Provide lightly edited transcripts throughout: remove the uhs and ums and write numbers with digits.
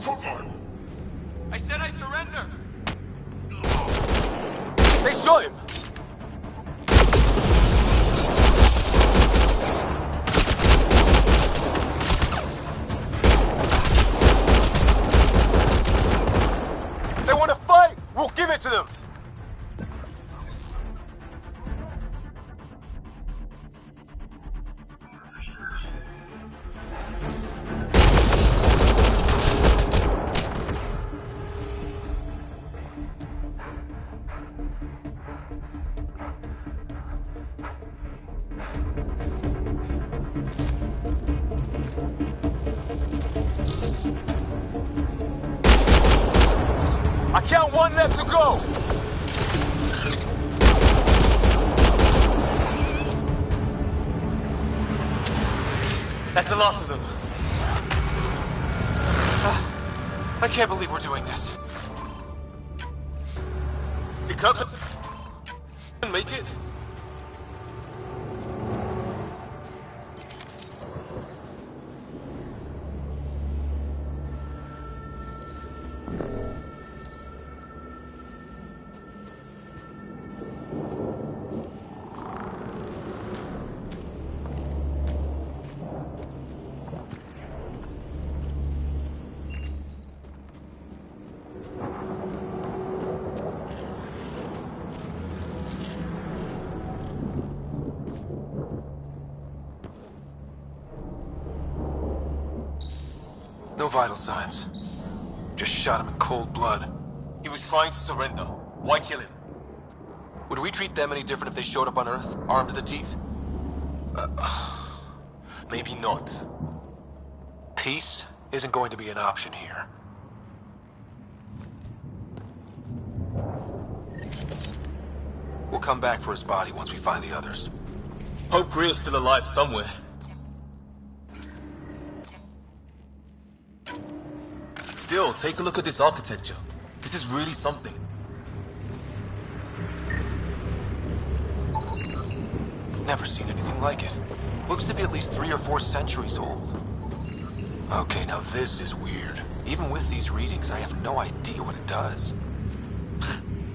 I said I surrender! They shot him! They want to fight! We'll give it to them! I count one left to go! That's the last of them. I can't believe we're doing this. You can't make it? No vital signs. Just shot him in cold blood. He was trying to surrender. Why kill him? Would we treat them any different if they showed up on Earth, armed to the teeth? Maybe not. Peace isn't going to be an option here. We'll come back for his body once we find the others. Hope Greer's still alive somewhere. Still, take a look at this architecture. This is really something. Never seen anything like it. Looks to be at least 3 or 4 centuries old. Okay, now this is weird. Even with these readings, I have no idea what it does.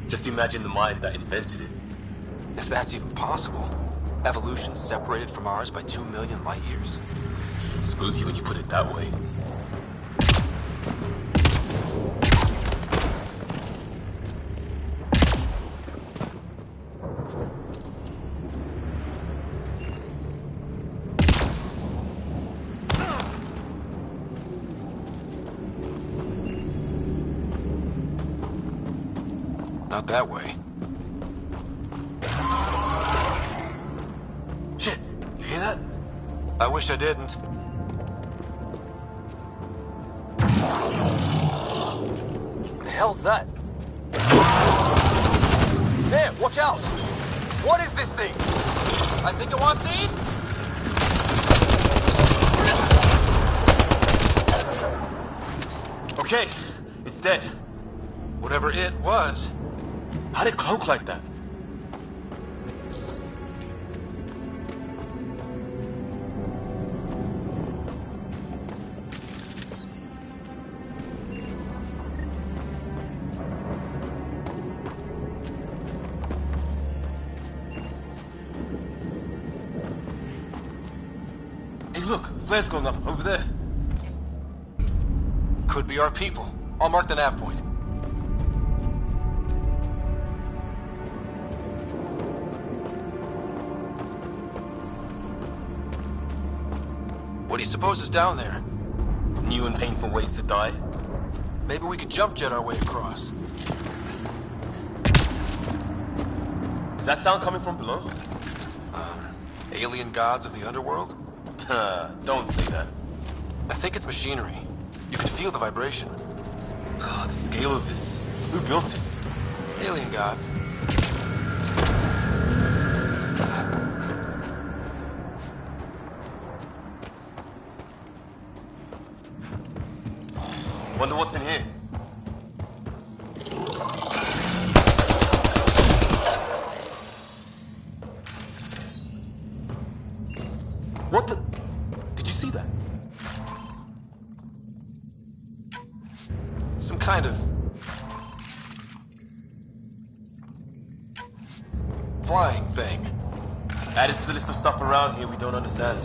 Just imagine the mind that invented it. If that's even possible. Evolution's separated from ours by 2 million light years. Spooky when you put it that way. Not that way. Shit, you hear that? I wish I didn't. The hell's that? There, watch out! What is this thing? I think it wants to eat? Okay, it's dead. Whatever it was. How'd it cloak like that? Hey look, flare's going up over there. Could be our people. I'll mark the nav point. What do you suppose is down there? New and painful ways to die. Maybe we could jump jet our way across. Is that sound coming from below? Alien gods of the underworld? Don't say that. I think it's machinery. You can feel the vibration. The scale of this. Who built it? Alien gods. Wonder what's in here. What the? Did you see that? Some kind of... flying thing. Added to the list of stuff around here we don't understand.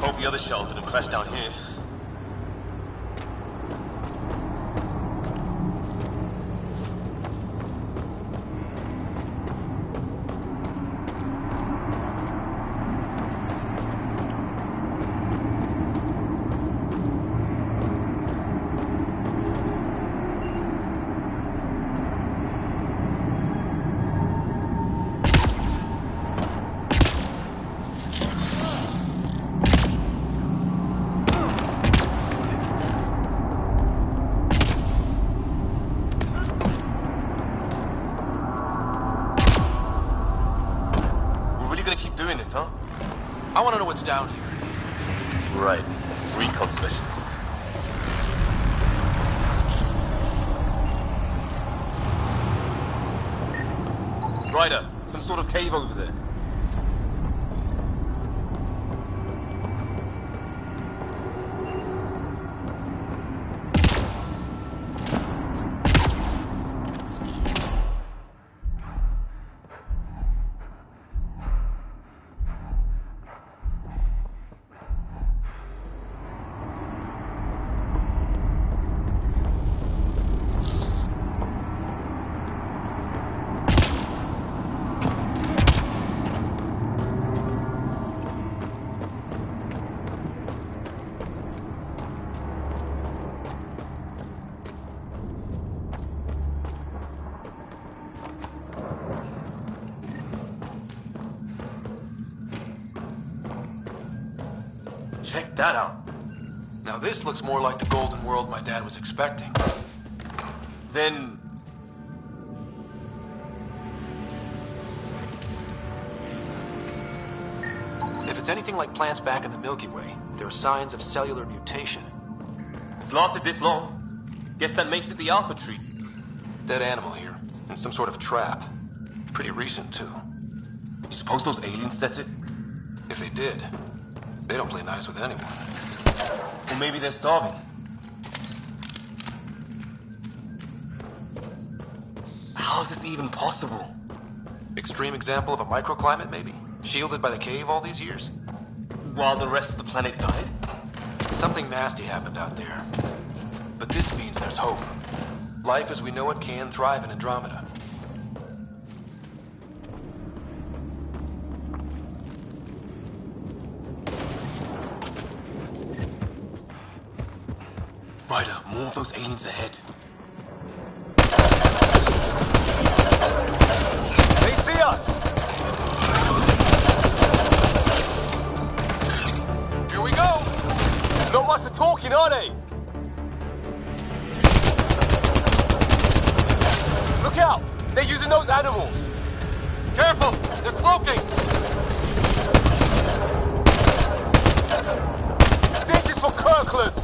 Hope the other shuttle didn't crash down here. Doing this, huh? I want to know what's down here. Right. Recon specialist. Ryder, some sort of cave over there. Check that out. Now this looks more like the golden world my dad was expecting. Then... if it's anything like plants back in the Milky Way, there are signs of cellular mutation. It's lasted this long. Guess that makes it the Alpha tree. Dead animal here, in some sort of trap. Pretty recent, too. You suppose those aliens set it? If they did, they don't play nice with anyone. Or maybe they're starving. How is this even possible? Extreme example of a microclimate, maybe? Shielded by the cave all these years? While the rest of the planet died? Something nasty happened out there. But there's hope. Life as we know it can thrive in Andromeda. Ryder, more of those aliens ahead. They see us! Here we go! Not much for talking, are they? Look out! They're using those animals! Careful! They're cloaking! This is for Kirkland!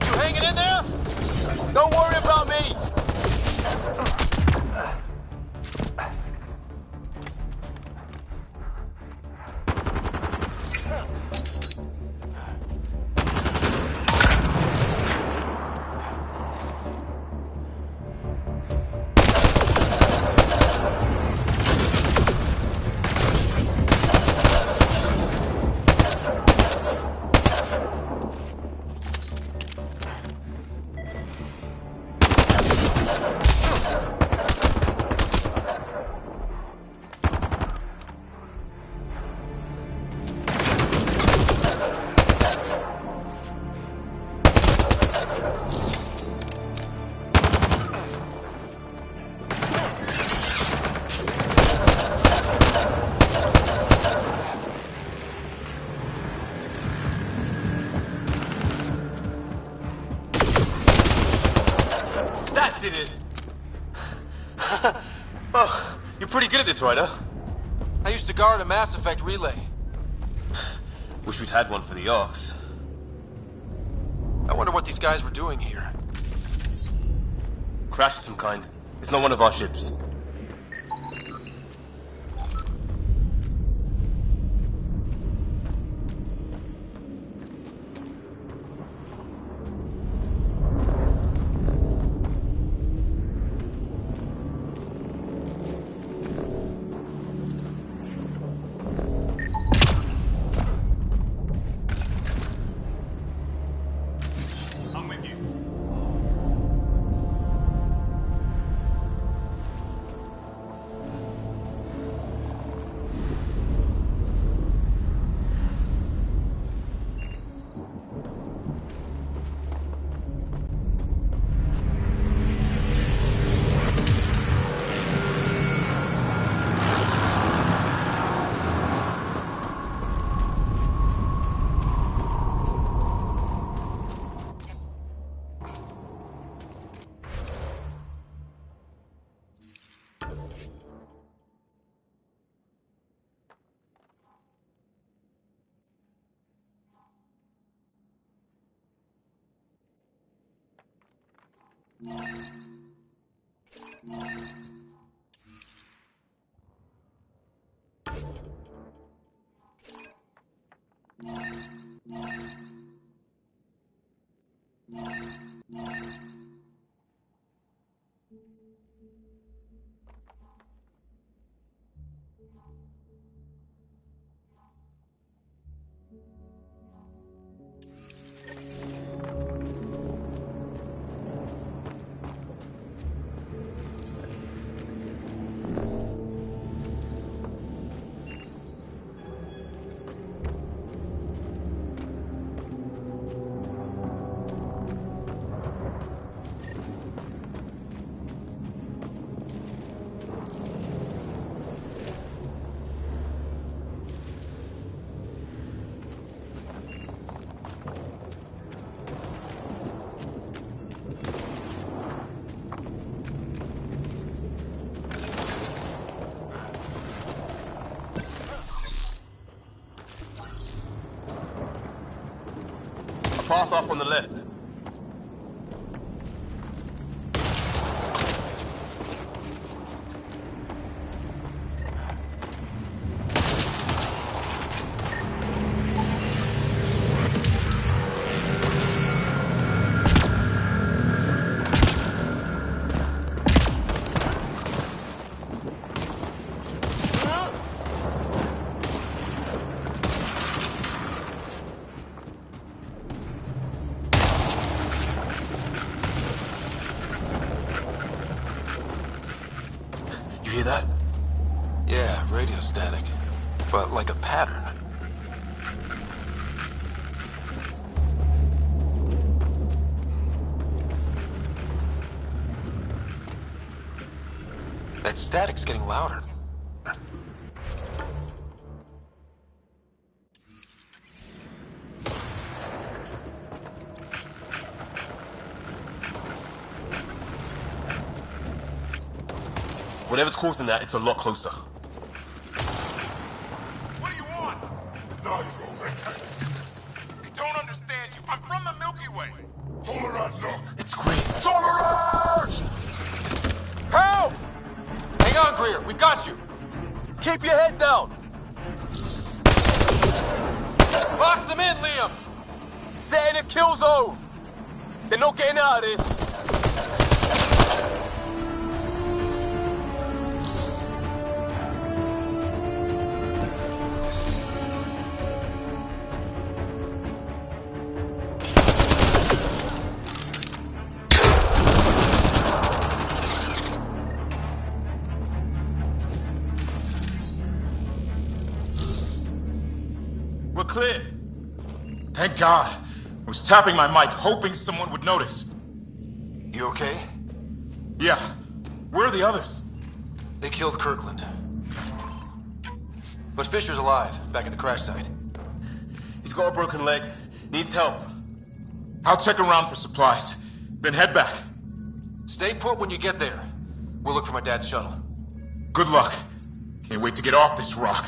You hanging in there? Don't worry about me! That did it! Oh, you're pretty good at this, Ryder. I used to guard a Mass Effect relay. Wish we'd had one for the Arks. I wonder what these guys were doing here. Crash of some kind. It's not one of our ships. I'm with you. Path off on the left. pattern. That static's getting louder. Whatever's causing that, it's a lot closer. What do you want? Now you go, Redhead. I don't understand you. I'm from the Milky Way. Tolerant, look. It's green. Tolerant! Help! Hang on, Greer. We've got you. Keep your head down. Box them in, Liam. Set in a kill zone. They're not getting out of this. We're clear. Thank God. I was tapping my mic, hoping someone would notice. You okay? Yeah. Where are the others? They killed Kirkland. But Fisher's alive, back at the crash site. He's got a broken leg. Needs help. I'll check around for supplies, then head back. Stay put when you get there. We'll look for my dad's shuttle. Good luck. Can't wait to get off this rock.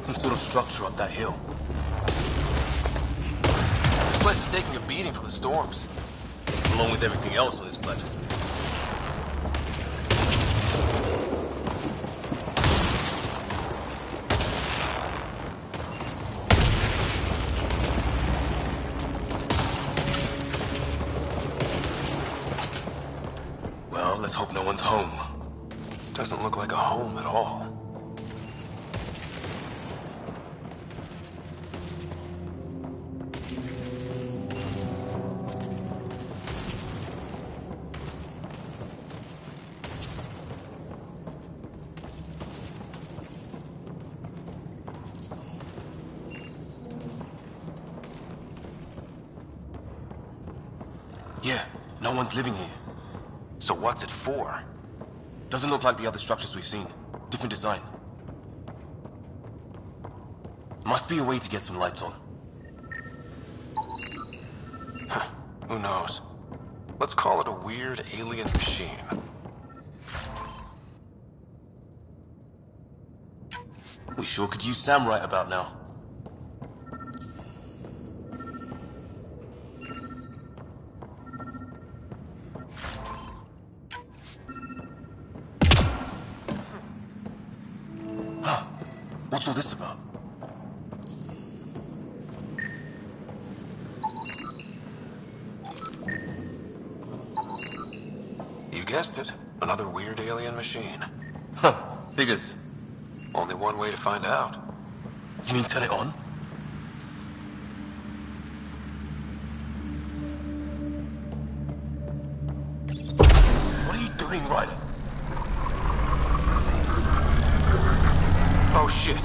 Some sort of structure up that hill. This place is taking a beating from the storms. Along with everything else on this planet. Well, let's hope no one's home. Doesn't look like a home at all. Yeah, no one's living here. So what's it for? Doesn't look like the other structures we've seen. Different design. Must be a way to get some lights on. Who knows? Let's call it a weird alien machine. We sure could use Sam right about now. Huh. What's all this about? You guessed it. Another weird alien machine. Huh. Figures. Only one way to find out. You mean turn it on? What are you doing, Ryder? Oh shit.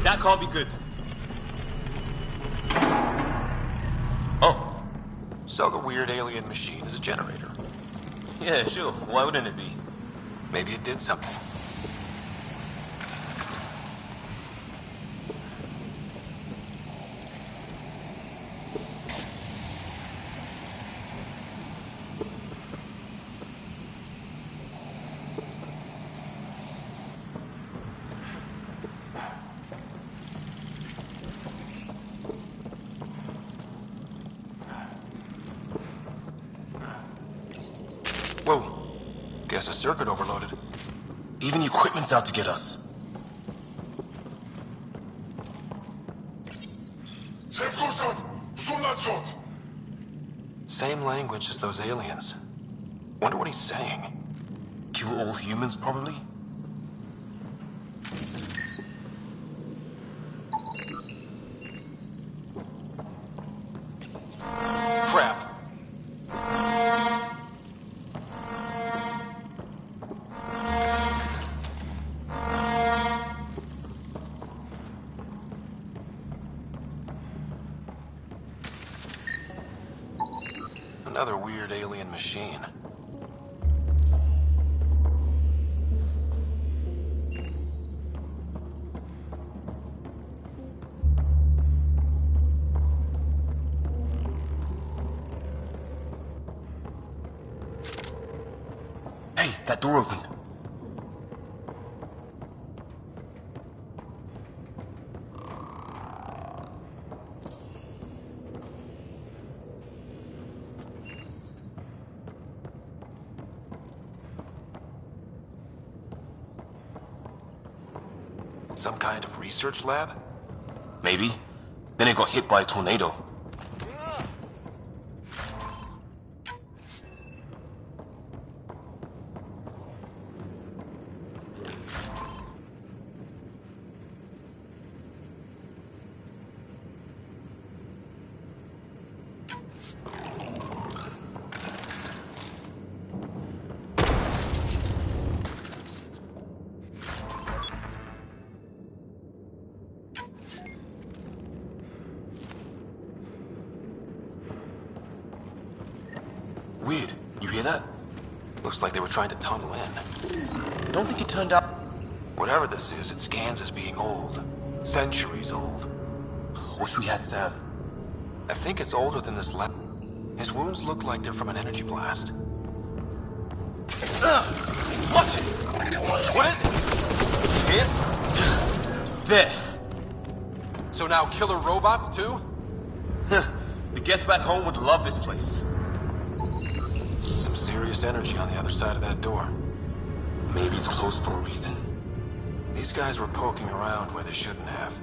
That can't be good. Oh. So the weird alien machine is a generator. Yeah, sure. Why wouldn't it be? Maybe it did something. Guess a circuit overloaded. Even the equipment's out to get us. Same language as those aliens. Wonder what he's saying. Kill all humans, probably? Crap. Another weird alien machine. Hey, that door opened. Some kind of research lab? Maybe. Then it got hit by a tornado. Weird. You hear that? Looks like they were trying to tunnel in. Don't think it turned out... Whatever this is, it scans as being old. Centuries old. Wish we had Sam. I think it's older than this lab. His wounds look like they're from an energy blast. Watch it! What is it? This? There. So now killer robots too? The Gets Back Home would love this place. Some serious energy on the other side of that door. Maybe it's closed for a reason. These guys were poking around where they shouldn't have.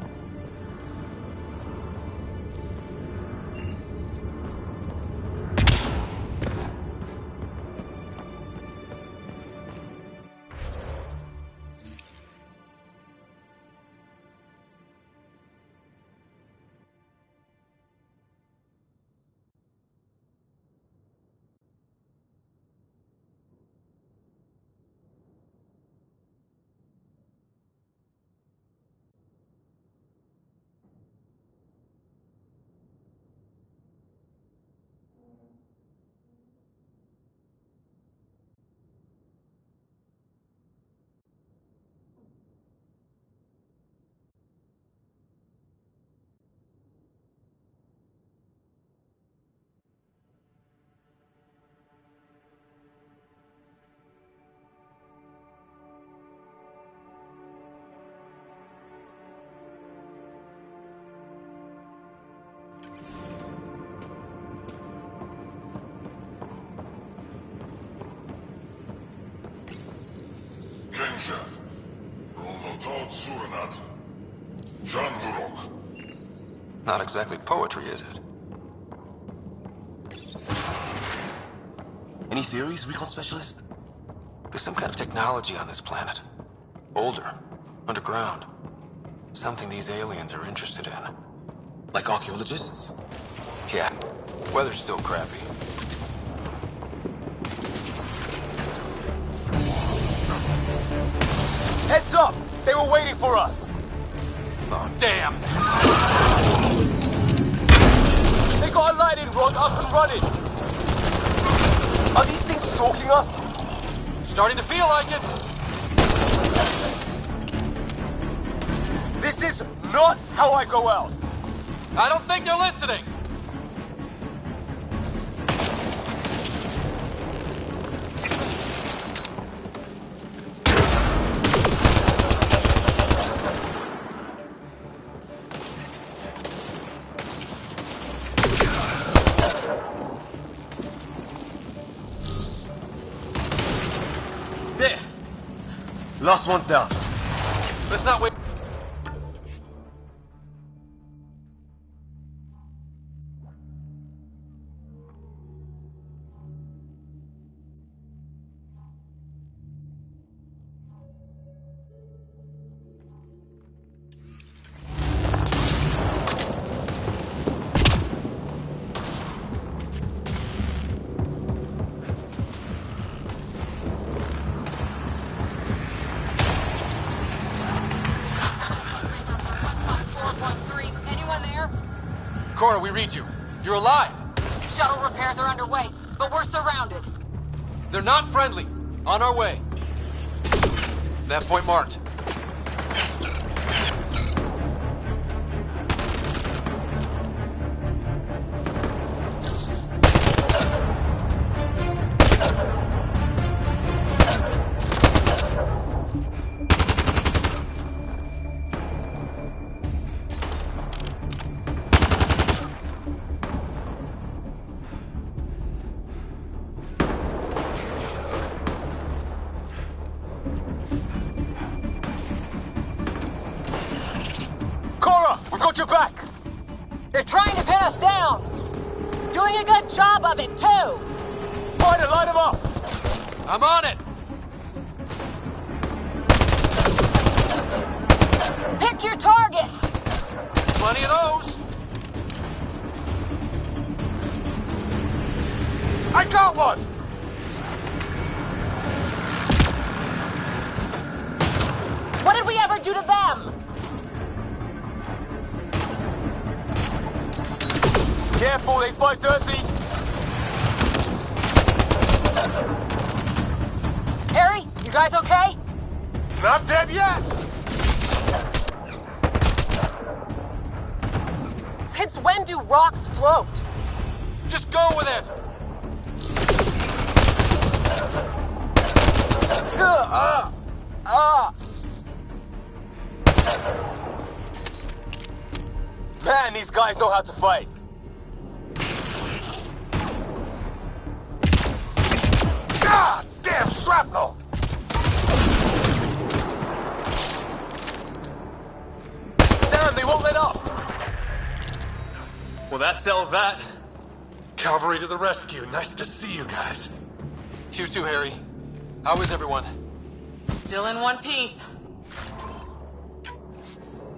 Not exactly poetry, is it? Any theories, recon specialist? There's some kind of technology on this planet. Older. Underground. Something these aliens are interested in. Like archaeologists? Yeah. Weather's still crappy. Heads up! They were waiting for us! Oh, damn! They got a lightning rod up and running! Are these things stalking us? Starting to feel like it! This is not how I go out! I don't think they're listening! Last one's down. Let's not wait. Cora, we read you. You're alive. Shuttle repairs are underway, but we're surrounded. They're not friendly. On our way. That point marked. Got your back! They're trying to pin us down! Doing a good job of it, too! Try to light them up! I'm on it! Pick your target! Plenty of those! I got one! What did we ever do to them? Careful, they fight dirty! Harry, you guys okay? Not dead yet! Since when do rocks float? Just go with it! Man, these guys know how to fight. God damn shrapnel! Damn, they won't let up! Well, that settled that. Cavalry to the rescue. Nice to see you guys. You too, Harry. How is everyone? Still in one piece.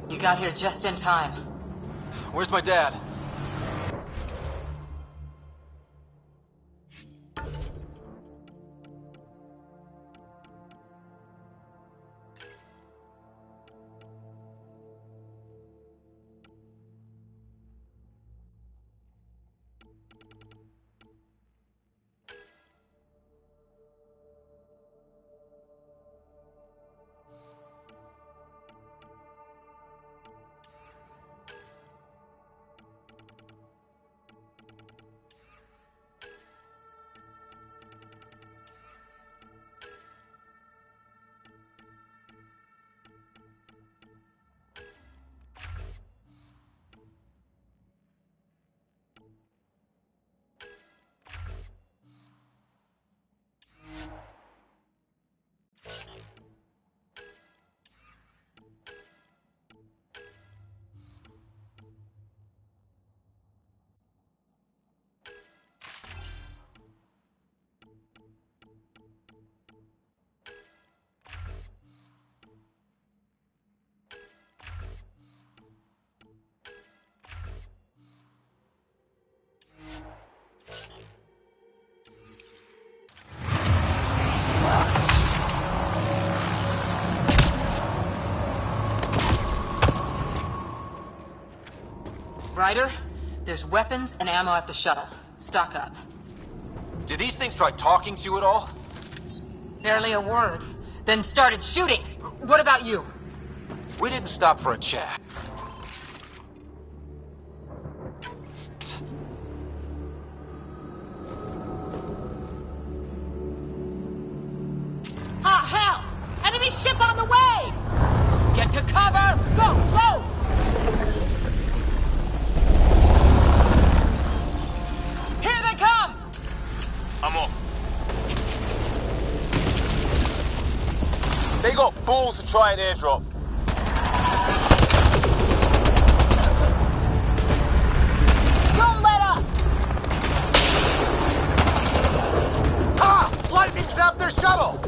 You got here just in time. Where's my dad? Ryder, there's weapons and ammo at the shuttle. Stock up. Did these things try talking to you at all? Barely a word. Then started shooting. What about you? We didn't stop for a chat. Ah, hell! Enemy ship on the way! Get to cover! Go, go! Here they come! I'm off. They got balls to try an airdrop. Don't let up! Ha! Lightning zapped their shuttle!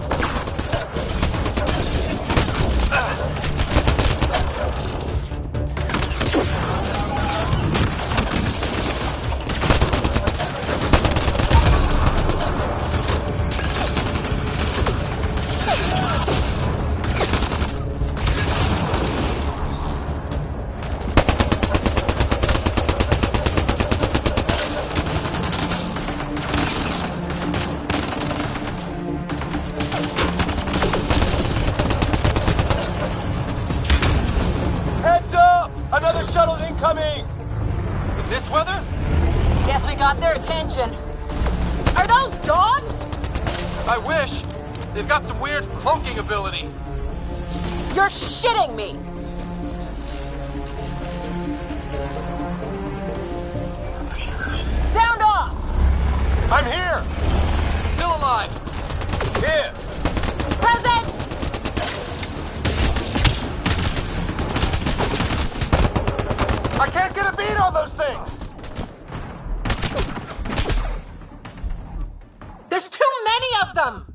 Another shuttle incoming! With this weather? Guess we got their attention. Are those dogs? I wish. They've got some weird cloaking ability. You're shitting me! Sound off! I'm here! Still alive. Here! Present! I can't get a beat on those things! There's too many of them!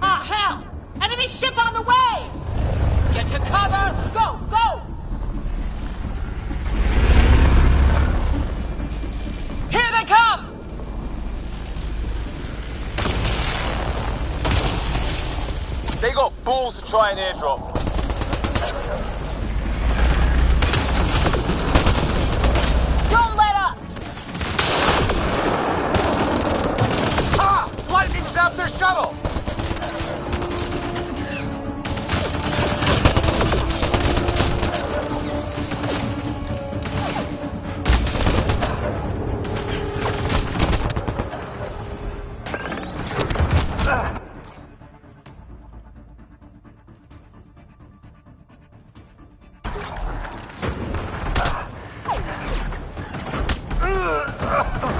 Ah, hell! Enemy ship on the way! Get to cover! Go, go! Here they come! They got balls to try an airdrop. Don't let up! Ha! Lightning zapped their shuttle!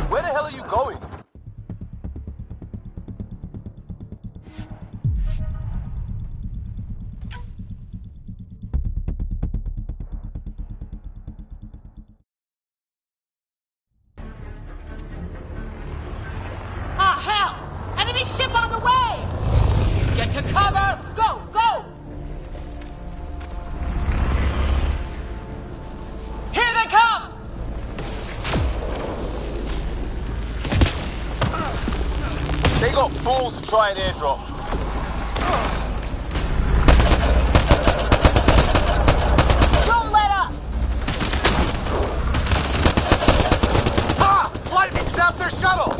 Where the hell are you going? Ah, hell! Enemy ship on the way! Get to cover! Go, go! Here they come! They got balls to try an airdrop. Don't let up! Ha! Lightning zapped their shuttle!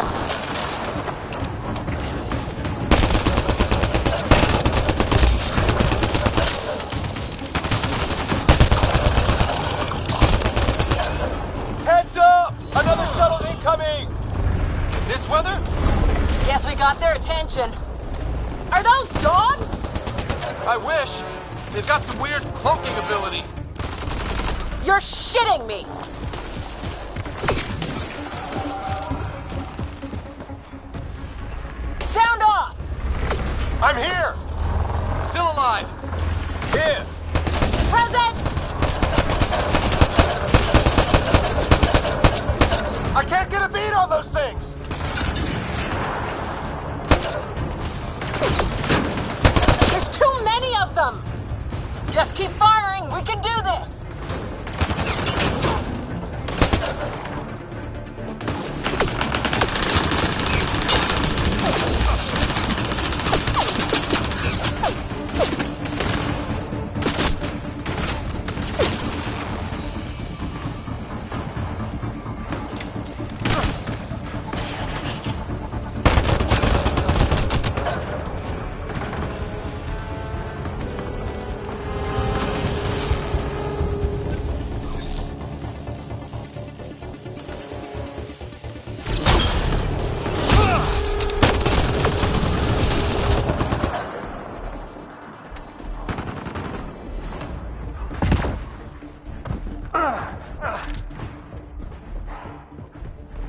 Heads up! Another shuttle incoming! With this weather? Guess we got their attention. Are those dogs? I wish. They've got some weird cloaking ability. You're shitting me! Sound off! I'm here! Still alive. Here! Present! I can't get a beat on those things! There's too many of them! Just keep firing, we can do this!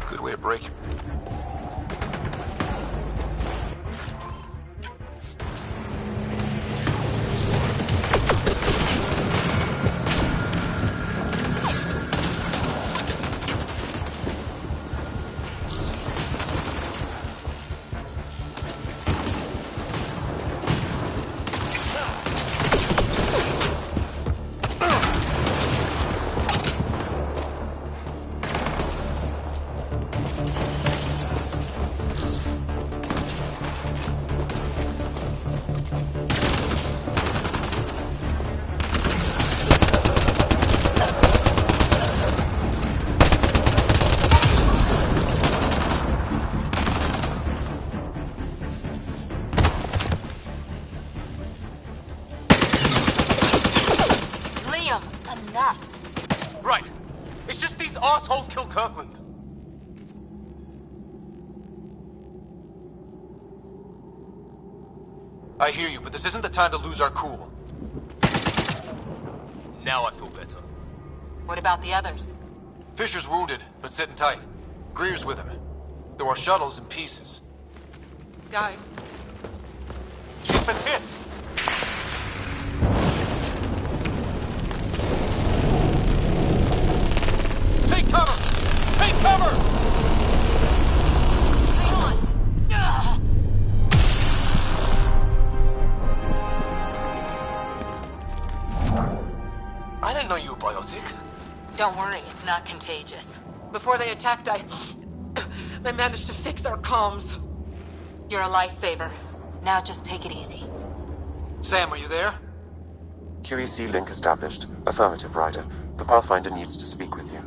Good way to break it. Right. It's just these assholes killed Kirkland. I hear you, but this isn't the time to lose our cool. Now I feel better. What about the others? Fisher's wounded, but sitting tight. Greer's with him. There are shuttles in pieces. Guys. She's been hit. Take cover! Take cover! Hang on. Ugh. I didn't know you were biotic. Don't worry, it's not contagious. Before they attacked, I managed to fix our comms. You're a lifesaver. Now just take it easy. Sam, are you there? QEC link established. Affirmative, Ryder. The Pathfinder needs to speak with you.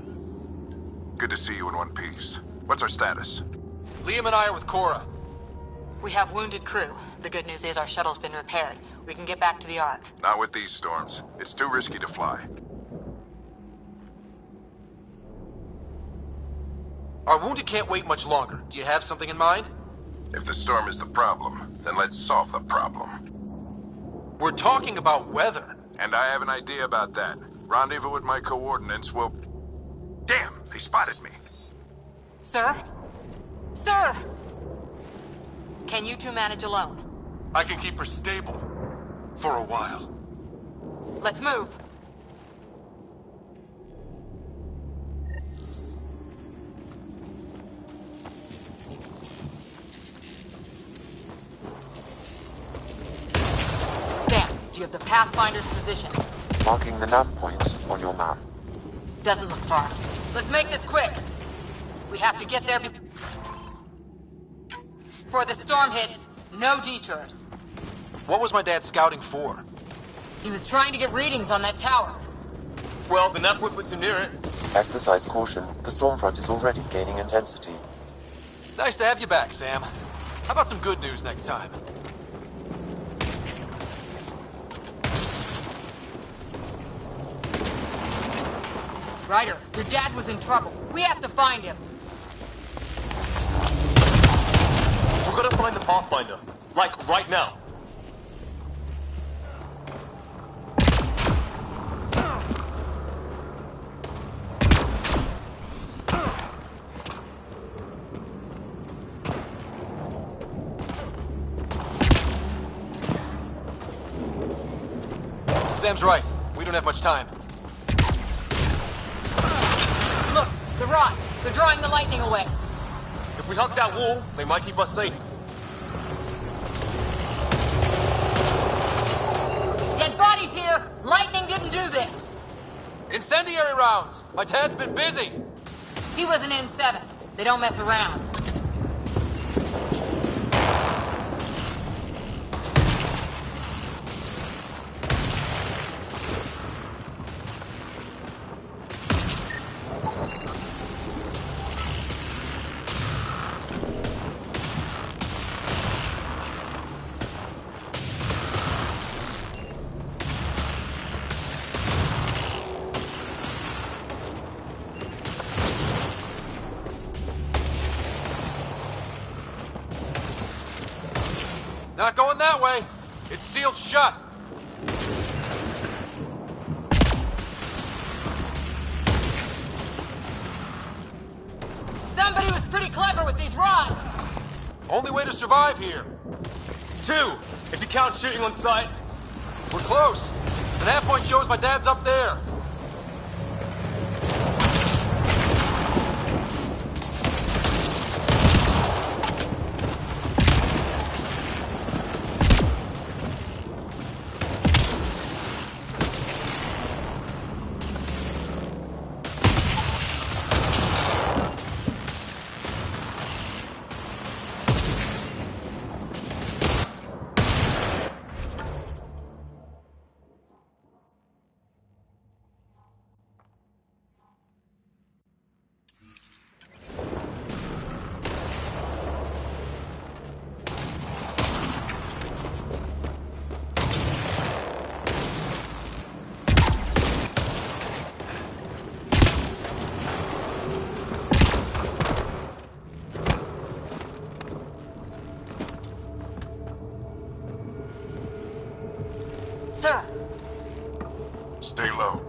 Good to see you in one piece. What's our status? Liam and I are with Cora. We have wounded crew. The good news is our shuttle's been repaired. We can get back to the Ark. Not with these storms. It's too risky to fly. Our wounded can't wait much longer. Do you have something in mind? If the storm is the problem, then let's solve the problem. We're talking about weather. And I have an idea about that. Rendezvous with my coordinates will... Damn, they spotted me. Sir? Sir! Can you two manage alone? I can keep her stable. For a while. Let's move. Sam, do you have the Pathfinder's position? Marking the nav point on your map. Doesn't look far. Let's make this quick. We have to get there before the storm hits. No detours. What was my dad scouting for? He was trying to get readings on that tower. Well, the network puts him near it. Exercise caution. The storm front is already gaining intensity. Nice to have you back, Sam. How about some good news next time? Ryder, your dad was in trouble. We have to find him. We're gonna find the Pathfinder. Like, right now. Sam's right. We don't have much time. Look, the rod. They're drawing the lightning away. If we hug that wall, they might keep us safe. Dead bodies here. Lightning didn't do this. Incendiary rounds! My dad's been busy! He was an N7. They don't mess around. Not going that way. It's sealed shut. these rods! Only way to survive here. 2, if you count shooting on sight. We're close. The nav point shows my dad's up there. Sir! Stay low.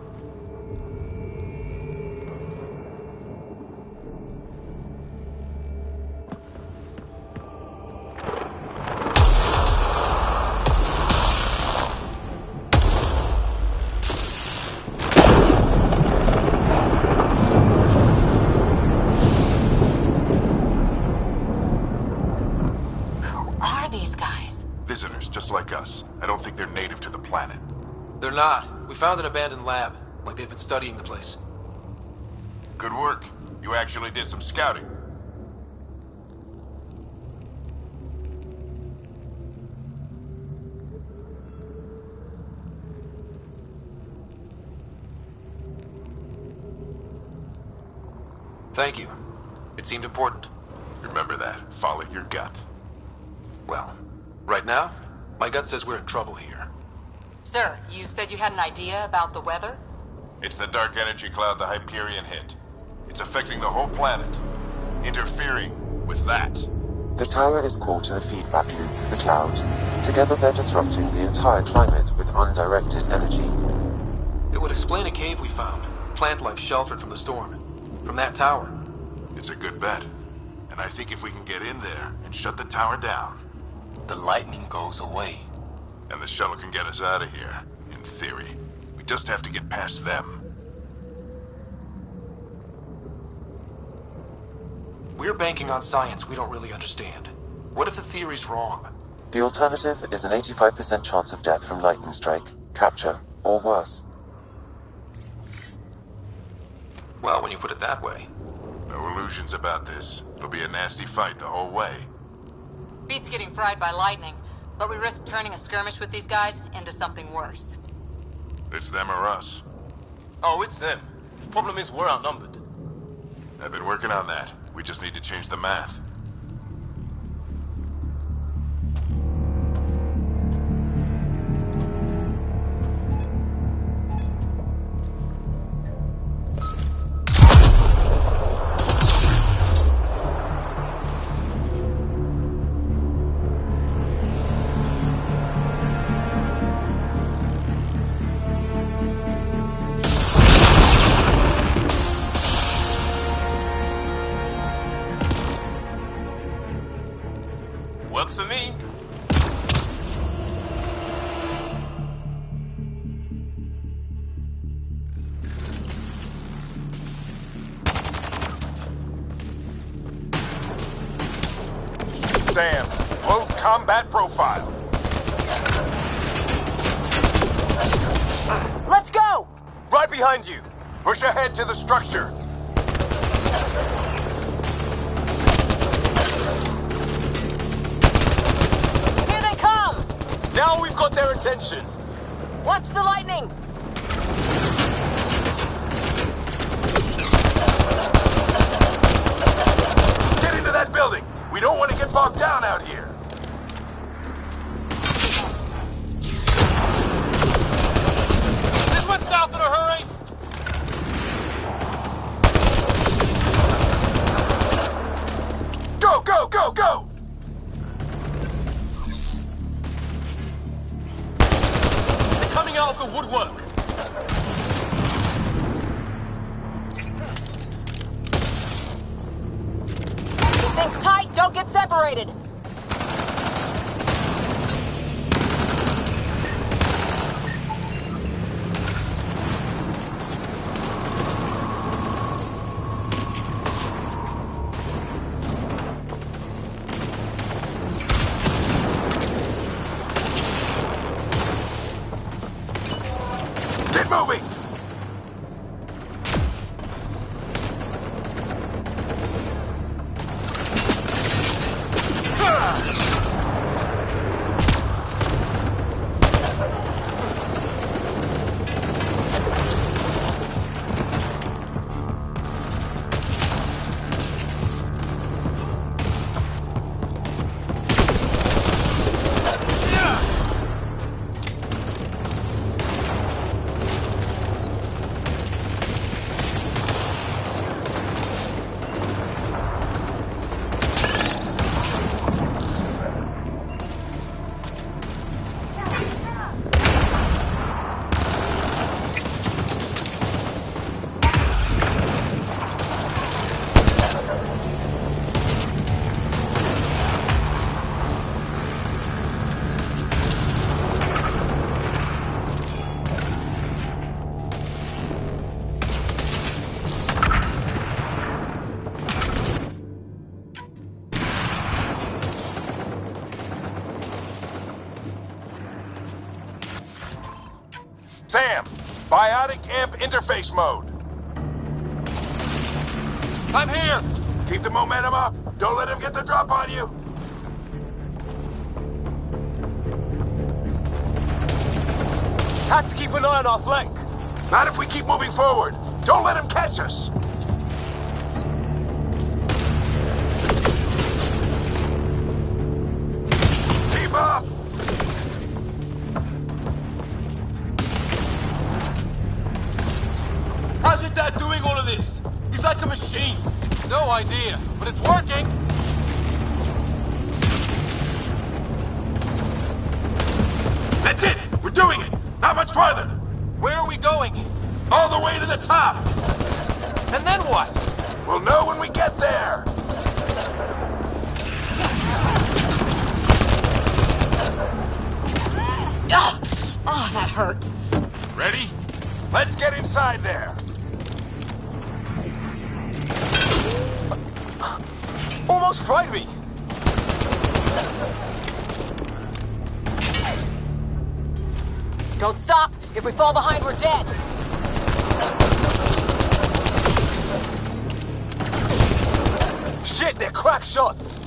Who are these guys? Visitors, just like us. I don't think they're native to the planet. They're not. We found an abandoned lab. Like they've been studying the place. Good work. You actually did some scouting. Thank you. It seemed important. Remember that. Follow your gut. Well, right now, my gut says we're in trouble here. Sir, you said you had an idea about the weather? It's the dark energy cloud the Hyperion hit. It's affecting the whole planet. Interfering with that. The tower is caught in a feedback loop with the cloud. Together they're disrupting the entire climate with undirected energy. It would explain a cave we found. Plant life sheltered from the storm. From that tower. It's a good bet. And I think if we can get in there and shut the tower down, The lightning goes away. and the shuttle can get us out of here, in theory. We just have to get past them. We're banking on science we don't really understand. What if the theory's wrong? The alternative is an 85% chance of death from lightning strike, capture, or worse. Well, when you put it that way. No illusions about this. It'll be a nasty fight the whole way. Beats getting fried by lightning, but we risk turning a skirmish with these guys into something worse. It's them or us. Oh, it's them. Problem is, we're outnumbered. I've been working on that. We just need to change the math. Works for me. Sam, full combat profile. Let's go! Right behind you. Push ahead to the structure. Here they come! Now we've got their attention. Watch the lightning! Get into that building. We don't want to get bogged down out here. This went south in a hurry. Go, go, go, go! They're coming out of the woodwork. separated. Get moving! Sam, biotic amp interface mode. I'm here! Keep the momentum up. Don't let him get the drop on you. Have to keep an eye on our flank. Not if we keep moving forward. Don't let him catch us. Keep up. How's your dad doing all of this? He's like a machine. No idea, but it's working. That's it. We're doing it. Not much farther. Where are we going? All the way to the top. And then what? We'll know when we get there. Oh, that hurt. Ready? Let's get inside there. Almost frightened me. Don't stop. If we fall behind, we're dead. Shit, they're crack shots.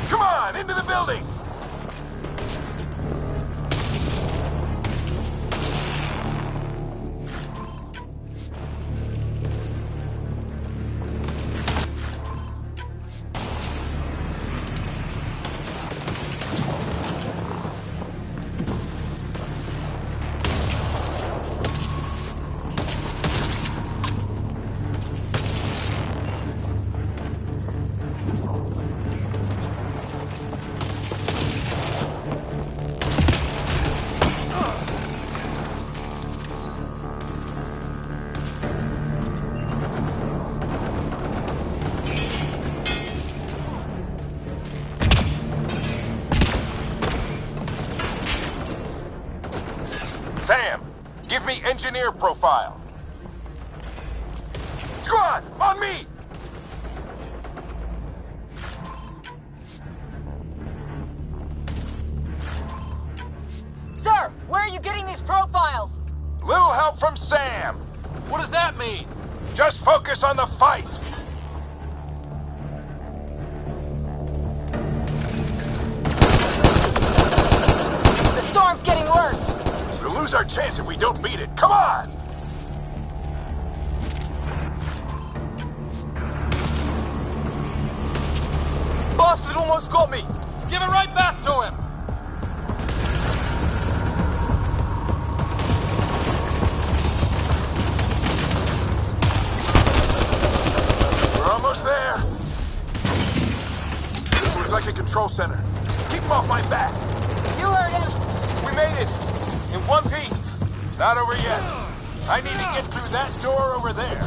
Come on, into the building. Sam, give me engineer profile. Squad, on me! Sir, where are you getting these profiles? Little help from Sam. What does that mean? Just focus on the fight. The storm's getting worse. We'll lose our chance if we don't beat it. Come on! Bastard almost got me. Give it right back to him. Looks like a control center. Keep him off my back. You heard him. We made it! In one piece! Not over yet. I need to get through that door over there.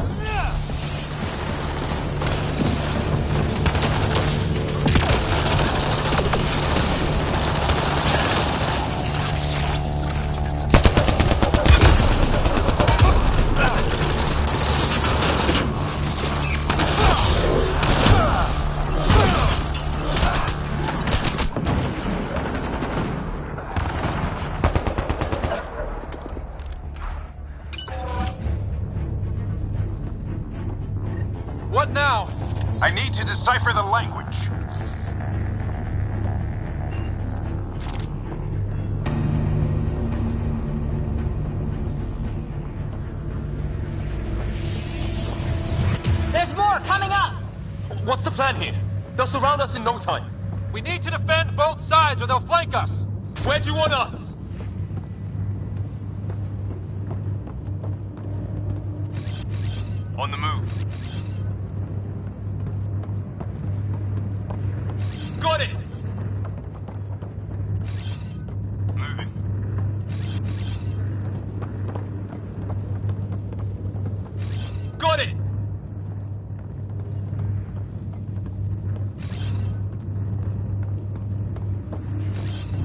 What now? I need to decipher the language. There's more coming up. What's the plan here? They'll surround us in no time. We need to defend both sides or they'll flank us. Where do you want us? On the move. Got it! Moving. Got it!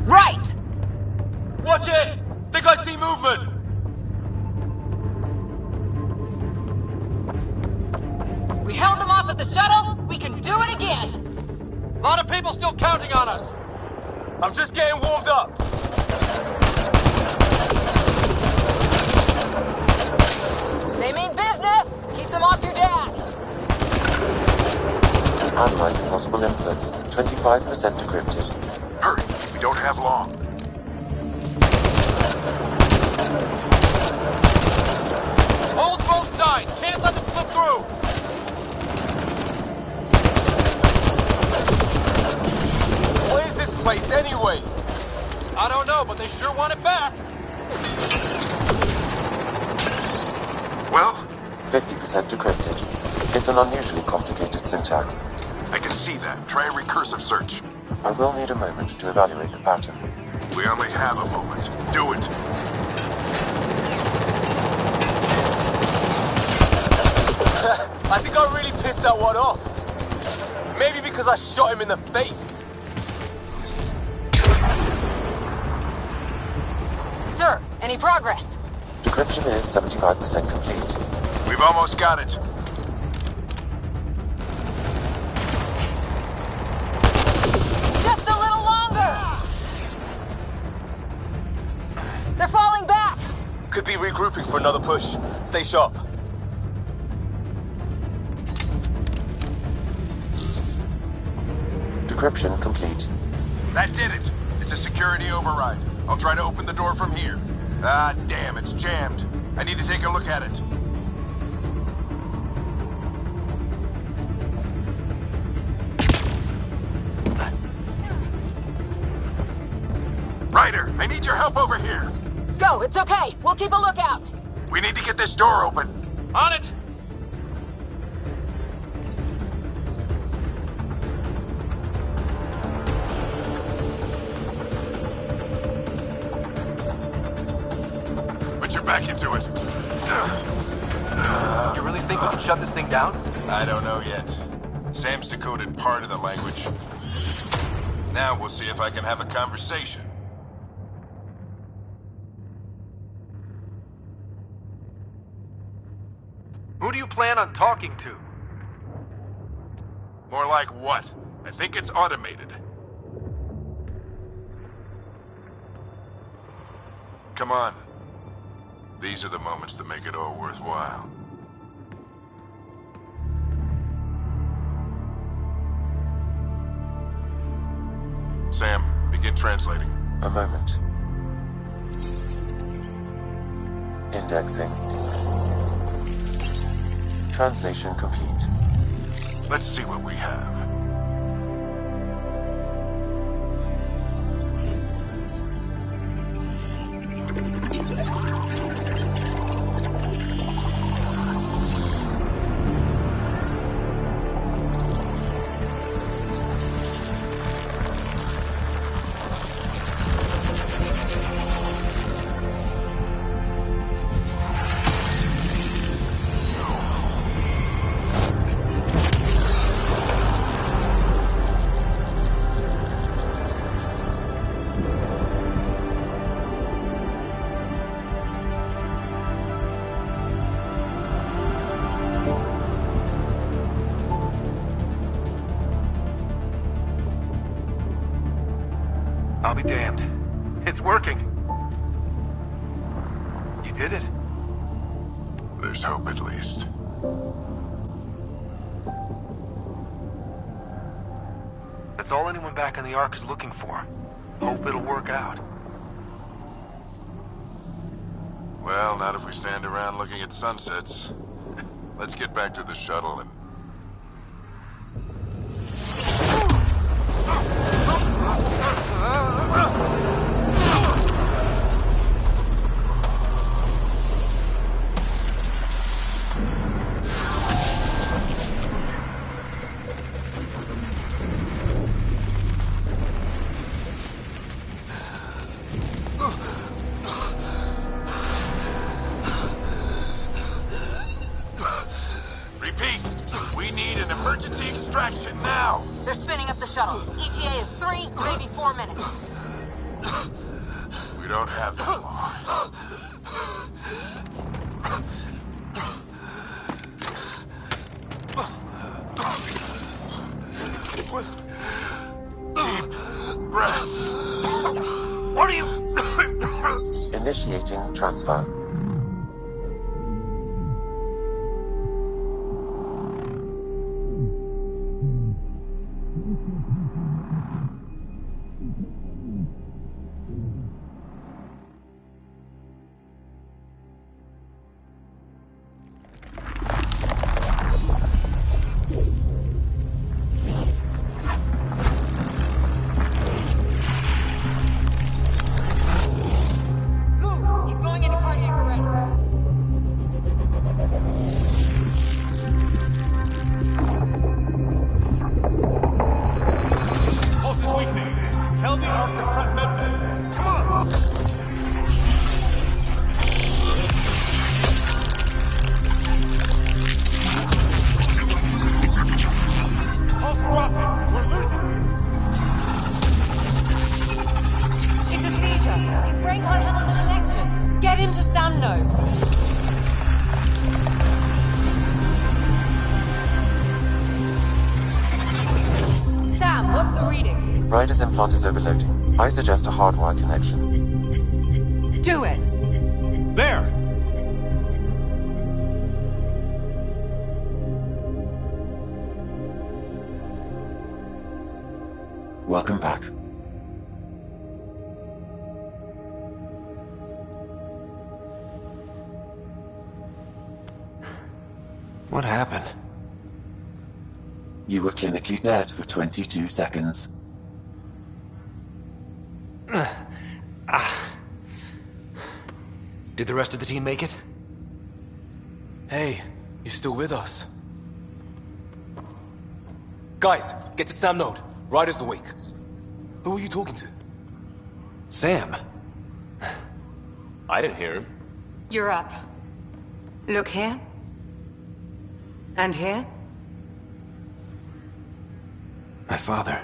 Right. Watch it! Think I see movement! We held them off at the shuttle. We can do it again. A lot of people still counting on us. I'm just getting warmed up. They mean business. Keep them off your dad. Analyzing possible inputs. 25% decrypted. Hurry, we don't have long. Hold both sides. Can't let them slip through. What is this place anyway? I don't know, but they sure want it back. Well, 50% decrypted. It's an unusually complicated syntax. I can see that. Try a recursive search. I will need a moment to evaluate the pattern. We only have a moment. Do it. I think I really pissed that one off. Maybe because I shot him in the face. Sir, any progress? Decryption is 75% complete. We've almost got it. Just a little longer. They're falling back. Could be regrouping for another push. Stay sharp. Decryption complete. That did it. It's a security override. I'll try to open the door from here. Ah, damn, it's jammed. I need to take a look at it. Ryder, I need your help over here. Go, it's okay. We'll keep a lookout. We need to get this door open. On it. Put your back into it. You really think we can shut this thing down? I don't know yet. Sam's decoded part of the language. Now we'll see if I can have a conversation. Who do you plan on talking to? More like what? I think it's automated. Come on. These are the moments that make it all worthwhile. Sam, begin translating. A moment. Indexing. Translation complete. Let's see what we have. I'll be damned. It's working. You did it. There's hope at least. That's all anyone back in the Ark is looking for. Hope it'll work out. Well, not if we stand around looking at sunsets. Let's get back to the shuttle and... Emergency extraction now! They're spinning up the shuttle. ETA is 3, maybe 4 minutes. We don't have that long. Deep breath. What are you... Initiating transfer. Ryder's implant is overloading. I suggest a hardwire connection. Do it! There! Welcome back. What happened? You were clinically dead for 22 seconds. Did the rest of the team make it? Hey, you're still with us. Guys, get to Sam Node. Ryder's awake. Who are you talking to? Sam. I didn't hear him. You're up. Look here. And here. My father.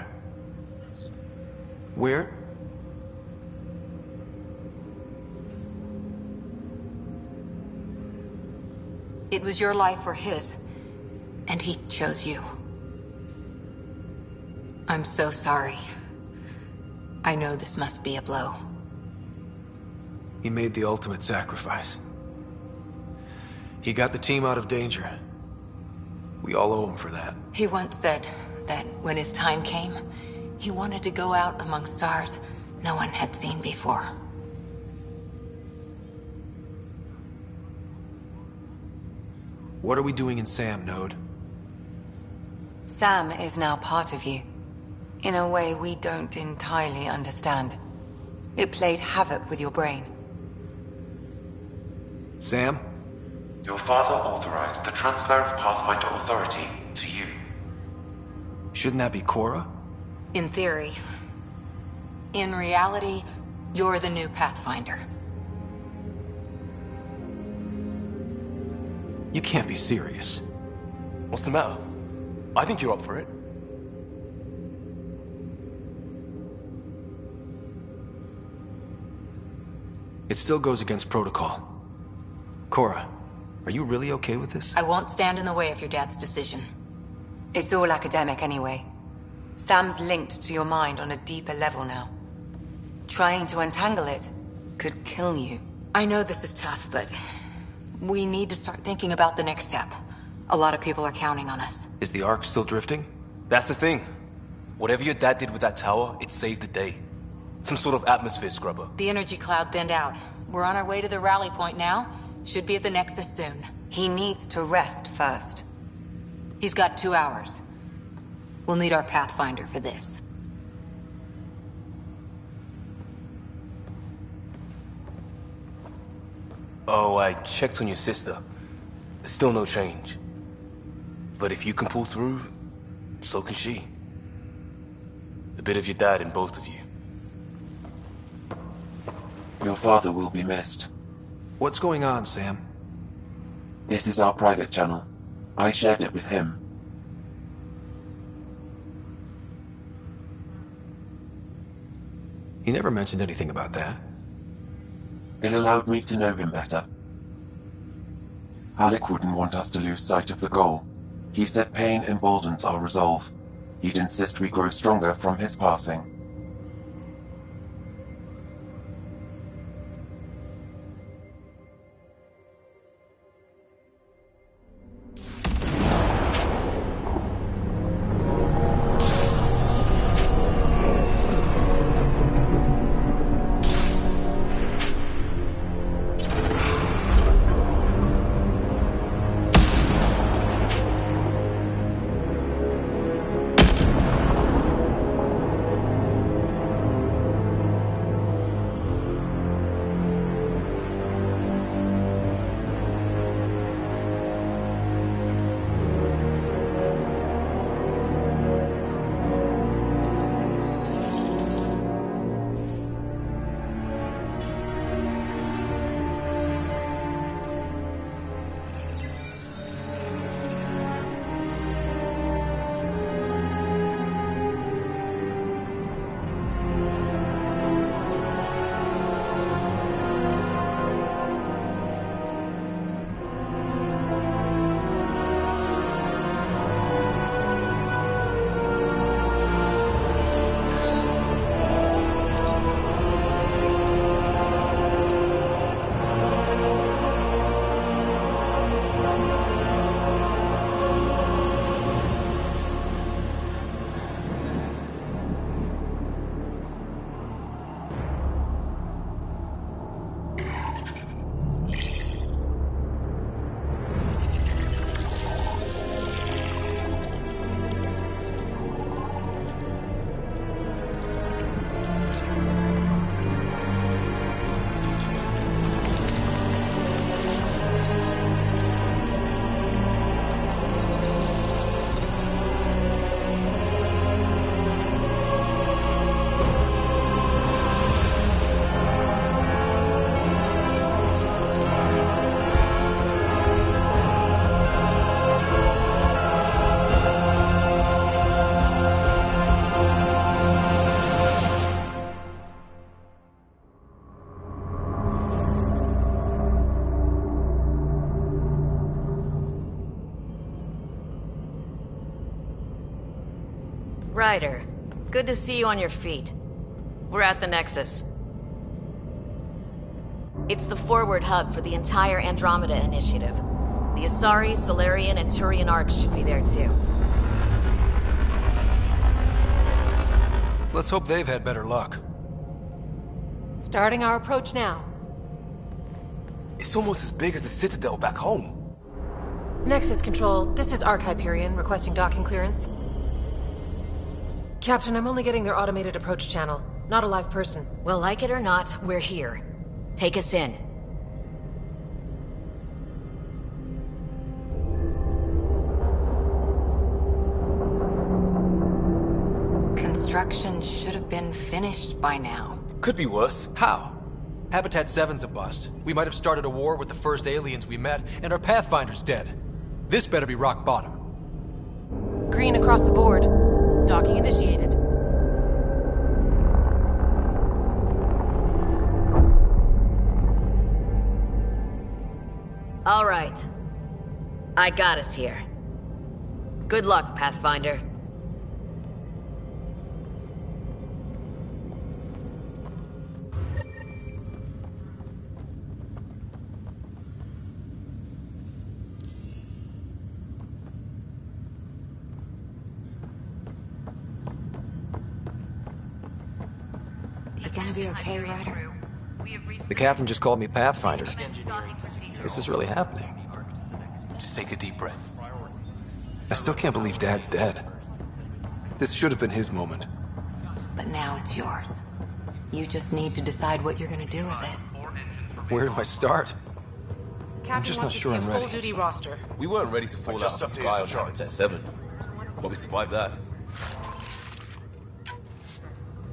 Where? It was your life or his, and he chose you. I'm so sorry. I know this must be a blow. He made the ultimate sacrifice. He got the team out of danger. We all owe him for that. He once said that when his time came, he wanted to go out among stars no one had seen before. What are we doing in Sam, Node? Sam is now part of you, in a way we don't entirely understand. It played havoc with your brain. Sam? Your father authorized the transfer of Pathfinder authority to you. Shouldn't that be Cora? In theory. In reality, you're the new Pathfinder. You can't be serious. What's the matter? I think you're up for it. It still goes against protocol. Cora, are you really okay with this? I won't stand in the way of your dad's decision. It's all academic anyway. Sam's linked to your mind on a deeper level now. Trying to untangle it could kill you. I know this is tough, but we need to start thinking about the next step. A lot of people are counting on us. Is the Ark still drifting? That's the thing. Whatever your dad did with that tower, it saved the day. Some sort of atmosphere scrubber. The energy cloud thinned out. We're on our way to the rally point now. Should be at the Nexus soon. He needs to rest first. He's got 2 hours. We'll need our Pathfinder for this. Oh, I checked on your sister. Still no change. But if you can pull through, so can she. A bit of your dad in both of you. Your father will be missed. What's going on, Sam? This is our private channel. I shared it with him. He never mentioned anything about that. It allowed me to know him better. Alec wouldn't want us to lose sight of the goal. He said pain emboldens our resolve. He'd insist we grow stronger from his passing. Ryder, good to see you on your feet. We're at the Nexus. It's the forward hub for the entire Andromeda Initiative. The Asari, Solarian, and Turian arcs should be there too. Let's hope they've had better luck. Starting our approach now. It's almost as big as the Citadel back home. Nexus Control, this is Arc Hyperion requesting docking clearance. Captain, I'm only getting their automated approach channel, not a live person. Well, like it or not, we're here. Take us in. Construction should have been finished by now. Could be worse. How? Habitat 7's a bust. We might have started a war with the first aliens we met, and our Pathfinder's dead. This better be rock bottom. Green across the board. Docking initiated. All right. I got us here. Good luck, Pathfinder. gonna be okay, Ryder? The captain just called me Pathfinder. This is really happening. Just take a deep breath. I still can't believe Dad's dead. This should have been his moment. But now it's yours. You just need to decide what you're gonna do with it. Where do I start? Captain just wants not sure to I'm see a ready. full-duty roster. We weren't ready to fall out of the sky on Habitat 7. But we survived that.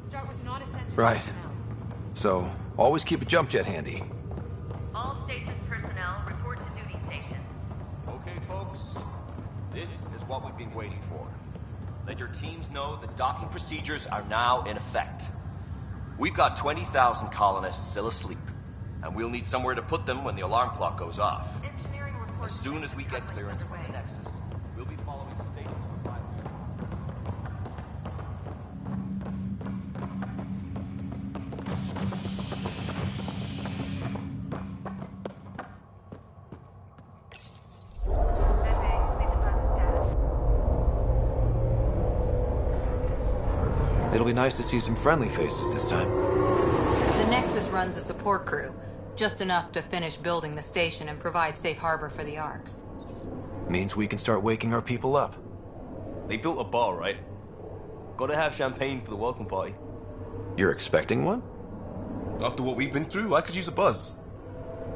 Start with non-essential Right. personnel. So, always keep a jump jet handy. All stasis personnel report to duty stations. Okay, folks. This is what we've been waiting for. Let your teams know that docking procedures are now in effect. We've got 20,000 colonists still asleep, and we'll need somewhere to put them when the alarm clock goes off. Engineering reports. As soon as we get clearance from the Nexus, we'll be following stations for pilot. It'll be nice to see some friendly faces this time. The Nexus runs a support crew, just enough to finish building the station and provide safe harbor for the Arks. Means we can start waking our people up. They built a bar, right? Gotta have champagne for the welcome party. You're expecting one? After what we've been through, I could use a buzz.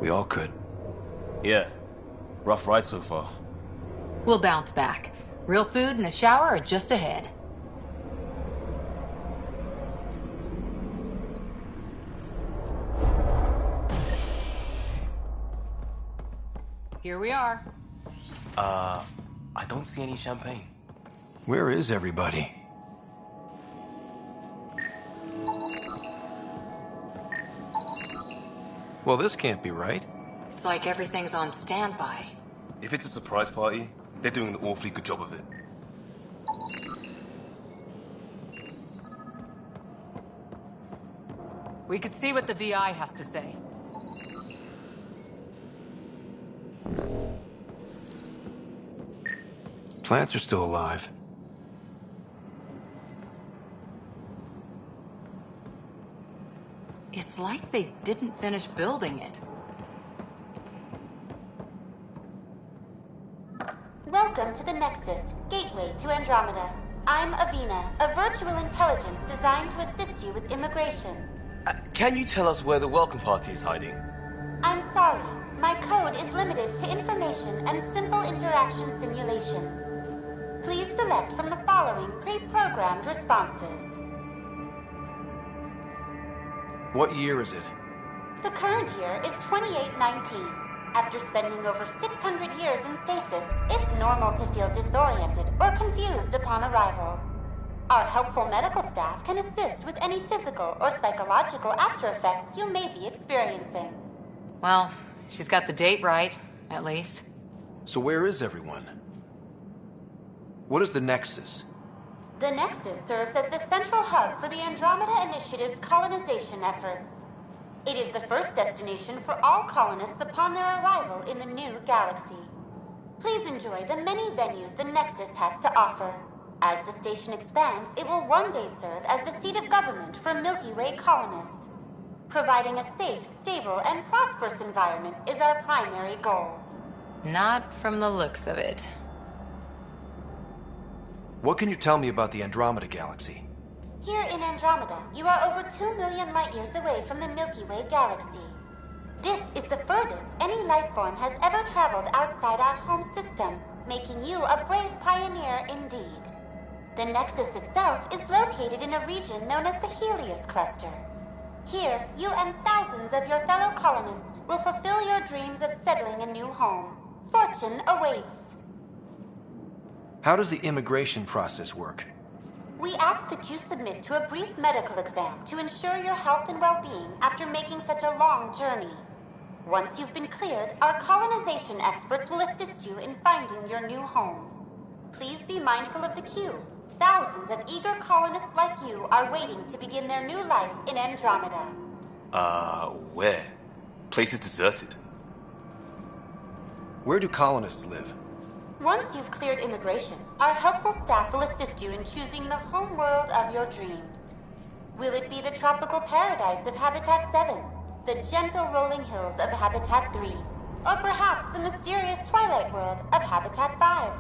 We all could. Yeah. Rough ride so far. We'll bounce back. Real food and a shower are just ahead. Here we are. I don't see any champagne. Where is everybody? Well, this can't be right. It's like everything's on standby. If it's a surprise party, they're doing an awfully good job of it. We could see what the VI has to say. Plants are still alive. It's like they didn't finish building it. Welcome to the Nexus, gateway to Andromeda. I'm Avina, a virtual intelligence designed to assist you with immigration. Can you tell us where the welcome party is hiding? I'm sorry, my code is limited to information and simple interaction simulations. Please select from the following pre-programmed responses. What year is it? The current year is 2819. After spending over 600 years in stasis, it's normal to feel disoriented or confused upon arrival. Our helpful medical staff can assist with any physical or psychological after effects you may be experiencing. Well, she's got the date right, at least. So where is everyone? What is the Nexus? The Nexus serves as the central hub for the Andromeda Initiative's colonization efforts. It is the first destination for all colonists upon their arrival in the new galaxy. Please enjoy the many venues the Nexus has to offer. As the station expands, it will one day serve as the seat of government for Milky Way colonists. Providing a safe, stable, and prosperous environment is our primary goal. Not from the looks of it. What can you tell me about the Andromeda Galaxy? Here in Andromeda, you are over 2 million light-years away from the Milky Way galaxy. This is the furthest any life form has ever traveled outside our home system, making you a brave pioneer indeed. The Nexus itself is located in a region known as the Helios Cluster. Here, you and thousands of your fellow colonists will fulfill your dreams of settling a new home. Fortune awaits. How does the immigration process work? We ask that you submit to a brief medical exam to ensure your health and well-being after making such a long journey. Once you've been cleared, our colonization experts will assist you in finding your new home. Please be mindful of the queue. Thousands of eager colonists like you are waiting to begin their new life in Andromeda. Where? Place is deserted. Where do colonists live? Once you've cleared immigration, our helpful staff will assist you in choosing the home world of your dreams. Will it be the tropical paradise of Habitat 7, the gentle rolling hills of Habitat 3, or perhaps the mysterious twilight world of Habitat 5?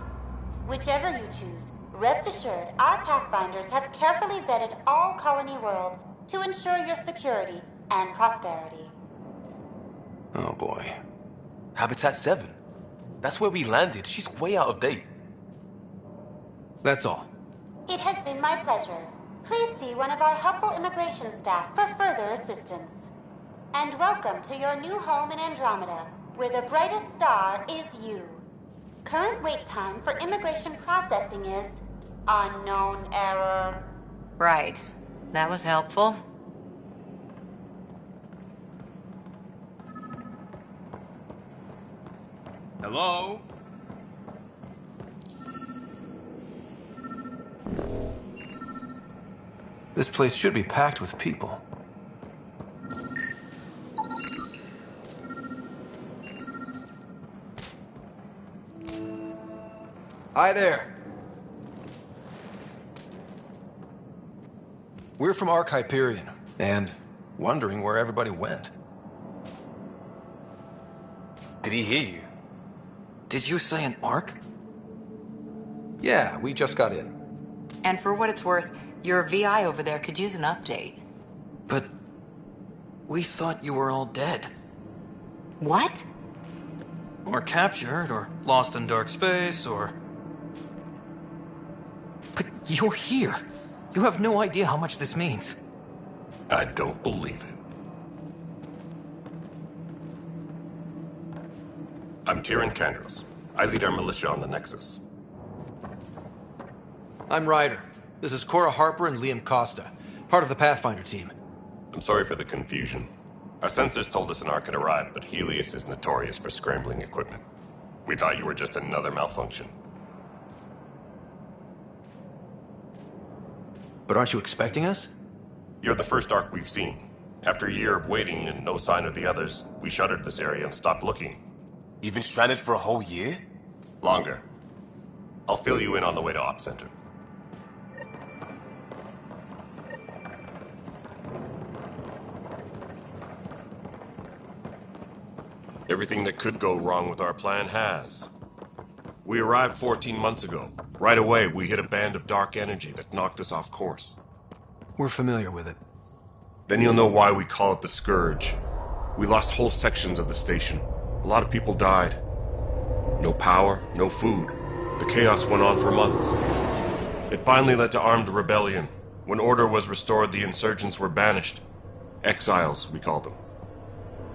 Whichever you choose, rest assured our Pathfinders have carefully vetted all colony worlds to ensure your security and prosperity. Oh boy. Habitat 7. That's where we landed. She's way out of date. That's all. It has been my pleasure. Please see one of our helpful immigration staff for further assistance. And welcome to your new home in Andromeda, where the brightest star is you. Current wait time for immigration processing is unknown error. Right. That was helpful. Hello? This place should be packed with people. Hi there. We're from Ark Hyperion, and wondering where everybody went. Did he hear you? Did you say an Ark? Yeah, we just got in. And for what it's worth, your VI over there could use an update. But we thought you were all dead. What? Or captured, or lost in dark space, or... But you're here. You have no idea how much this means. I don't believe it. I'm Tyrion Kandros. I lead our militia on the Nexus. I'm Ryder. This is Cora Harper and Liam Costa, part of the Pathfinder team. I'm sorry for the confusion. Our sensors told us an Ark had arrived, but Helios is notorious for scrambling equipment. We thought you were just another malfunction. But aren't you expecting us? You're the first Ark we've seen. After a year of waiting and no sign of the others, we shuttered this area and stopped looking. You've been stranded for a whole year? Longer. I'll fill you in on the way to Op Center. Everything that could go wrong with our plan has. We arrived 14 months ago. Right away, we hit a band of dark energy that knocked us off course. We're familiar with it. Then you'll know why we call it the Scourge. We lost whole sections of the station. A lot of people died. No power, no food. The chaos went on for months. It finally led to armed rebellion. When order was restored, the insurgents were banished. Exiles, we call them.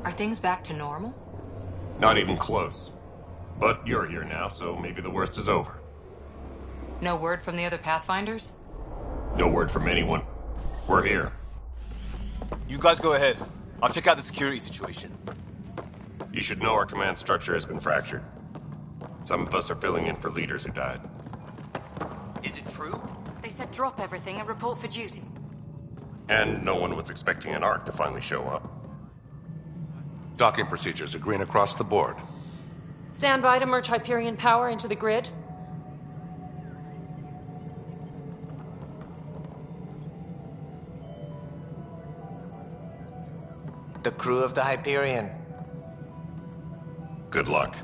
Are things back to normal? Not even close. But you're here now, so maybe the worst is over. No word from the other Pathfinders? No word from anyone. We're here. You guys go ahead. I'll check out the security situation. You should know our command structure has been fractured. Some of us are filling in for leaders who died. Is it true? They said drop everything and report for duty. And no one was expecting an Ark to finally show up. Docking procedures are green across the board. Stand by to merge Hyperion power into the grid. The crew of the Hyperion. Good luck.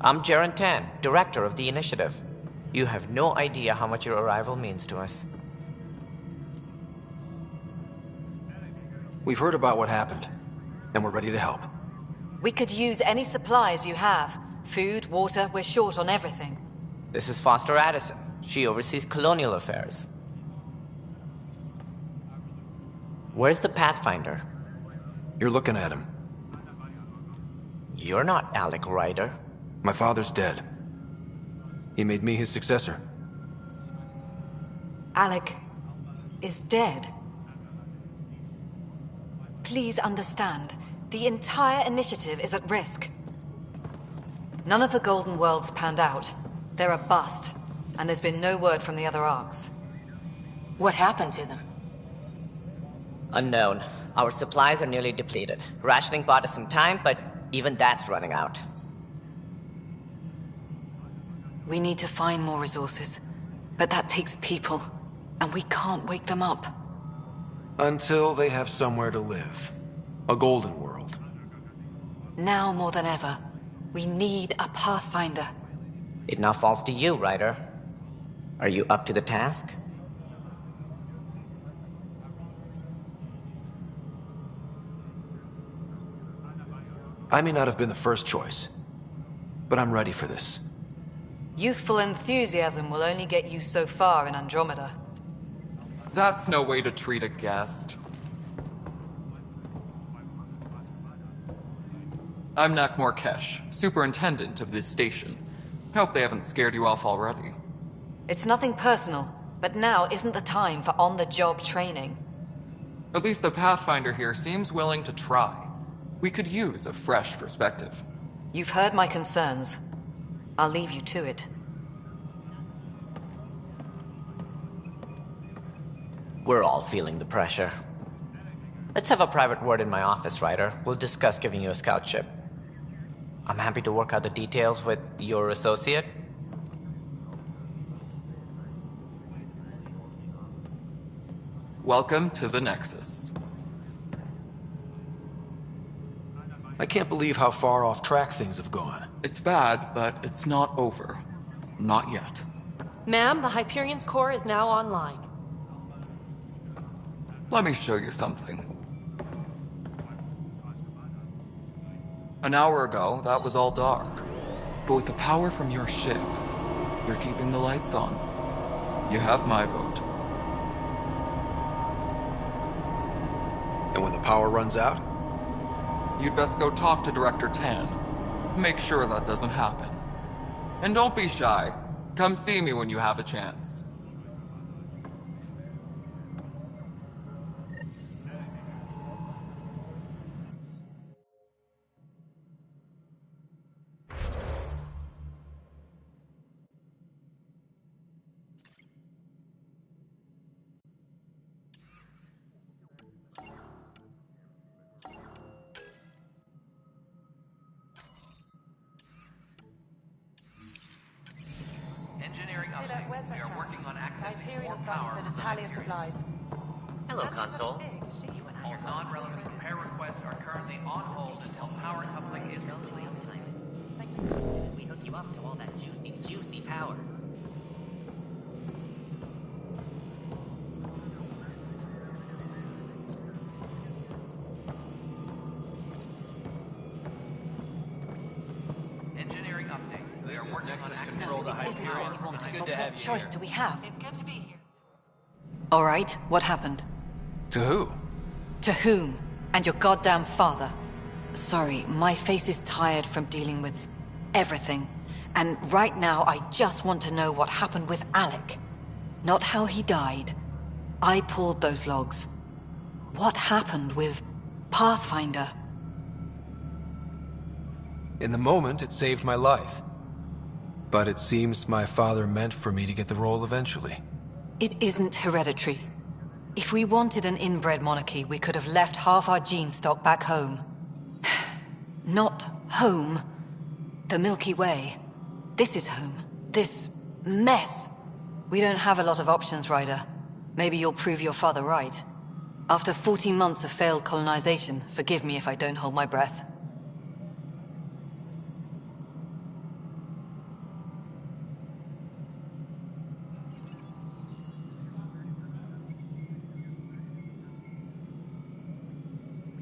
I'm Jaren Tan, director of the initiative. You have no idea how much your arrival means to us. We've heard about what happened, and we're ready to help. We could use any supplies you have. Food, water, we're short on everything. This is Foster Addison. She oversees colonial affairs. Where's the Pathfinder? You're looking at him. You're not Alec Ryder. My father's dead. He made me his successor. Alec is dead. Please understand, the entire initiative is at risk. None of the Golden Worlds panned out. They're a bust, and there's been no word from the other Arks. What happened to them? Unknown. Our supplies are nearly depleted. Rationing bought us some time, but even that's running out. We need to find more resources, but that takes people. and we can't wake them up. Until they have somewhere to live. A golden world. Now more than ever, we need a Pathfinder. It now falls to you, Ryder. Are you up to the task? I may not have been the first choice, but I'm ready for this. Youthful enthusiasm will only get you so far in Andromeda. That's no way to treat a guest. I'm Nakmor Kesh, superintendent of this station. Hope they haven't scared you off already. It's nothing personal, but now isn't the time for on-the-job training. At least the Pathfinder here seems willing to try. We could use a fresh perspective. You've heard my concerns. I'll leave you to it. We're all feeling the pressure. Let's have a private word in my office, Ryder. We'll discuss giving you a scout ship. I'm happy to work out the details with your associate. Welcome to the Nexus. I can't believe how far off track things have gone. It's bad, but it's not over. Not yet. Ma'am, the Hyperion's core is now online. Let me show you something. An hour ago, that was all dark. But with the power from your ship, you're keeping the lights on. You have my vote. And when the power runs out? You'd best go talk to Director Tan. Make sure that doesn't happen. And don't be shy. Come see me when you have a chance. Hello, console. All non-relevant repair requests are currently on hold until power coupling is complete. As we hook you up to all that juicy power. Engineering update. We are working on control the Hyperion. It's good to have you here. What choice do we have? It's good to be here. All right, what happened? To who? To whom? And your goddamn father. Sorry, my face is tired from dealing with everything. And right now, I just want to know what happened with Alec. Not how he died. I pulled those logs. What happened with Pathfinder? In the moment, it saved my life. But it seems my father meant for me to get the role eventually. It isn't hereditary. If we wanted an inbred monarchy, we could have left half our gene stock back home. Not home. The Milky Way. This is home. This mess. We don't have a lot of options, Ryder. Maybe you'll prove your father right. After 14 months of failed colonization, forgive me if I don't hold my breath.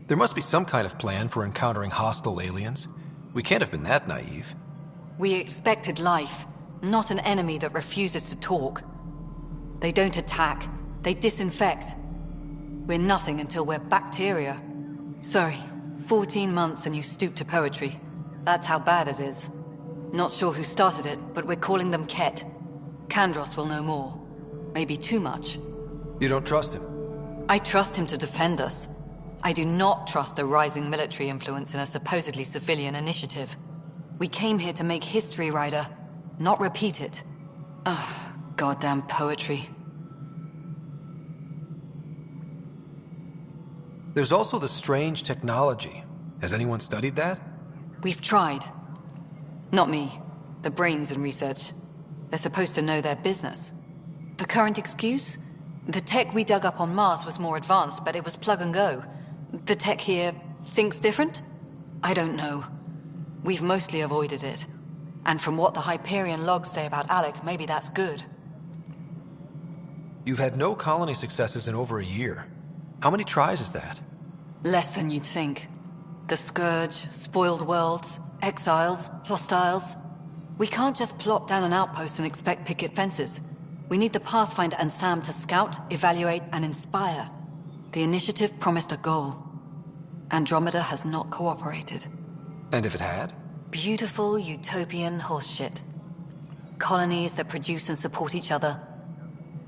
There must be some kind of plan for encountering hostile aliens. We can't have been that naive. We expected life, not an enemy that refuses to talk. They don't attack, they disinfect. We're nothing until we're bacteria. Sorry, 14 months and you stoop to poetry. That's how bad it is. Not sure who started it, but we're calling them Ket. Kandros will know more. Maybe too much. You don't trust him? I trust him to defend us. I do not trust a rising military influence in a supposedly civilian initiative. We came here to make history, Ryder, not repeat it. Ugh, goddamn poetry. There's also the strange technology. Has anyone studied that? We've tried. Not me. The brains in research. They're supposed to know their business. The current excuse? The tech we dug up on Mars was more advanced, but it was plug and go. The tech here thinks different? I don't know. We've mostly avoided it. And from what the Hyperion logs say about Alec, maybe that's good. You've had no colony successes in over a year. How many tries is that? Less than you'd think. The Scourge, spoiled worlds, exiles, hostiles. We can't just plop down an outpost and expect picket fences. We need the Pathfinder and Sam to scout, evaluate, and inspire. The initiative promised a goal. Andromeda has not cooperated. And if it had? Beautiful utopian horseshit. Colonies that produce and support each other.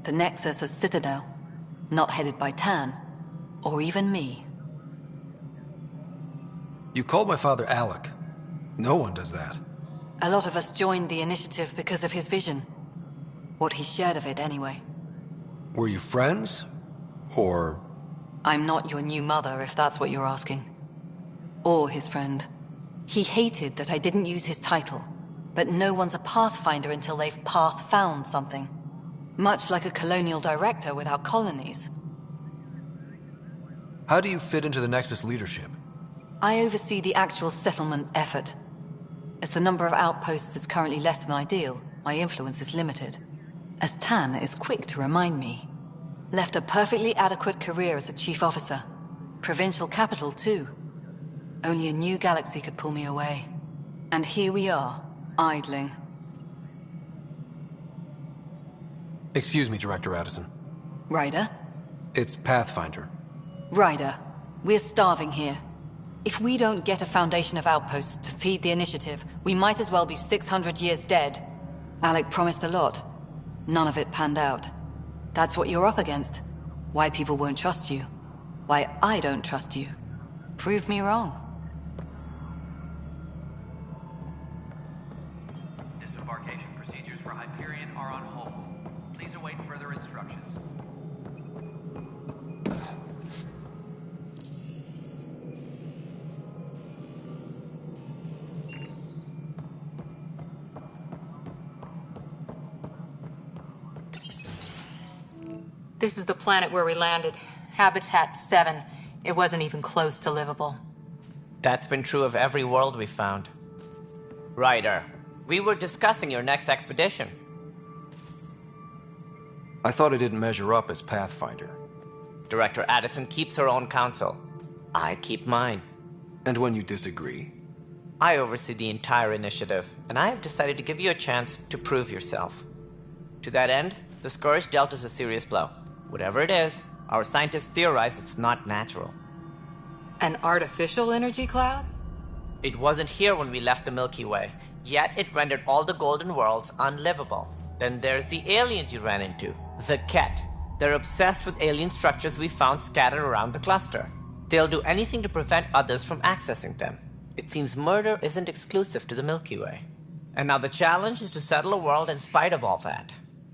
The Nexus as Citadel, not headed by Tan, or even me. You called my father Alec. No one does that. A lot of us joined the initiative because of his vision. What he shared of it, anyway. Were you friends? Or... I'm not your new mother, if that's what you're asking. Or his friend. He hated that I didn't use his title. But no one's a Pathfinder until they've path-found something. Much like a colonial director without colonies. How do you fit into the Nexus leadership? I oversee the actual settlement effort. As the number of outposts is currently less than ideal, my influence is limited. As Tan is quick to remind me. Left a perfectly adequate career as a chief officer. Provincial capital, too. Only a new galaxy could pull me away. And here we are, idling. Excuse me, Director Addison. Ryder? It's Pathfinder. Ryder, we're starving here. If we don't get a foundation of outposts to feed the initiative, we might as well be 600 years dead. Alec promised a lot. None of it panned out. That's what you're up against. Why people won't trust you. Why I don't trust you. Prove me wrong. Disembarkation procedures for Hyperion are on hold. Please await further instructions. This is the planet where we landed. Habitat 7. It wasn't even close to livable. That's been true of every world we found. Ryder, we were discussing your next expedition. I thought I didn't measure up as Pathfinder. Director Addison keeps her own counsel. I keep mine. And when you disagree? I oversee the entire initiative, and I have decided to give you a chance to prove yourself. To that end, the Scourge dealt us a serious blow. Whatever it is, our scientists theorize it's not natural. An artificial energy cloud? It wasn't here when we left the Milky Way, yet it rendered all the golden worlds unlivable. Then there's the aliens you ran into, the Ket. They're obsessed with alien structures we found scattered around the cluster. They'll do anything to prevent others from accessing them. It seems murder isn't exclusive to the Milky Way. And now the challenge is to settle a world in spite of all that.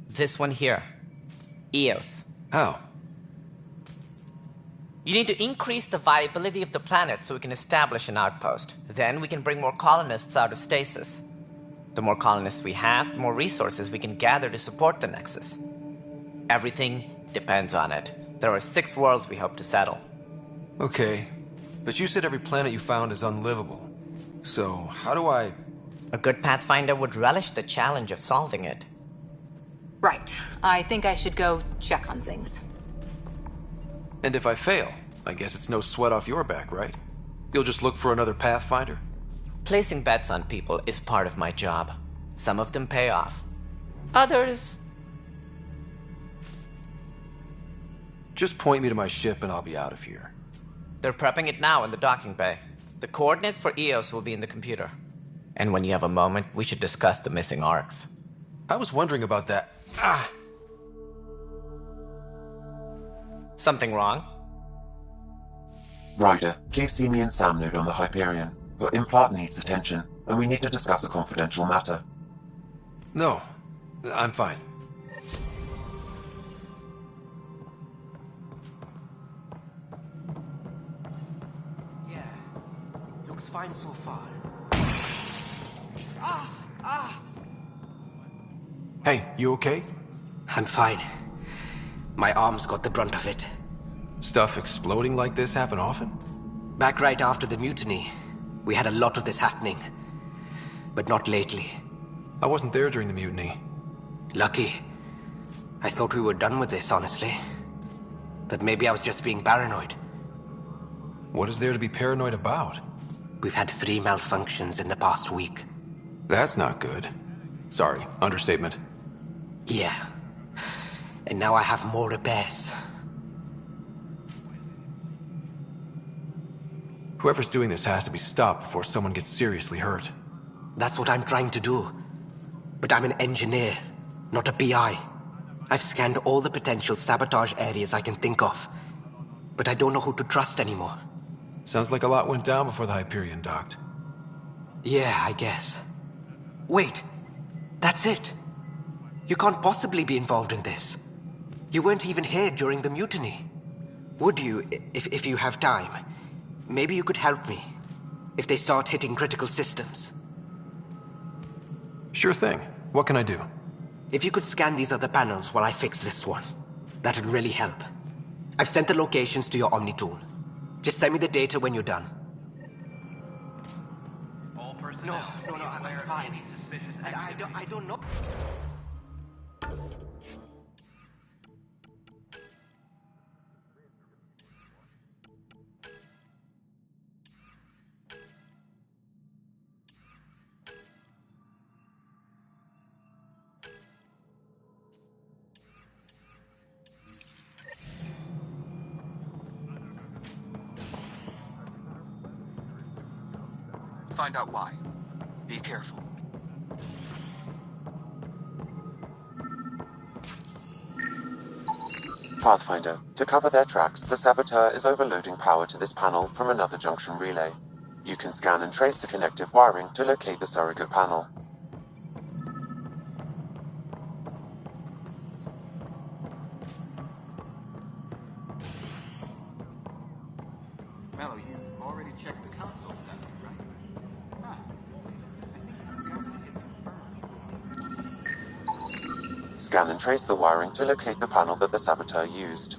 This one here. Eos. How? You need to increase the viability of the planet so we can establish an outpost. Then we can bring more colonists out of stasis. The more colonists we have, the more resources we can gather to support the Nexus. Everything depends on it. There are 6 worlds we hope to settle. Okay, but you said every planet you found is unlivable. So, how do I... A good Pathfinder would relish the challenge of solving it. Right. I think I should go check on things. And if I fail, I guess it's no sweat off your back, right? You'll just look for another Pathfinder? Placing bets on people is part of my job. Some of them pay off. Others... Just point me to my ship and I'll be out of here. They're prepping it now in the docking bay. The coordinates for Eos will be in the computer. And when you have a moment, we should discuss the missing arcs. I was wondering about that. Ah! Something wrong? Ryder, please see me and Sam node on the Hyperion. Your implant needs attention, and we need to discuss a confidential matter. No, I'm fine. Yeah, looks fine so far. Hey, you okay? I'm fine. My arms got the brunt of it. Stuff exploding like this happen often? Back right after the mutiny, we had a lot of this happening. But not lately. I wasn't there during the mutiny. Lucky. I thought we were done with this, honestly. That maybe I was just being paranoid. What is there to be paranoid about? We've had 3 malfunctions in the past week. That's not good. Sorry, understatement. Yeah. And now I have more repairs. Whoever's doing this has to be stopped before someone gets seriously hurt. That's what I'm trying to do. But I'm an engineer, not a PI. I've scanned all the potential sabotage areas I can think of. But I don't know who to trust anymore. Sounds like a lot went down before the Hyperion docked. Yeah, I guess. Wait. That's it. You can't possibly be involved in this. You weren't even here during the mutiny. Would you, if you have time? Maybe you could help me. If they start hitting critical systems. Sure thing. What can I do? If you could scan these other panels while I fix this one, that'd really help. I've sent the locations to your Omni tool. Just send me the data when you're done. No, I'm fine. I don't know. Find out why. Be careful. Pathfinder, to cover their tracks, the Saboteur is overloading power to this panel from another junction relay. You can scan and trace the connective wiring to locate the surrogate panel. Mello, you already checked the console stuff, right? Ah, I think you forgot to hit confirm. Scan and trace the wiring to locate the panel that the Saboteur used.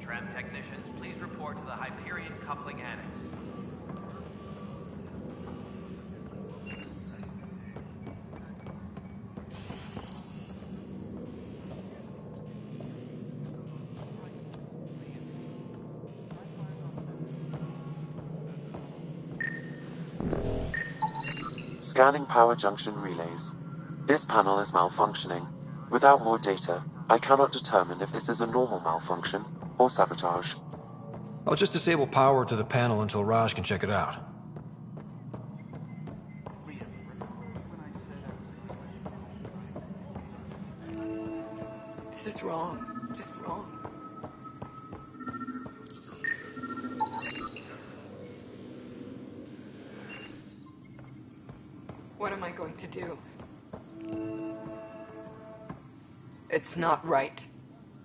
Tram technicians, please report to the Hyperion coupling annex. Scanning power junction relays. This panel is malfunctioning. Without more data, I cannot determine if this is a normal malfunction or sabotage. I'll just disable power to the panel until Raj can check it out. This is wrong. Just wrong. What am I going to do? It's not right.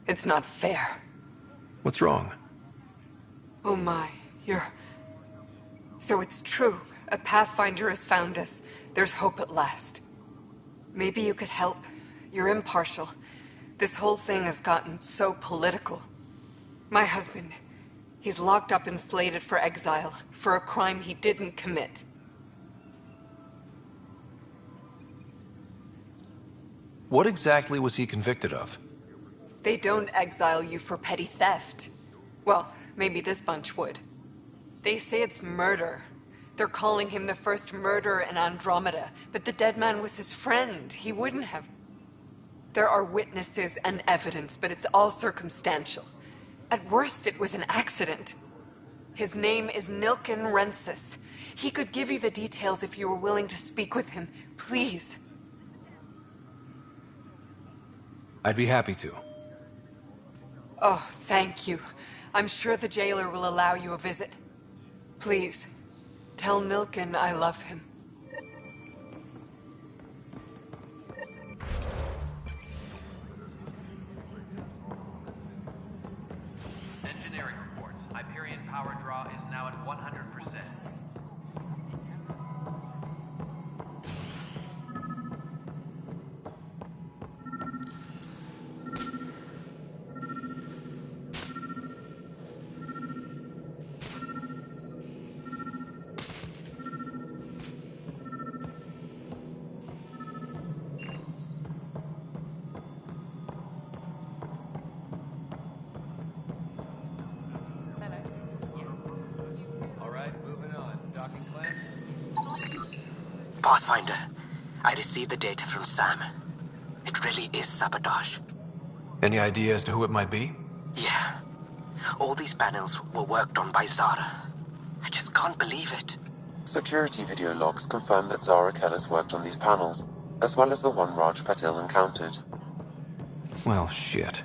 It's not fair. What's wrong? Oh my, So it's true. A Pathfinder has found us. There's hope at last. Maybe you could help. You're impartial. This whole thing has gotten so political. My husband, he's locked up and slated for exile for a crime he didn't commit. What exactly was he convicted of? They don't exile you for petty theft. Well, maybe this bunch would. They say it's murder. They're calling him the first murderer in Andromeda, but the dead man was his friend. He wouldn't have... There are witnesses and evidence, but it's all circumstantial. At worst, it was an accident. His name is Nilken Rensis. He could give you the details if you were willing to speak with him. Please. I'd be happy to. Oh, thank you. I'm sure the jailer will allow you a visit. Please, tell Nilken I love him. Engineering reports. Hyperion power draw is now at 100%. Pathfinder, I received the data from Sam. It really is sabotage. Any idea as to who it might be? Yeah. All these panels were worked on by Zara. I just can't believe it. Security video logs confirm that Zara Kellis worked on these panels, as well as the one Raj Patil encountered. Well, shit.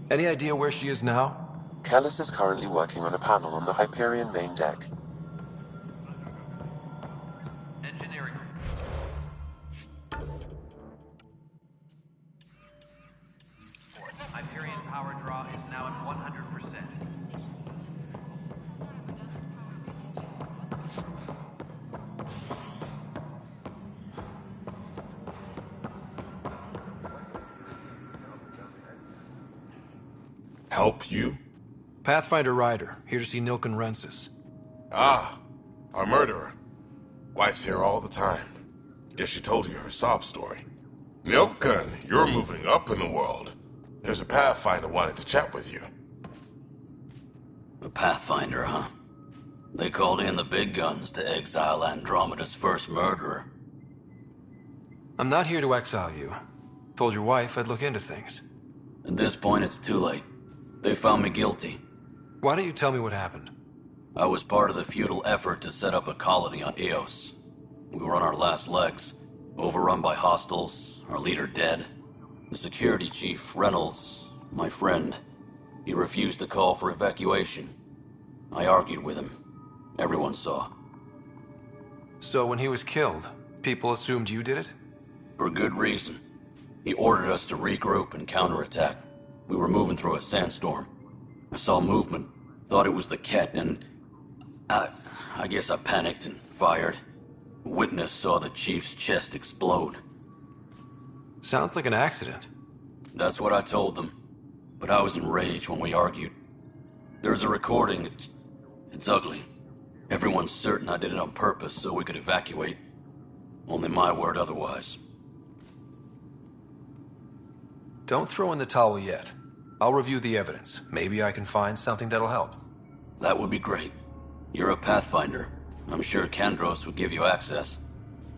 Any idea where she is now? Kellis is currently working on a panel on the Hyperion main deck. Engineering. Hyperion power draw is now at 100%. Help you? Pathfinder Ryder, here to see Nilken Rensis. Ah, our murderer. Wife's here all the time. Guess she told you her sob story. Nilken, you're moving up in the world. There's a Pathfinder wanting to chat with you. A Pathfinder, huh? They called in the big guns to exile Andromeda's first murderer. I'm not here to exile you. Told your wife I'd look into things. At this point, it's too late. They found me guilty. Why don't you tell me what happened? I was part of the futile effort to set up a colony on Eos. We were on our last legs, overrun by hostiles, our leader dead. The security chief, Reynolds, my friend, he refused to call for evacuation. I argued with him. Everyone saw. So when he was killed, people assumed you did it? For good reason. He ordered us to regroup and counterattack. We were moving through a sandstorm. I saw movement, thought it was the Ket, and I guess I panicked and fired. A witness saw the chief's chest explode. Sounds like an accident. That's what I told them. But I was enraged when we argued. There's a recording. It's ugly. Everyone's certain I did it on purpose so we could evacuate. Only my word otherwise. Don't throw in the towel yet. I'll review the evidence. Maybe I can find something that'll help. That would be great. You're a Pathfinder. I'm sure Kandros would give you access.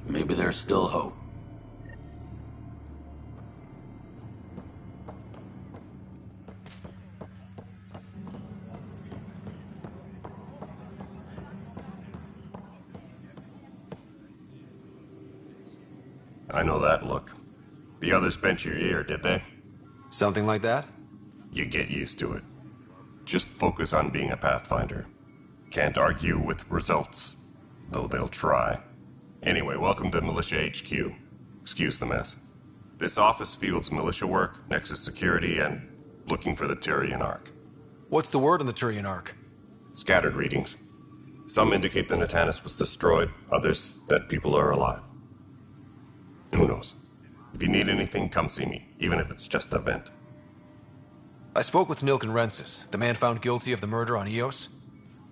Maybe there's still hope. I know that look. The others bent your ear, did they? Something like that? You get used to it. Just focus on being a Pathfinder. Can't argue with results, though they'll try. Anyway, welcome to Militia HQ. Excuse the mess. This office fields militia work, Nexus security, and looking for the Turian Ark. What's the word on the Turian Ark? Scattered readings. Some indicate the Natanus was destroyed, others that people are alive. Who knows? If you need anything, come see me, even if it's just a vent. I spoke with Nilken Rensis, the man found guilty of the murder on Eos.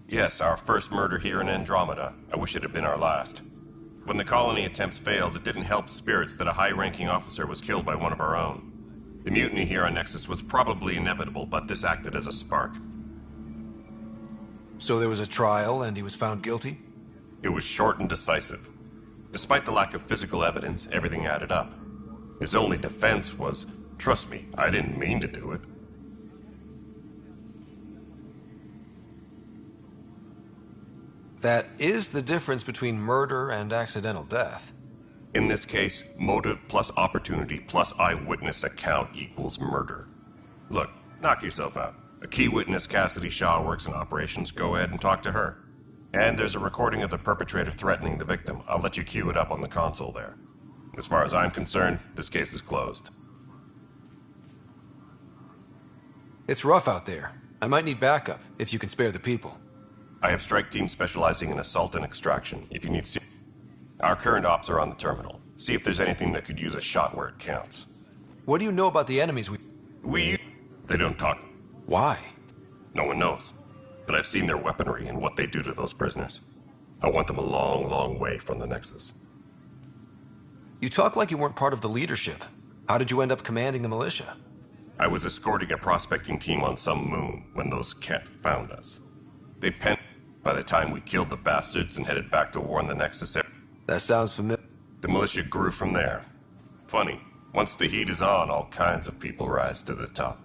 Yes, our first murder here in Andromeda. I wish it had been our last. When the colony attempts failed, it didn't help spirits that a high-ranking officer was killed by one of our own. The mutiny here on Nexus was probably inevitable, but this acted as a spark. So there was a trial, and he was found guilty? It was short and decisive. Despite the lack of physical evidence, everything added up. His only defense was, trust me, I didn't mean to do it. That is the difference between murder and accidental death. In this case, motive plus opportunity plus eyewitness account equals murder. Look, knock yourself out. A key witness, Cassidy Shaw, works in operations. Go ahead and talk to her. And there's a recording of the perpetrator threatening the victim. I'll let you cue it up on the console there. As far as I'm concerned, this case is closed. It's rough out there. I might need backup, if you can spare the people. I have strike teams specializing in assault and extraction, if you need to. Our current ops are on the terminal. See if there's anything that could use a shot where it counts. What do you know about the enemies They don't talk. Why? No one knows. But I've seen their weaponry and what they do to those prisoners. I want them a long, long way from the Nexus. You talk like you weren't part of the leadership. How did you end up commanding the militia? I was escorting a prospecting team on some moon when those Ket found us. They penned by the time we killed the bastards and headed back to war in the Nexus area. That sounds familiar. The militia grew from there. Funny, once the heat is on, all kinds of people rise to the top.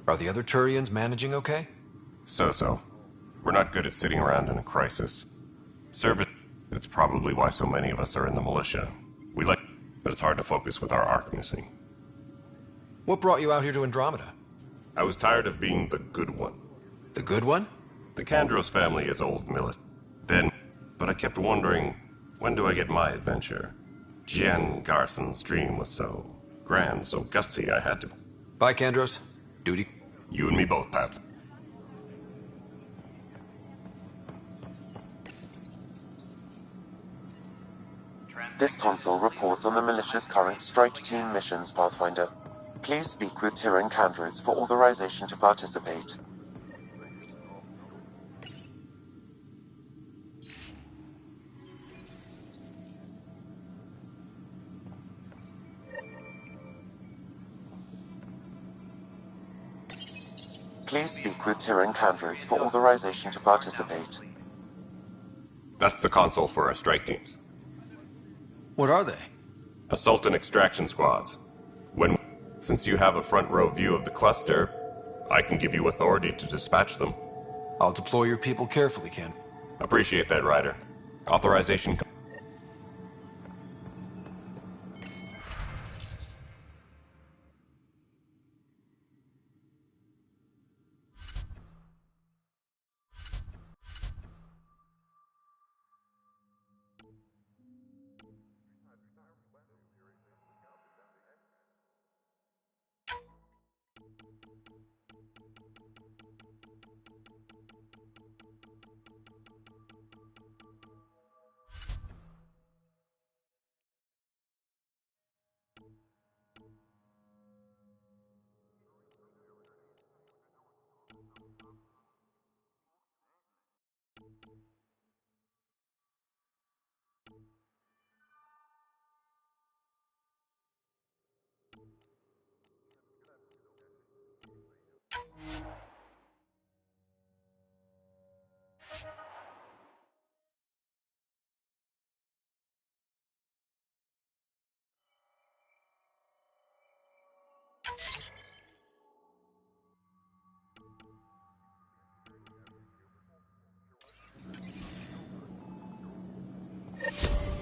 Are the other Turians managing okay? So-so. We're not good at sitting around in a crisis. Service, that's probably why so many of us are in the militia. We like, but it's hard to focus with our arc missing. What brought you out here to Andromeda? I was tired of being the good one. The good one? The Kandros family is old millet. But I kept wondering, when do I get my adventure? Jen Garson's dream was so grand, so gutsy, I had to... Bye, Kandros. Duty. You and me both, Path. This console reports on the militia's current strike team missions, Pathfinder. Please speak with Tyrion Kandros for authorization to participate. Please speak with Tyrion Kandros for authorization to participate. That's the console for our strike teams. What are they? Assault and extraction squads. Since you have a front row view of the cluster, I can give you authority to dispatch them. I'll deploy your people carefully, Ken. Appreciate that, Ryder. Authorization...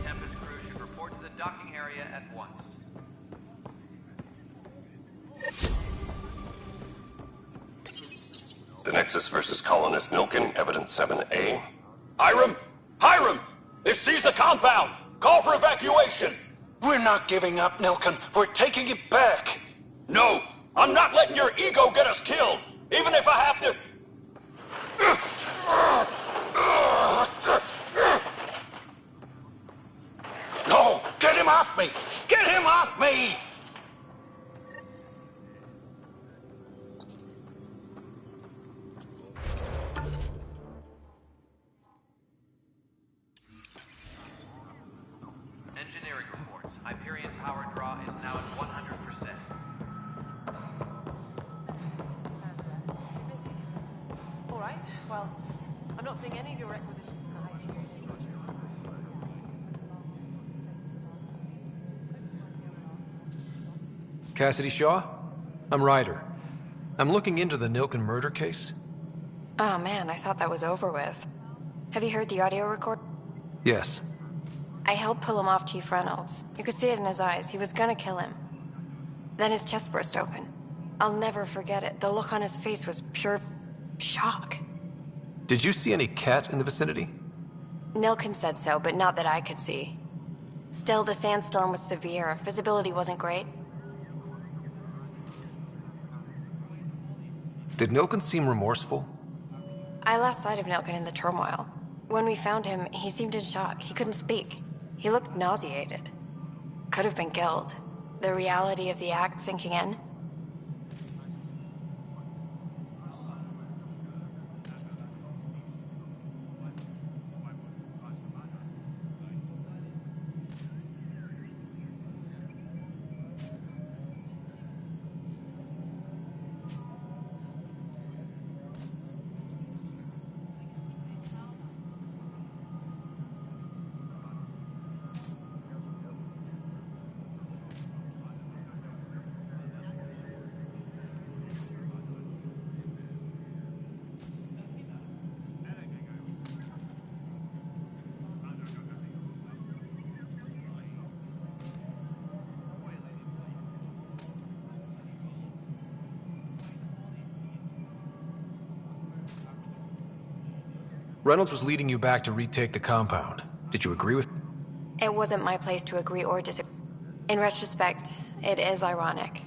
Tempest crew should report to the docking area at once. The Nexus versus Colonist Nilkin, Evidence 7A. Hiram! Hiram! They've seized the compound! Call for evacuation! We're not giving up, Nilkin. We're taking it back. No! I'm not letting your ego get us killed! Even if I have to... No! Get him off me! Get him off me! Engineering reports. Hyperion power draw is now at 100%. All right. Well, I'm not seeing any of your requisitions in the Hyperion. Cassidy Shaw? I'm Ryder. I'm looking into the Nilkin murder case. Oh man, I thought that was over with. Have you heard the audio record? Yes. I helped pull him off Chief Reynolds. You could see it in his eyes. He was gonna kill him. Then his chest burst open. I'll never forget it. The look on his face was pure shock. Did you see any cat in the vicinity? Nilkin said so, but not that I could see. Still, the sandstorm was severe. Visibility wasn't great. Did Nilken seem remorseful? I lost sight of Nilken in the turmoil. When we found him, he seemed in shock. He couldn't speak. He looked nauseated. Could have been guilt. The reality of the act sinking in. Reynolds was leading you back to retake the compound. Did you agree with... It wasn't my place to agree or disagree. In retrospect, it is ironic.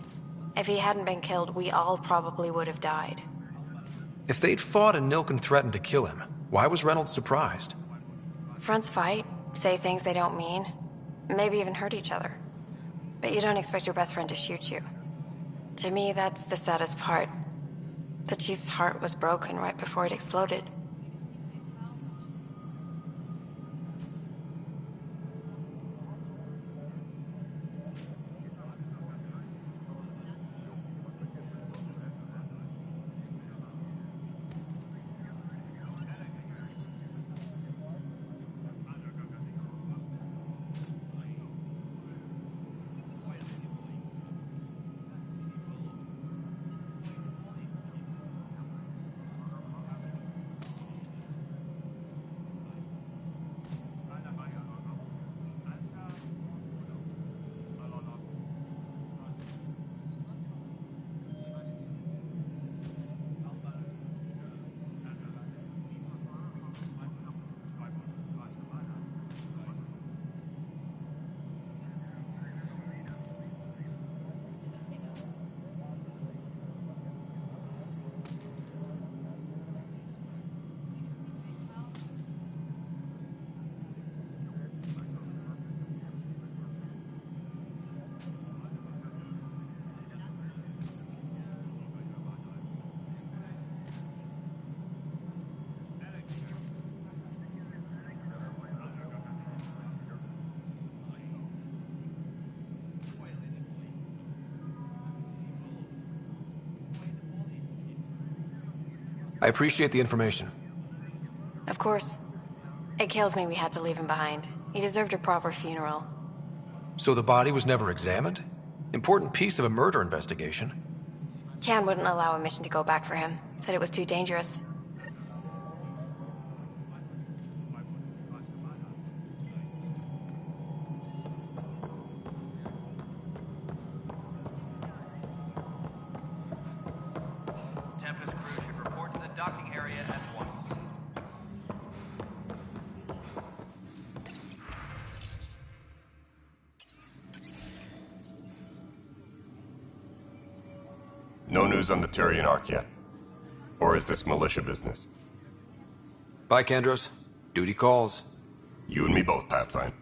If he hadn't been killed, we all probably would have died. If they'd fought and Nilken threatened to kill him, why was Reynolds surprised? Fronts fight, say things they don't mean, maybe even hurt each other. But you don't expect your best friend to shoot you. To me, that's the saddest part. The Chief's heart was broken right before it exploded. I appreciate the information. Of course. It kills me we had to leave him behind. He deserved a proper funeral. So the body was never examined? Important piece of a murder investigation. Tian wouldn't allow a mission to go back for him. Said it was too dangerous. Tempest crew should report to the docking area at once. No news on the Turian Ark yet? Or is this militia business? Bye, Kandros. Duty calls. You and me both, Pathfinder.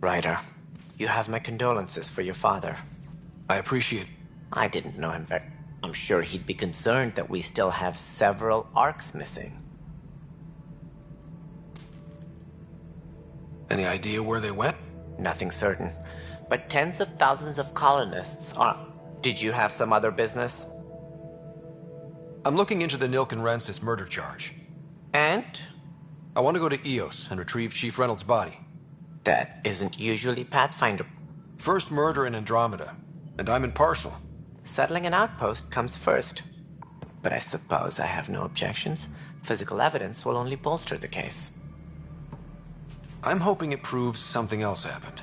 Ryder, you have my condolences for your father. I appreciate it. I didn't know him very... I'm sure he'd be concerned that we still have several arcs missing. Any idea where they went? Nothing certain, but tens of thousands of colonists are... Did you have some other business? I'm looking into the Nilken Rensis murder charge. And? I want to go to Eos and retrieve Chief Reynolds' body. That isn't usually Pathfinder. First murder in Andromeda, and I'm impartial. Settling an outpost comes first. But I suppose I have no objections. Physical evidence will only bolster the case. I'm hoping it proves something else happened.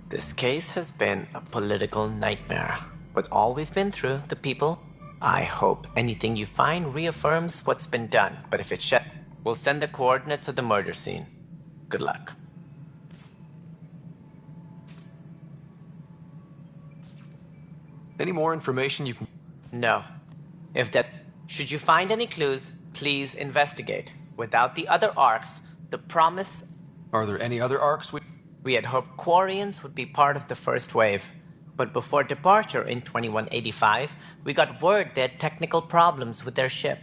This case has been a political nightmare. With all we've been through, the people, I hope anything you find reaffirms what's been done. But if it's we'll send the coordinates of the murder scene. Good luck. Any more information you can... No. Should you find any clues, please investigate. Without the other arcs, the promise... Are there any other arcs We had hoped Quarians would be part of the first wave. But before departure in 2185, we got word they had technical problems with their ship.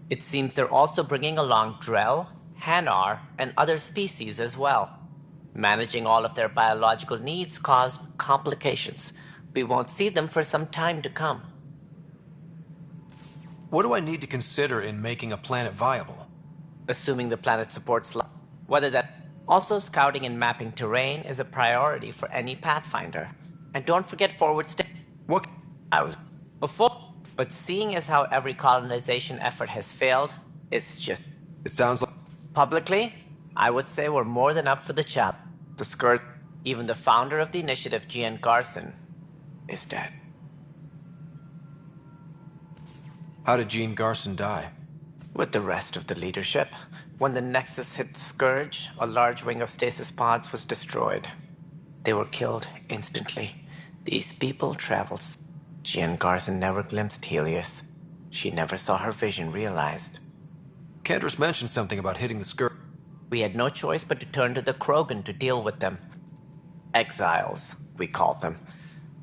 It seems they're also bringing along Drell, Hanar, and other species as well. Managing all of their biological needs caused complications. We won't see them for some time to come. What do I need to consider in making a planet viable? Assuming the planet supports life. Whether that... Also, scouting and mapping terrain is a priority for any Pathfinder. And don't forget forward What? I was... Before... But seeing as how every colonization effort has failed, it's just... It sounds like... Publicly, I would say we're more than up for the challenge. The skirt... Even the founder of the initiative, Gian Garson, is dead. How did Jean Garson die? With the rest of the leadership. When the Nexus hit the Scourge, a large wing of stasis pods was destroyed. They were killed instantly. These people traveled. Jean Garson never glimpsed Helios. She never saw her vision realized. Cantor's mentioned something about hitting the Scourge. We had no choice but to turn to the Krogan to deal with them. Exiles, we call them.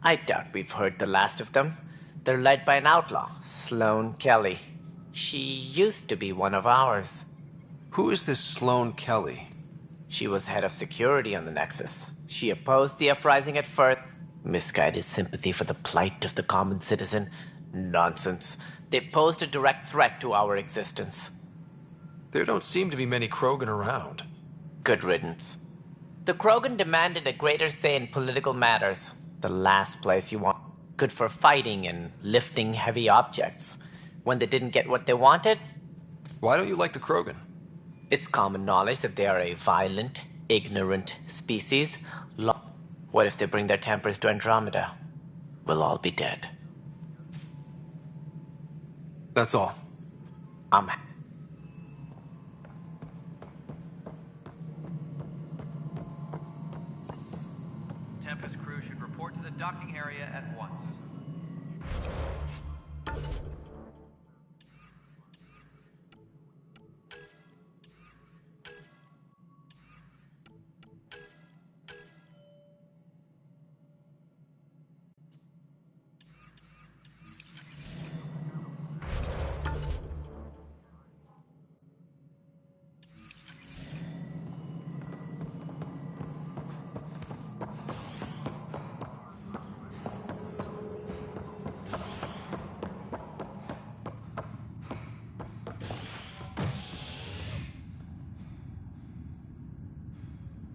I doubt we've heard the last of them. They're led by an outlaw, Sloane Kelly. She used to be one of ours. Who is this Sloane Kelly? She was head of security on the Nexus. She opposed the uprising at first. Misguided sympathy for the plight of the common citizen. Nonsense. They posed a direct threat to our existence. There don't seem to be many Krogan around. Good riddance. The Krogan demanded a greater say in political matters. The last place you want. Good for fighting and lifting heavy objects. When they didn't get what they wanted... Why don't you like the Krogan? It's common knowledge that they are a violent, ignorant species. What if they bring their tempers to Andromeda? We'll all be dead. That's all. Tempest crew should report to the docking area at once.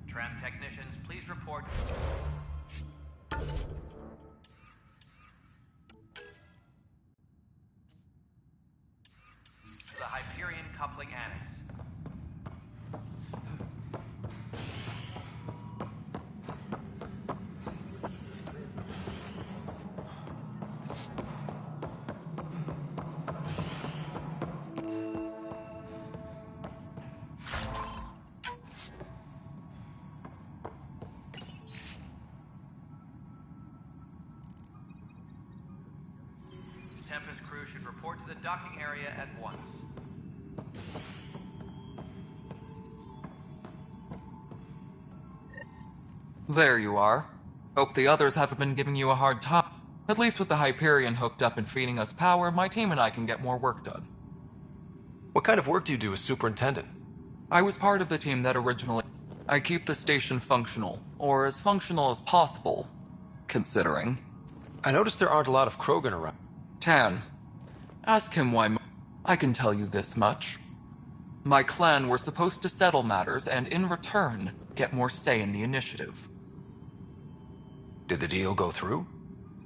Tram technicians, please report. To the Hyperion Coupling Annex. Tempest crew should report to the docking area at once. There you are. Hope the others haven't been giving you a hard time. At least with the Hyperion hooked up and feeding us power, my team and I can get more work done. What kind of work do you do as superintendent? I was part of the team that originally... I keep the station functional, or as functional as possible, considering. I noticed there aren't a lot of Krogan around. Tan, ask him why... I can tell you this much. My clan were supposed to settle matters and, in return, get more say in the initiative. Did the deal go through?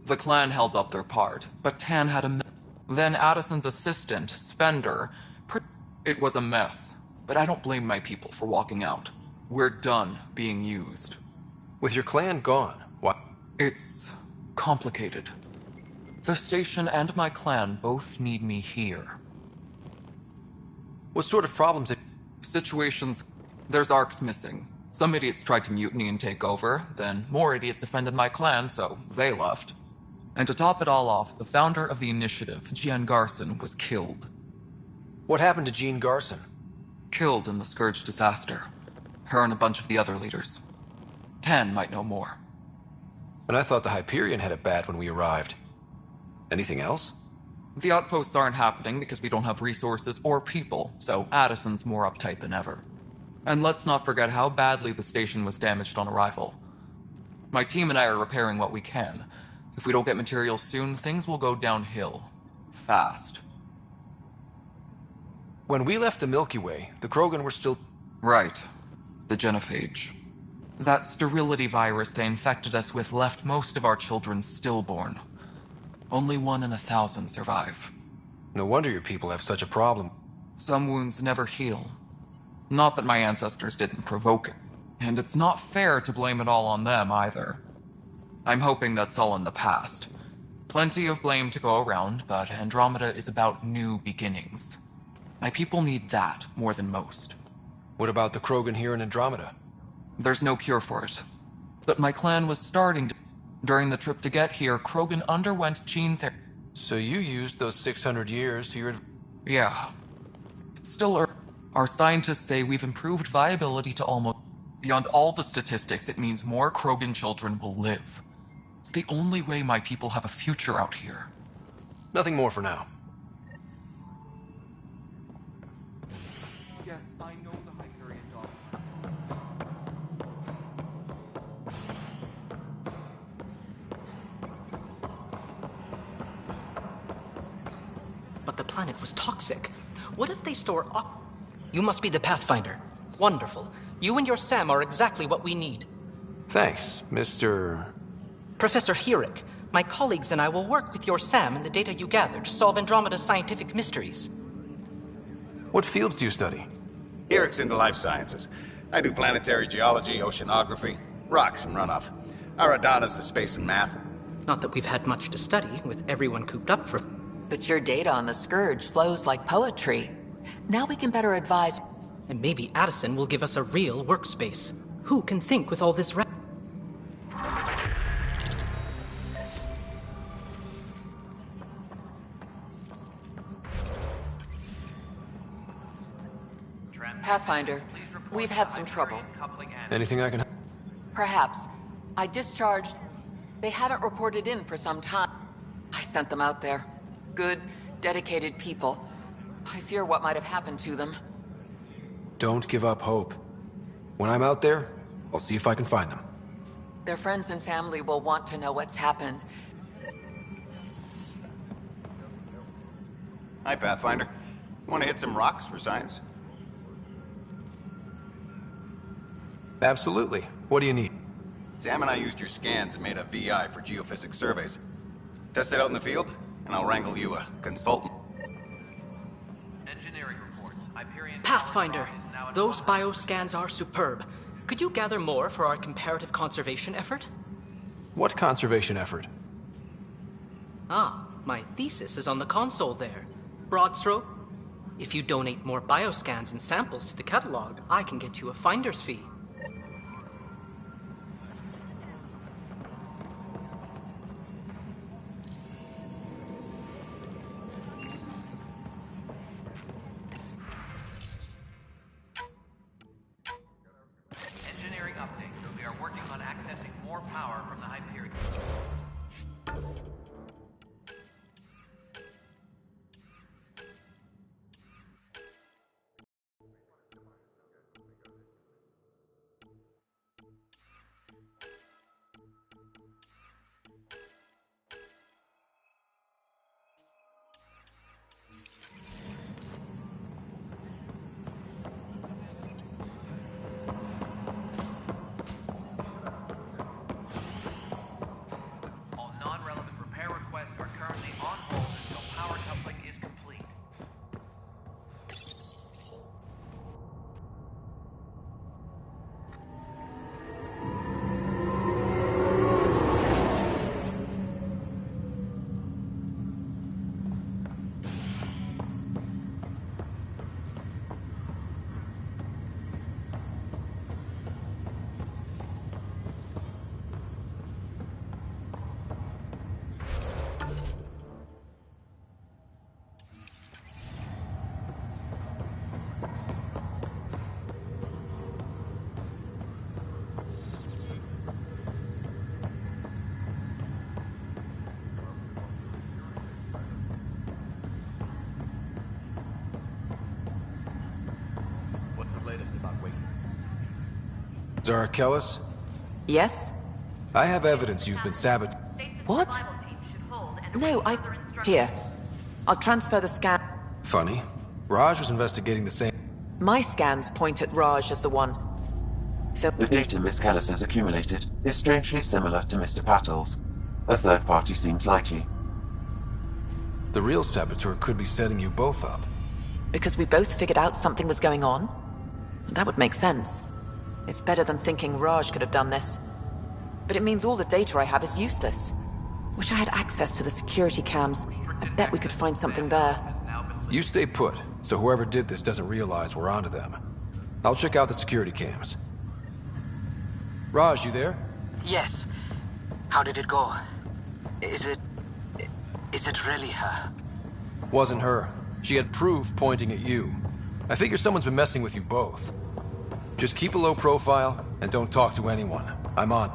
The clan held up their part, but Tan had a... Then Addison's assistant, Spender... It was a mess, but I don't blame my people for walking out. We're done being used. With your clan gone, what? It's complicated. The station and my clan both need me here. What sort of problems? Situations. There's Arcs missing. Some idiots tried to mutiny and take over, then more idiots offended my clan, so they left. And to top it all off, the founder of the initiative, Jean Garson, was killed. What happened to Jean Garson? Killed in the Scourge disaster. Her and a bunch of the other leaders. Tan might know more. And I thought the Hyperion had it bad when we arrived. Anything else? The outposts aren't happening because we don't have resources or people, so Addison's more uptight than ever. And let's not forget how badly the station was damaged on arrival. My team and I are repairing what we can. If we don't get materials soon, things will go downhill. Fast. When we left the Milky Way, the Krogan were still... Right. The genophage. That sterility virus they infected us with left most of our children stillborn. Only 1 in 1,000 survive. No wonder your people have such a problem. Some wounds never heal. Not that my ancestors didn't provoke it. And it's not fair to blame it all on them, either. I'm hoping that's all in the past. Plenty of blame to go around, but Andromeda is about new beginnings. My people need that more than most. What about the Krogan here in Andromeda? There's no cure for it. But my clan was starting to... During the trip to get here, Krogan underwent gene therapy. So you used those 600 years to your... Yeah. It's still early. Our scientists say we've improved viability to almost... Beyond all the statistics, it means more Krogan children will live. It's the only way my people have a future out here. Nothing more for now. Yes, I know the Hyperion dog. But the planet was toxic. What if they store You must be the Pathfinder. Wonderful. You and your Sam are exactly what we need. Thanks, Mr... Professor Herrick. My colleagues and I will work with your Sam and the data you gather to solve Andromeda's scientific mysteries. What fields do you study? Herrick's into life sciences. I do planetary geology, oceanography, rocks and runoff. Aradana's the space and math. Not that we've had much to study, with everyone cooped up for... But your data on the Scourge flows like poetry. Now we can better advise... And maybe Addison will give us a real workspace. Who can think with all this... Pathfinder, we've had some trouble. Anything I can... Perhaps. I discharged... They haven't reported in for some time. I sent them out there. Good, dedicated people. I fear what might have happened to them. Don't give up hope. When I'm out there, I'll see if I can find them. Their friends and family will want to know what's happened. Hi, Pathfinder. Want to hit some rocks for science? Absolutely. What do you need? Sam and I used your scans and made a VI for geophysics surveys. Test it out in the field, and I'll wrangle you a consultant. Engineering reports. Pathfinder, those bioscans are superb. Could you gather more for our comparative conservation effort? What conservation effort? Ah, my thesis is on the console there. Broad stroke. If you donate more bioscans and samples to the catalog, I can get you a finder's fee. Engineering update. We are working on accessing more power from the Hyperion. Zara Kellis? Yes? I have evidence you've been sabotaged. What? No, Here. I'll transfer the scan. Funny. Raj was investigating the same... My scans point at Raj as the one. So... The data Miss Kellis has accumulated is strangely similar to Mr. Patel's. A third party seems likely. The real saboteur could be setting you both up. Because we both figured out something was going on? That would make sense. It's better than thinking Raj could have done this. But it means all the data I have is useless. Wish I had access to the security cams. I bet we could find something there. You stay put, so whoever did this doesn't realize we're onto them. I'll check out the security cams. Raj, you there? Yes. How did it go? Is it really her? Wasn't her. She had proof pointing at you. I figure someone's been messing with you both. Just keep a low profile, and don't talk to anyone. I'm on.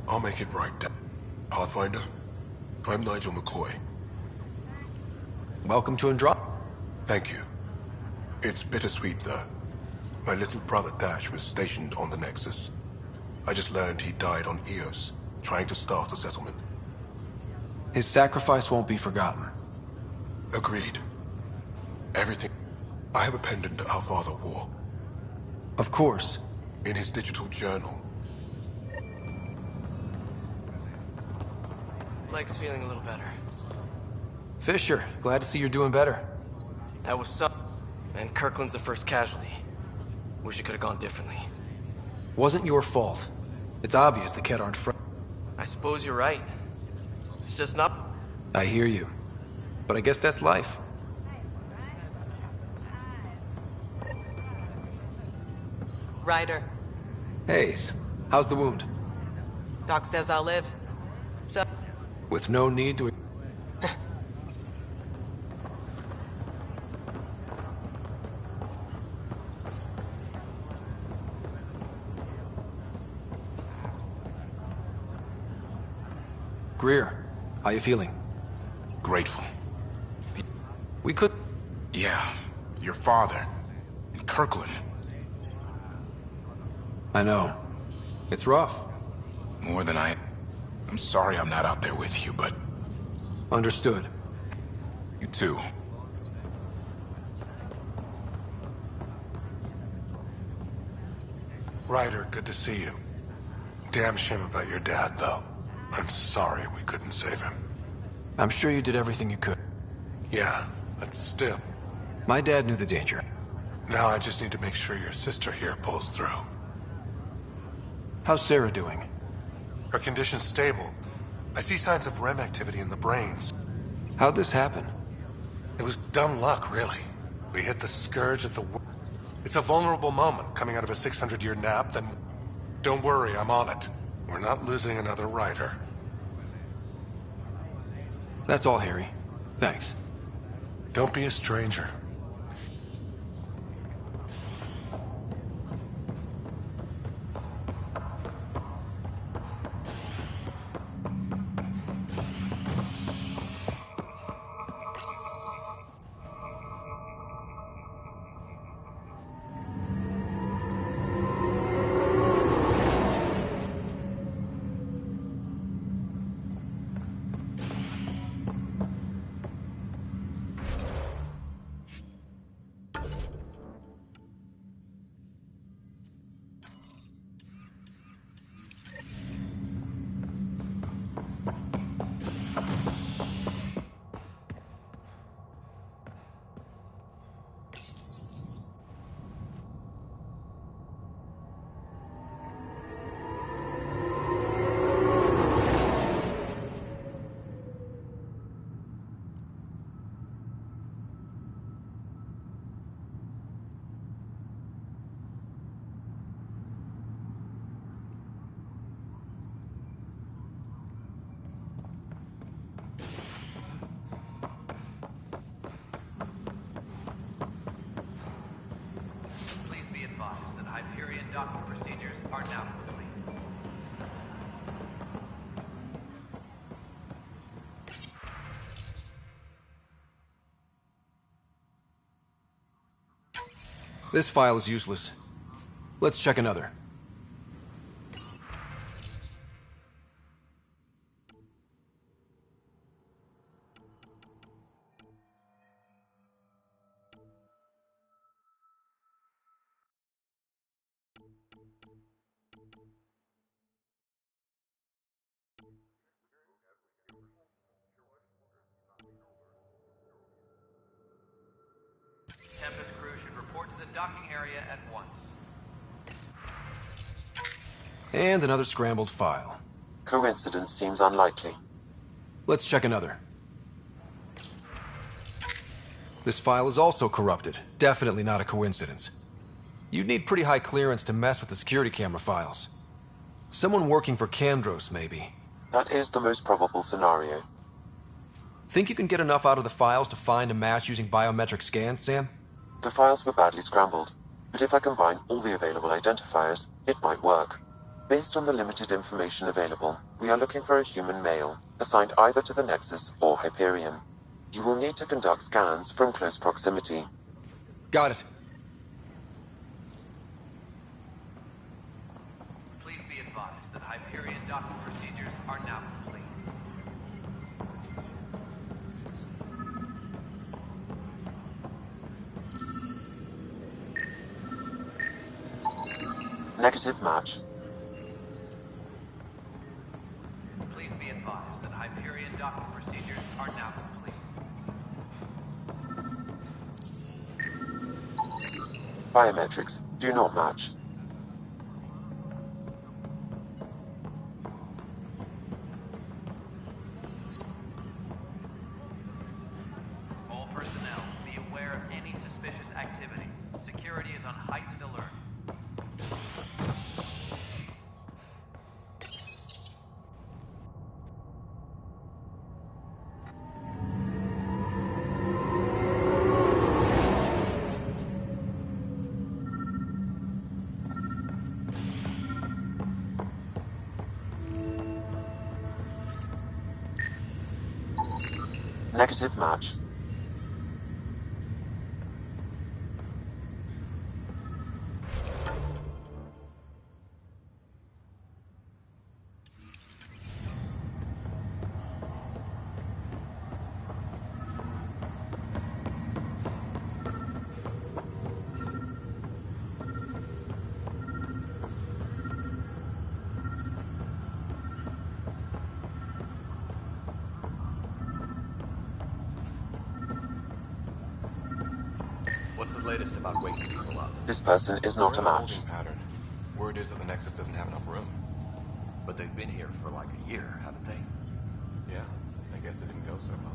I'll make it right, Pathfinder. I'm Nigel McCoy. Welcome to Andromeda. Thank you. It's bittersweet, though. My little brother Dash was stationed on the Nexus. I just learned he died on Eos, trying to start a settlement. His sacrifice won't be forgotten. Agreed. Everything... I have a pendant our father wore. Of course. In his digital journal. Leg's feeling a little better. Fisher, glad to see you're doing better. That was some... And Kirkland's the first casualty. Wish it could have gone differently. Wasn't your fault. It's obvious the Kett aren't friends. I suppose you're right. It's just not... I hear you. But I guess that's life. Ryder. Hayes, how's the wound? Doc says I'll live. So... With no need to... Greer, how you feeling? Grateful. We could... Yeah, your father. In Kirkland. I know. It's rough. More than I'm sorry I'm not out there with you, but... Understood. You too. Ryder, good to see you. Damn shame about your dad, though. I'm sorry we couldn't save him. I'm sure you did everything you could. Yeah, but still. My dad knew the danger. Now I just need to make sure your sister here pulls through. How's Sarah doing? Her condition's stable. I see signs of REM activity in the brains. How'd this happen? It was dumb luck, really. We hit the scourge at the... It's a vulnerable moment coming out of a 600-year nap, then... Don't worry, I'm on it. We're not losing another Ryder. That's all, Harry. Thanks. Don't be a stranger. docking procedures are now complete. This file is useless. Let's check another. Tempest crew should report to the docking area at once. And another scrambled file. Coincidence seems unlikely. Let's check another. This file is also corrupted. Definitely not a coincidence. You'd need pretty high clearance to mess with the security camera files. Someone working for Kandros, maybe. That is the most probable scenario. Think you can get enough out of the files to find a match using biometric scans, Sam? The files were badly scrambled, but if I combine all the available identifiers, it might work. Based on the limited information available, we are looking for a human male, assigned either to the Nexus or Hyperion. You will need to conduct scans from close proximity. Got it. Please be advised that Hyperion docking procedures are now complete. Negative match. Please be advised that Hyperion docking procedures are now complete. Biometrics do not match. All personnel, be aware of any suspicious activity. Security is on heightened alert. Negative match. What's the latest about waking people up? This person is not a match. Holding pattern. Word is that the Nexus doesn't have enough room. But they've been here for like a year, haven't they? Yeah, I guess it didn't go so well.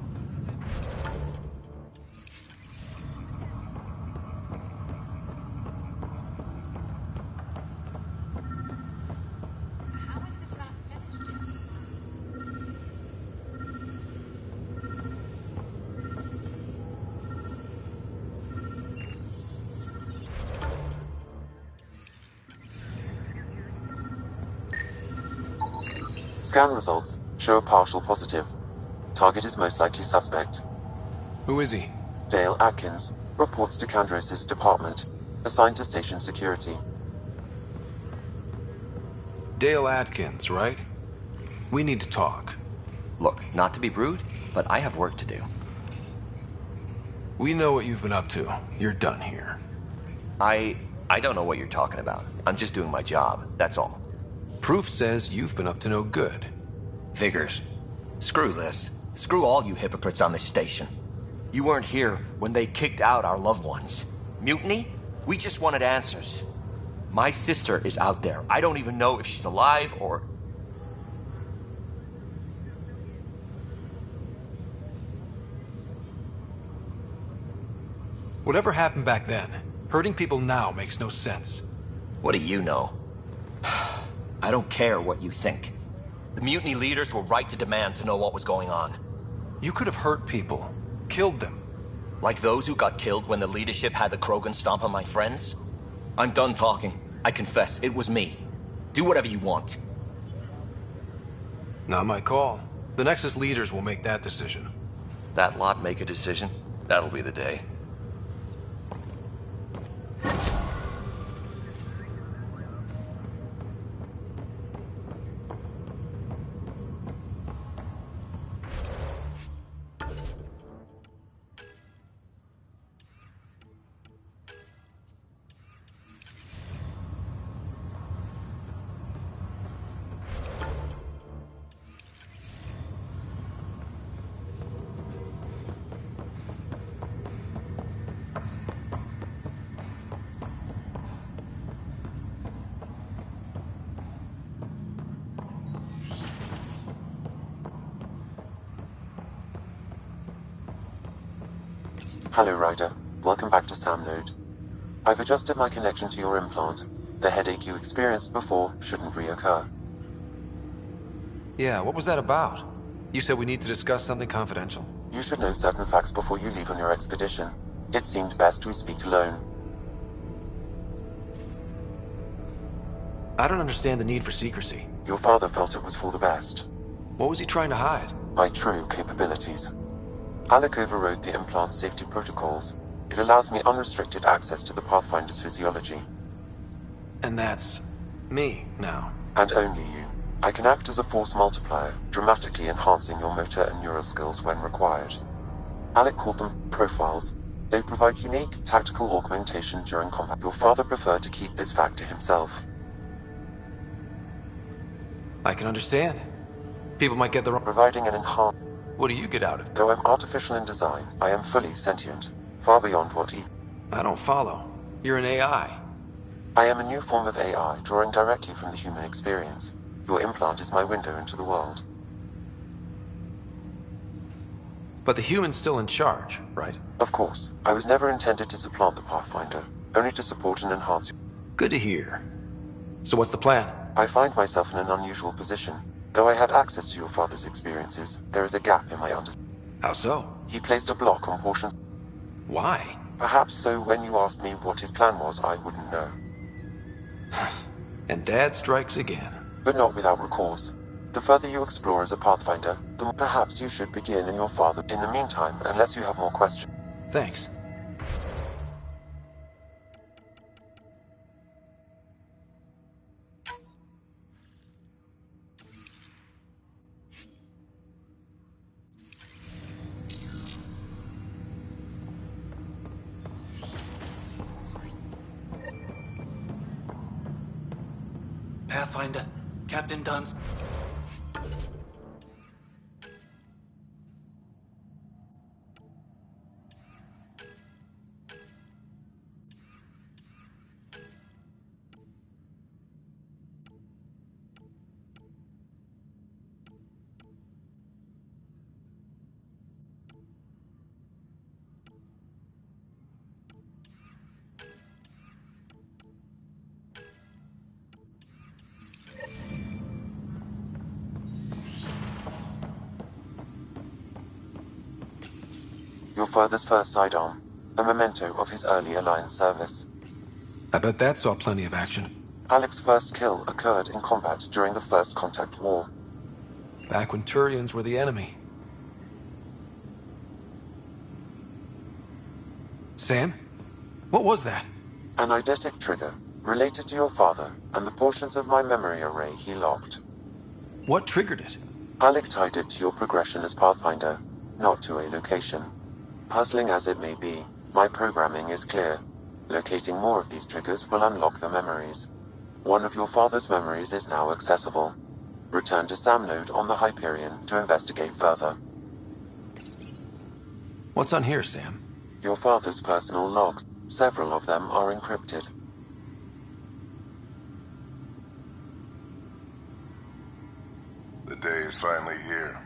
Scan results show a partial positive. Target is most likely suspect. Who is he? Dale Atkins, reports to Kandros' department, assigned to station security. Dale Atkins, right? We need to talk. Look, not to be rude, but I have work to do. We know what you've been up to. You're done here. I don't know what you're talking about. I'm just doing my job, that's all. Proof says you've been up to no good. Figures. Screw this. Screw all you hypocrites on this station. You weren't here when they kicked out our loved ones. Mutiny? We just wanted answers. My sister is out there. I don't even know if she's alive or... Whatever happened back then, hurting people now makes no sense. What do you know? I don't care what you think. The mutiny leaders were right to demand to know what was going on. You could have hurt people, killed them. Like those who got killed when the leadership had the Krogan stomp on my friends? I'm done talking. I confess, it was me. Do whatever you want. Not my call. The Nexus leaders will make that decision. That lot make a decision? That'll be the day. Hello, Ryder. Welcome back to Sam Node. I've adjusted my connection to your implant. The headache you experienced before shouldn't reoccur. Yeah, what was that about? You said we need to discuss something confidential. You should know certain facts before you leave on your expedition. It seemed best we speak alone. I don't understand the need for secrecy. Your father felt it was for the best. What was he trying to hide? My true capabilities. Alec overrode the implant's safety protocols. It allows me unrestricted access to the Pathfinder's physiology. And that's me now. And only you. I can act as a force multiplier, dramatically enhancing your motor and neural skills when required. Alec called them profiles. They provide unique tactical augmentation during combat. Your father preferred to keep this fact to himself. I can understand. People might get the wrong... Providing an enhanced... What do you get out of it? Though I'm artificial in design, I am fully sentient, far beyond what he... I don't follow. You're an AI. I am a new form of AI, drawing directly from the human experience. Your implant is my window into the world. But the human's still in charge, right? Of course. I was never intended to supplant the Pathfinder, only to support and enhance you. Good to hear. So what's the plan? I find myself in an unusual position. Though I had access to your father's experiences, there is a gap in my understanding. How so? He placed a block on portions... Why? Perhaps so when you asked me what his plan was, I wouldn't know. And Dad strikes again. But not without recourse. The further you explore as a Pathfinder, the more perhaps you should begin in your father. In the meantime, unless you have more questions. Thanks. Pathfinder, Captain Dunn's... Your father's first sidearm, a memento of his early Alliance service. I bet that saw plenty of action. Alec's first kill occurred in combat during the First Contact War. Back when Turians were the enemy. Sam? What was that? An eidetic trigger, related to your father, and the portions of my memory array he locked. What triggered it? Alec tied it to your progression as Pathfinder, not to a location. Puzzling as it may be, my programming is clear. Locating more of these triggers will unlock the memories. One of your father's memories is now accessible. Return to Sam Node on the Hyperion to investigate further. What's on here, Sam? Your father's personal logs. Several of them are encrypted. The day is finally here.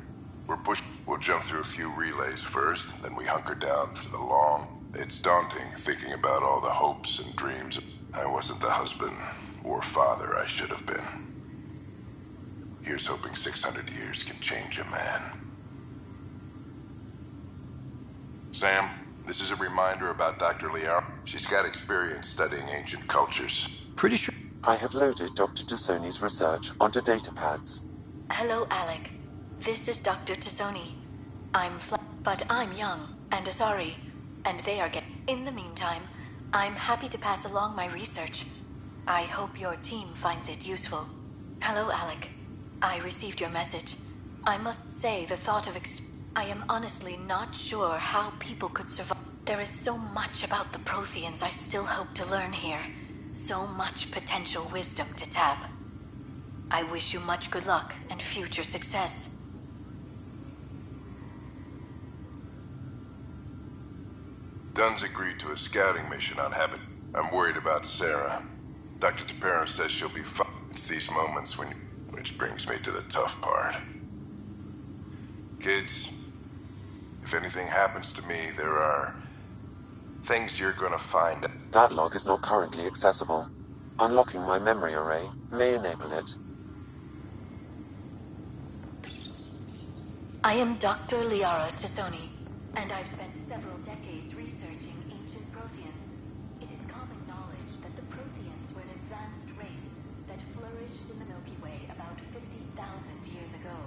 We'll jump through a few relays first, then we hunker down for the long... It's daunting thinking about all the hopes and dreams. I wasn't the husband or father I should have been. Here's hoping 600 years can change a man. Sam, this is a reminder about Dr. Liao. She's got experience studying ancient cultures. Pretty sure... I have loaded Dr. Tassoni's research onto datapads. Hello, Alec. This is Dr. Tassoni. But I'm young and Asari, and they are In the meantime, I'm happy to pass along my research. I hope your team finds it useful. Hello, Alec. I received your message. I must say the thought of I am honestly not sure how people could survive. There is so much about the Protheans I still hope to learn here. So much potential wisdom to tap. I wish you much good luck and future success. Dunn's agreed to a scouting mission on Habit. I'm worried about Sarah. Dr. Tapero says she'll be fine. It's these moments which brings me to the tough part. Kids, if anything happens to me, there are things you're gonna find. That log is not currently accessible. Unlocking my memory array may enable it. I am Dr. Liara Tassoni, and I've spent several decades researching ancient Protheans. It is common knowledge that the Protheans were an advanced race that flourished in the Milky Way about 50,000 years ago,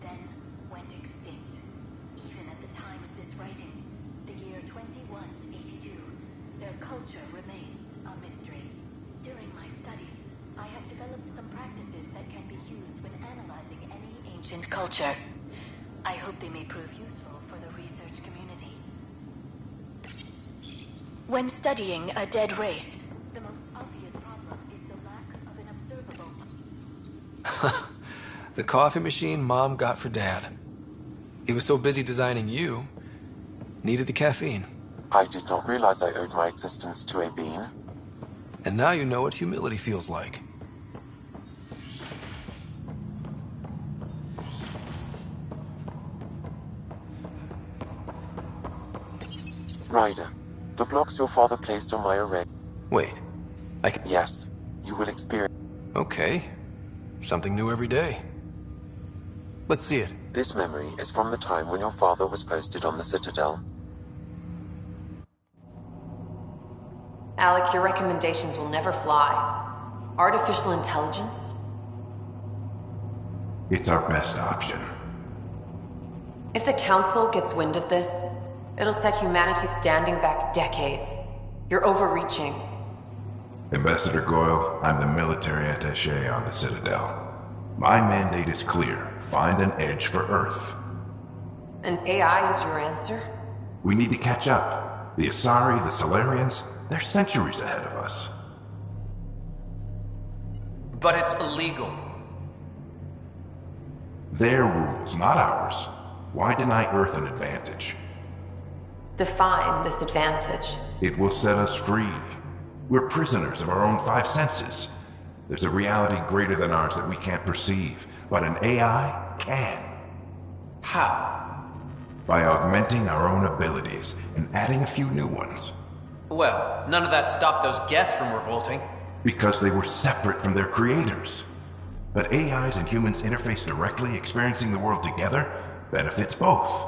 then went extinct. Even at the time of this writing, the year 2182, their culture remains a mystery. During my studies, I have developed some practices that can be used when analyzing any ancient culture. I hope they may prove useful for the research community. When studying a dead race, the most obvious problem is the lack of an observable. The coffee machine Mom got for Dad. He was so busy designing you, needed the caffeine. I did not realize I owed my existence to a bean. And now you know what humility feels like. Ryder, the blocks your father placed on my array. Wait, I can... Yes, you will experience... Okay. Something new every day. Let's see it. This memory is from the time when your father was posted on the Citadel. Alec, your recommendations will never fly. Artificial intelligence? It's our best option. If the Council gets wind of this, it'll set humanity standing back decades. You're overreaching. Ambassador Goyle, I'm the military attaché on the Citadel. My mandate is clear. Find an edge for Earth. And AI is your answer? We need to catch up. The Asari, the Solarians, they're centuries ahead of us. But it's illegal. Their rules, not ours. Why deny Earth an advantage? Define this advantage. It will set us free. We're prisoners of our own five senses. There's a reality greater than ours that we can't perceive, but an AI can. How? By augmenting our own abilities and adding a few new ones. Well, none of that stopped those Geth from revolting. Because they were separate from their creators. But AIs and humans interface directly, experiencing the world together benefits both.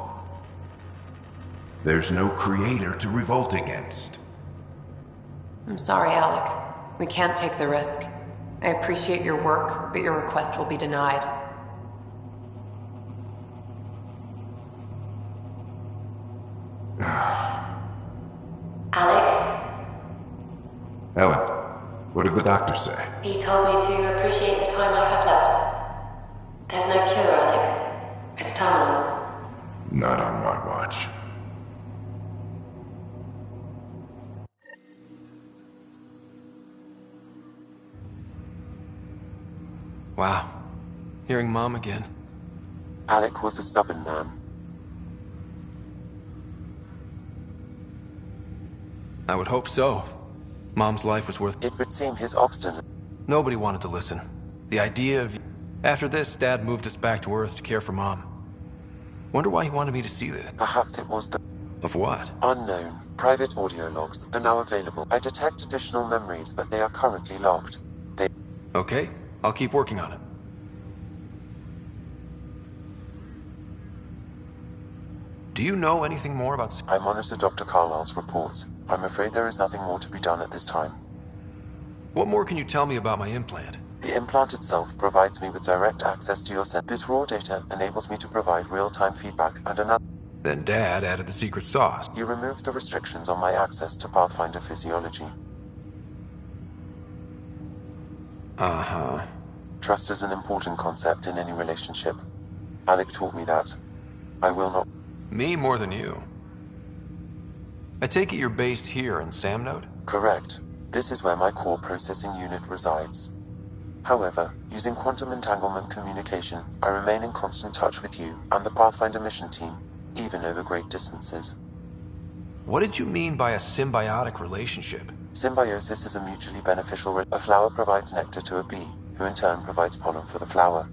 There's no creator to revolt against. I'm sorry, Alec. We can't take the risk. I appreciate your work, but your request will be denied. Alec? Ellen, what did the doctor say? He told me to appreciate the time I have left. There's no cure, Alec. It's terminal. Not on my watch. Wow. Hearing Mom again. Alec was a stubborn man. I would hope so. Mom's life was worth... It would seem his obstinate... Nobody wanted to listen. The idea of... After this, Dad moved us back to Earth to care for Mom. Wonder why he wanted me to see this. Perhaps it was the... Of what? Unknown. Private audio logs are now available. I detect additional memories, but they are currently logged. They... Okay, I'll keep working on it. Do you know anything more about... I monitor Dr. Carlisle's reports. I'm afraid there is nothing more to be done at this time. What more can you tell me about my implant? The implant itself provides me with direct access to your set. This raw data enables me to provide real-time feedback and analysis. Then Dad added the secret sauce. You removed the restrictions on my access to Pathfinder physiology. Uh-huh. Trust is an important concept in any relationship. Alec taught me that. I will not... Me more than you. I take it you're based here in Samnode? Correct. This is where my core processing unit resides. However, using quantum entanglement communication, I remain in constant touch with you and the Pathfinder mission team, even over great distances. What did you mean by a symbiotic relationship? Symbiosis is a mutually beneficial A flower provides nectar to a bee, who in turn provides pollen for the flower.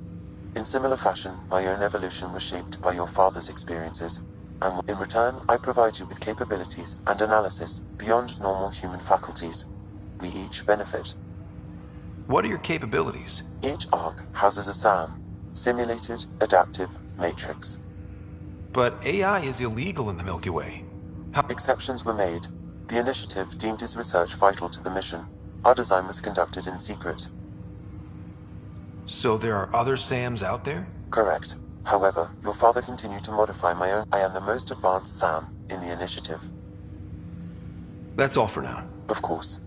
In similar fashion, my own evolution was shaped by your father's experiences, and in return, I provide you with capabilities and analysis beyond normal human faculties. We each benefit. What are your capabilities? Each arc houses a SAM, Simulated Adaptive Matrix. But AI is illegal in the Milky Way. Exceptions were made. The initiative deemed his research vital to the mission. Our design was conducted in secret. So there are other SAMs out there? Correct. However, your father continued to modify my own. I am the most advanced SAM in the initiative. That's all for now. Of course.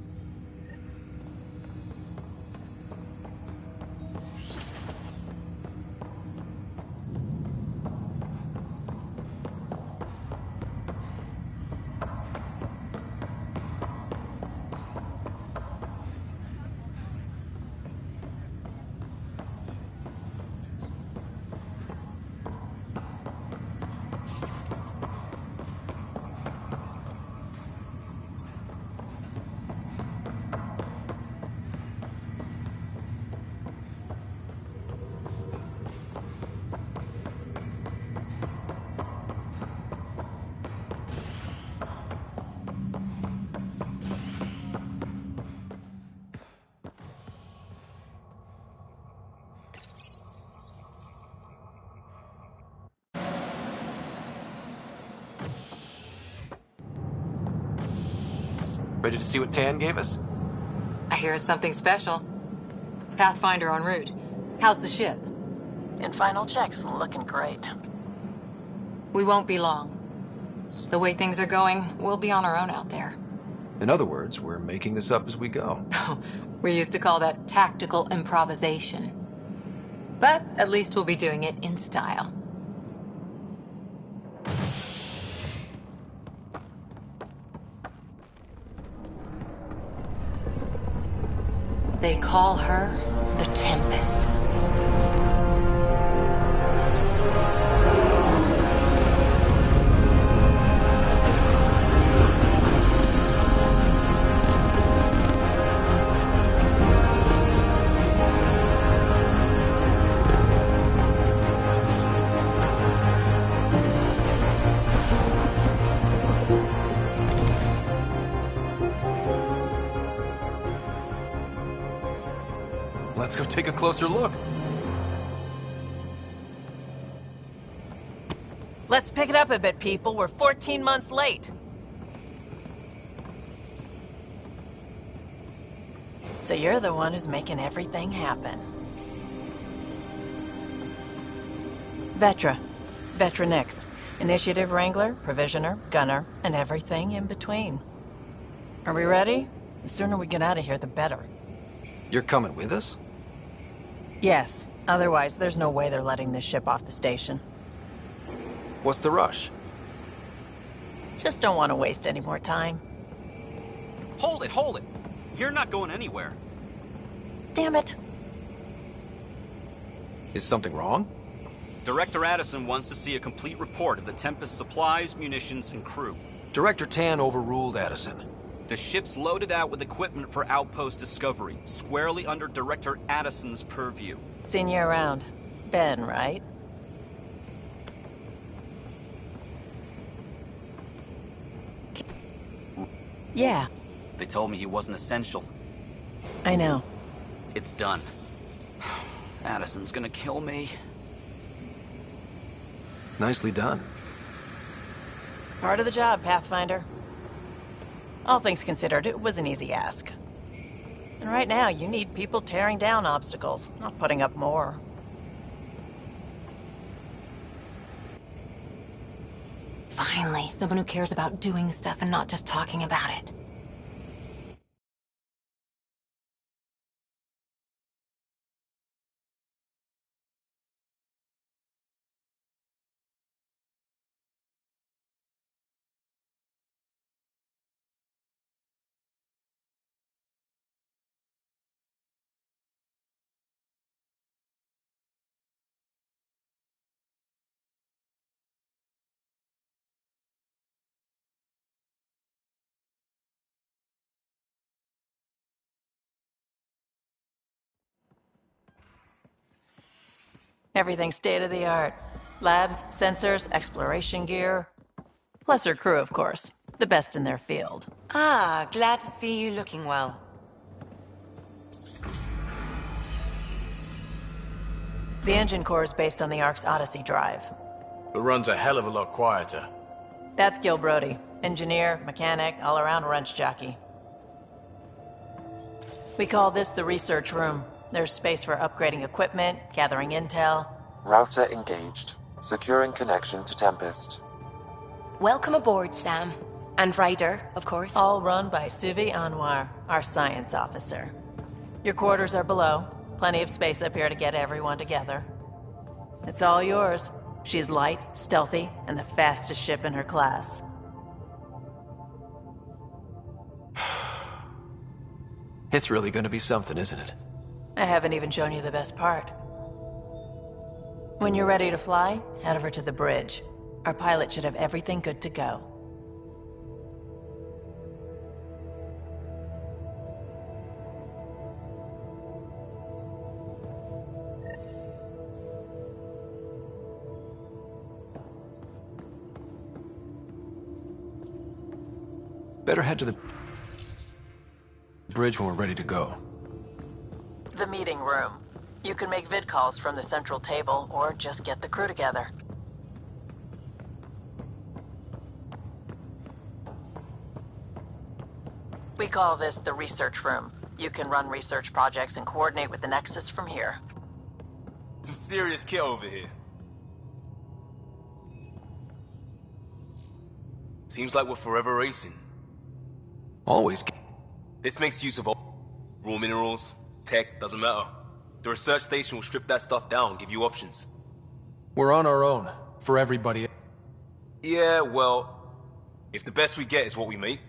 Ready to see what Tan gave us? I hear it's something special. Pathfinder en route. How's the ship? In final checks, looking great. We won't be long. The way things are going, we'll be on our own out there. In other words, we're making this up as we go. We used to call that tactical improvisation. But at least we'll be doing it in style. They call her the Tempest. Let's go take a closer look. Let's pick it up a bit, people. We're 14 months late. So you're the one who's making everything happen. Vetra. Vetra Nix. Initiative Wrangler, Provisioner, Gunner, and everything in between. Are we ready? The sooner we get out of here, the better. You're coming with us? Yes. Otherwise, there's no way they're letting this ship off the station. What's the rush? Just don't want to waste any more time. Hold it, hold it! You're not going anywhere. Damn it. Is something wrong? Director Addison wants to see a complete report of the Tempest's supplies, munitions, and crew. Director Tan overruled Addison. The ship's loaded out with equipment for outpost discovery, squarely under Director Addison's purview. Seen you around. Ben, right? Yeah, They told me he wasn't essential. I know. It's done. Addison's gonna kill me. Nicely done. Part of the job, Pathfinder. All things considered, it was an easy ask. And right now, you need people tearing down obstacles, not putting up more. Finally, someone who cares about doing stuff and not just talking about it. Everything's state-of-the-art. Labs, sensors, exploration gear. Plus her crew, of course. The best in their field. Ah, glad to see you looking well. The engine core is based on the Ark's Odyssey drive. It runs a hell of a lot quieter. That's Gil Brody. Engineer, mechanic, all-around wrench jockey. We call this the research room. There's space for upgrading equipment, gathering intel. Router engaged. Securing connection to Tempest. Welcome aboard, Sam. And Ryder, of course. All run by Suvi Anwar, our science officer. Your quarters are below. Plenty of space up here to get everyone together. It's all yours. She's light, stealthy, and the fastest ship in her class. It's really gonna be something, isn't it? I haven't even shown you the best part. When you're ready to fly, head over to the bridge. Our pilot should have everything good to go. Better head to the bridge when we're ready to go. The meeting room. You can make vid calls from the central table, or just get the crew together. We call this the research room. You can run research projects and coordinate with the Nexus from here. Some serious kit over here. Seems like we're forever racing. Always. This makes use of all raw minerals, tech, doesn't matter. The research station will strip that stuff down, give you options. We're on our own, for everybody. Yeah, well, if the best we get is what we make.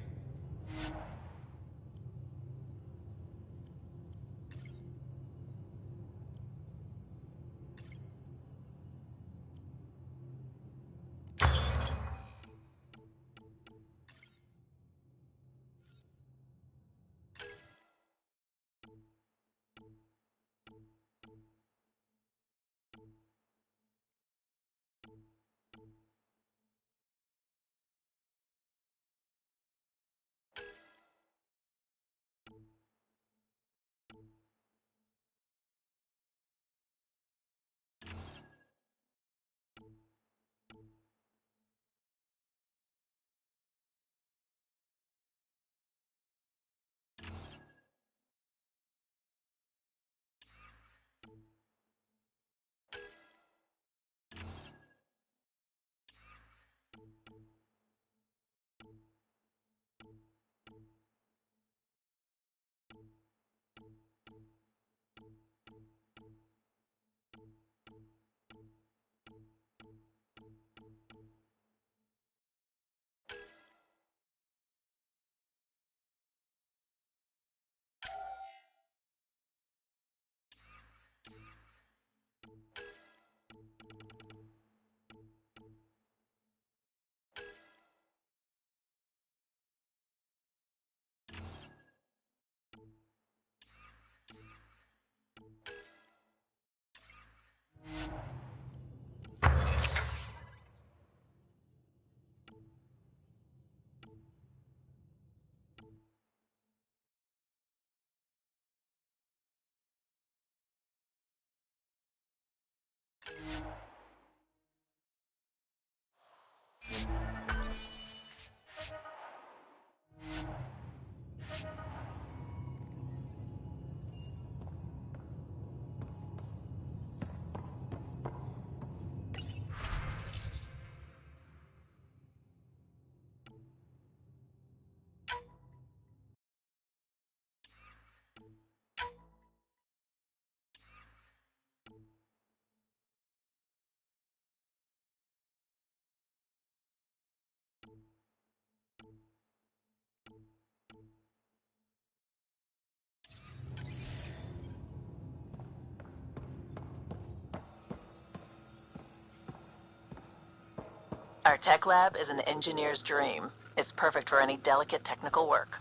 Our tech lab is an engineer's dream. It's perfect for any delicate technical work.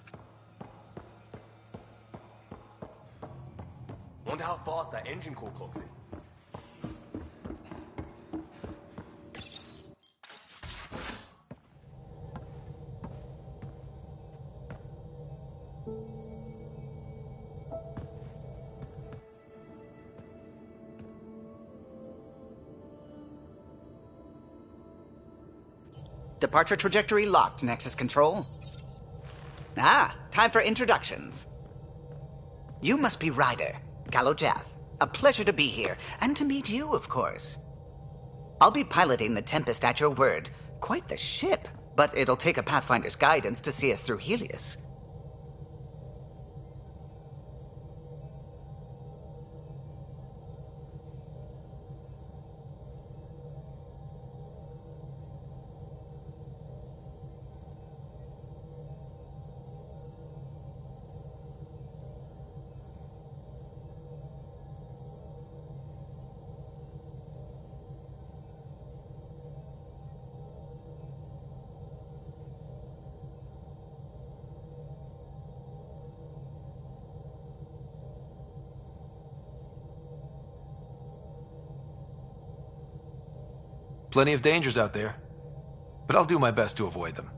Wonder how fast that engine core clocks in. Departure trajectory locked, Nexus Control. Ah, time for introductions. You must be Ryder, Gallo Jath. A pleasure to be here, and to meet you, of course. I'll be piloting the Tempest at your word. Quite the ship, but it'll take a Pathfinder's guidance to see us through Helios. Plenty of dangers out there, but I'll do my best to avoid them.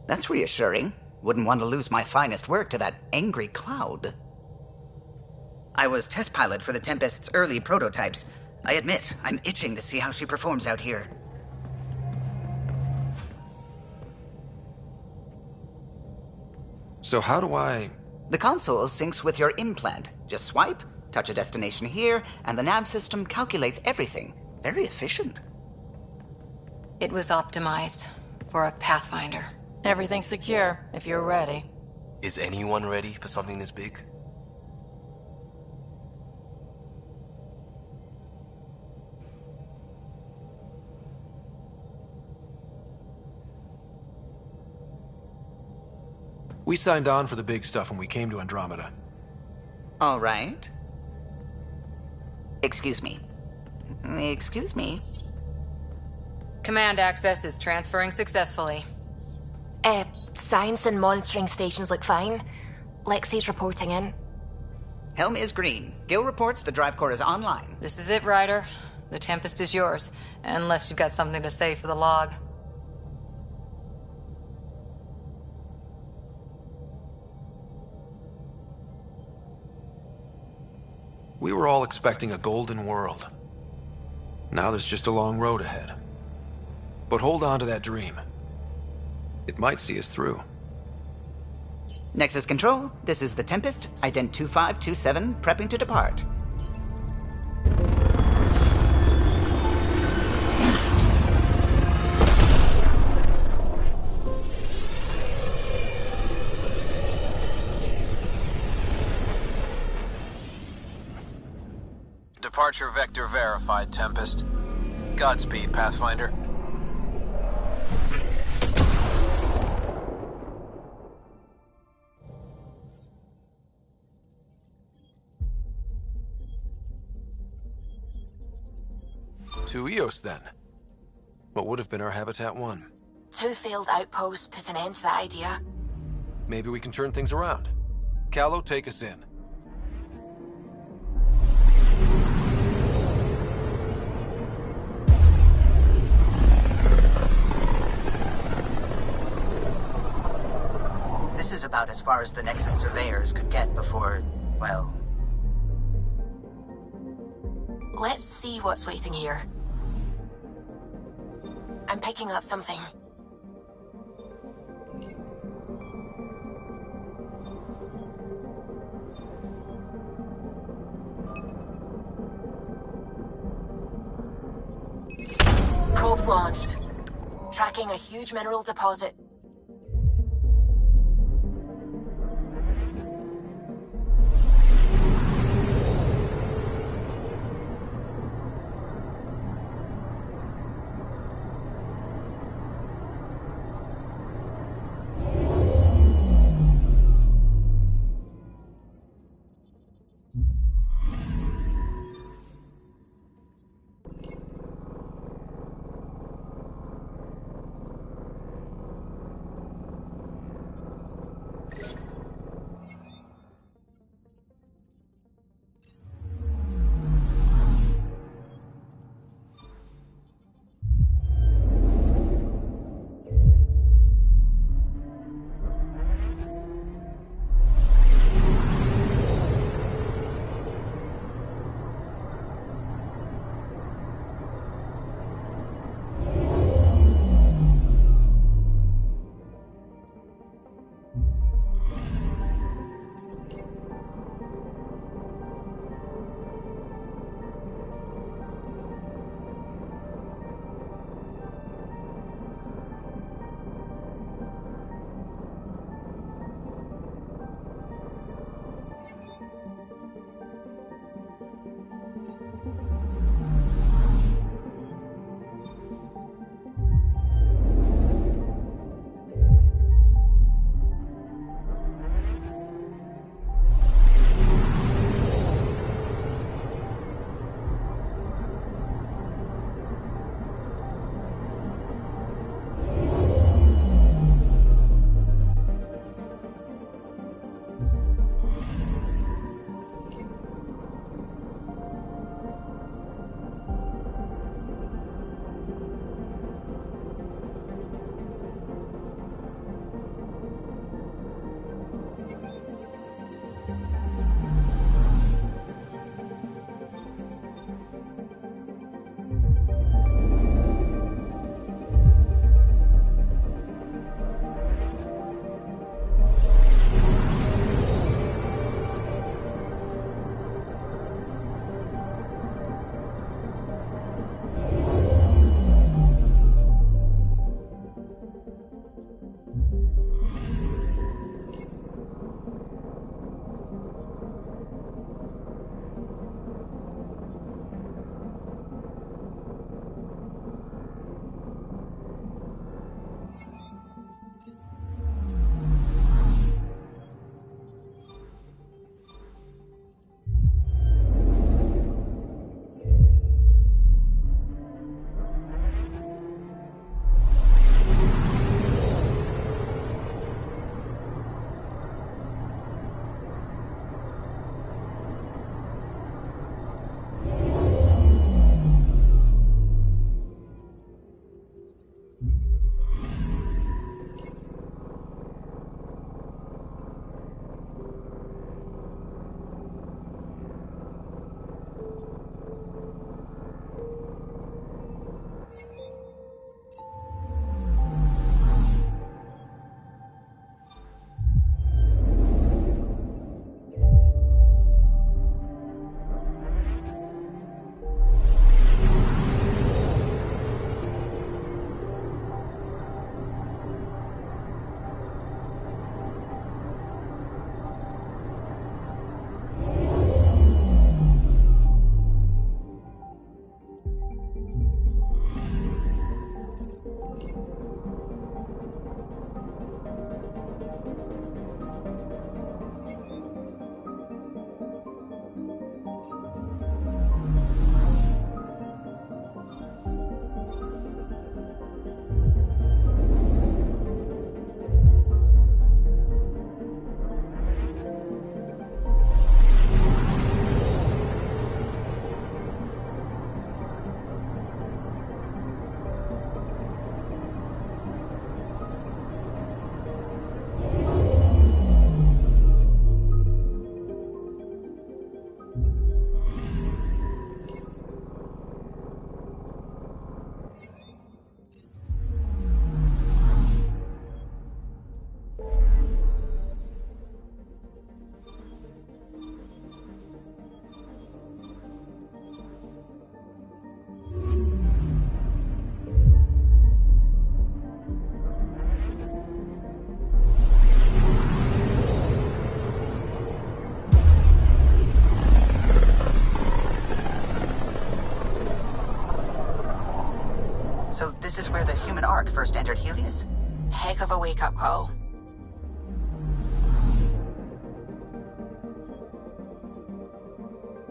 That's reassuring. Wouldn't want to lose my finest work to that angry cloud. I was test pilot for the Tempest's early prototypes. I admit, I'm itching to see how she performs out here. So how do I... The console syncs with your implant. Just swipe, touch a destination here, and the nav system calculates everything. Very efficient. It was optimized for a Pathfinder. Everything's secure, if you're ready. Is anyone ready for something this big? We signed on for the big stuff when we came to Andromeda. All right. Excuse me. Excuse me. Command access is transferring successfully. Science and monitoring stations look fine. Lexi's reporting in. Helm is green. Gil reports the drive core is online. This is it, Ryder. The Tempest is yours, unless you've got something to say for the log. We were all expecting a golden world. Now there's just a long road ahead. But hold on to that dream. It might see us through. Nexus Control, this is the Tempest, ident 2527, prepping to depart. Departure vector verified, Tempest. Godspeed, Pathfinder. To Eos, then. What would have been our Habitat 1? 2 failed outposts put an end to that idea. Maybe we can turn things around. Callow, take us in. This is about as far as the Nexus surveyors could get before, well... Let's see what's waiting here. I'm picking up something. Probes launched. Tracking a huge mineral deposit. wake-up call.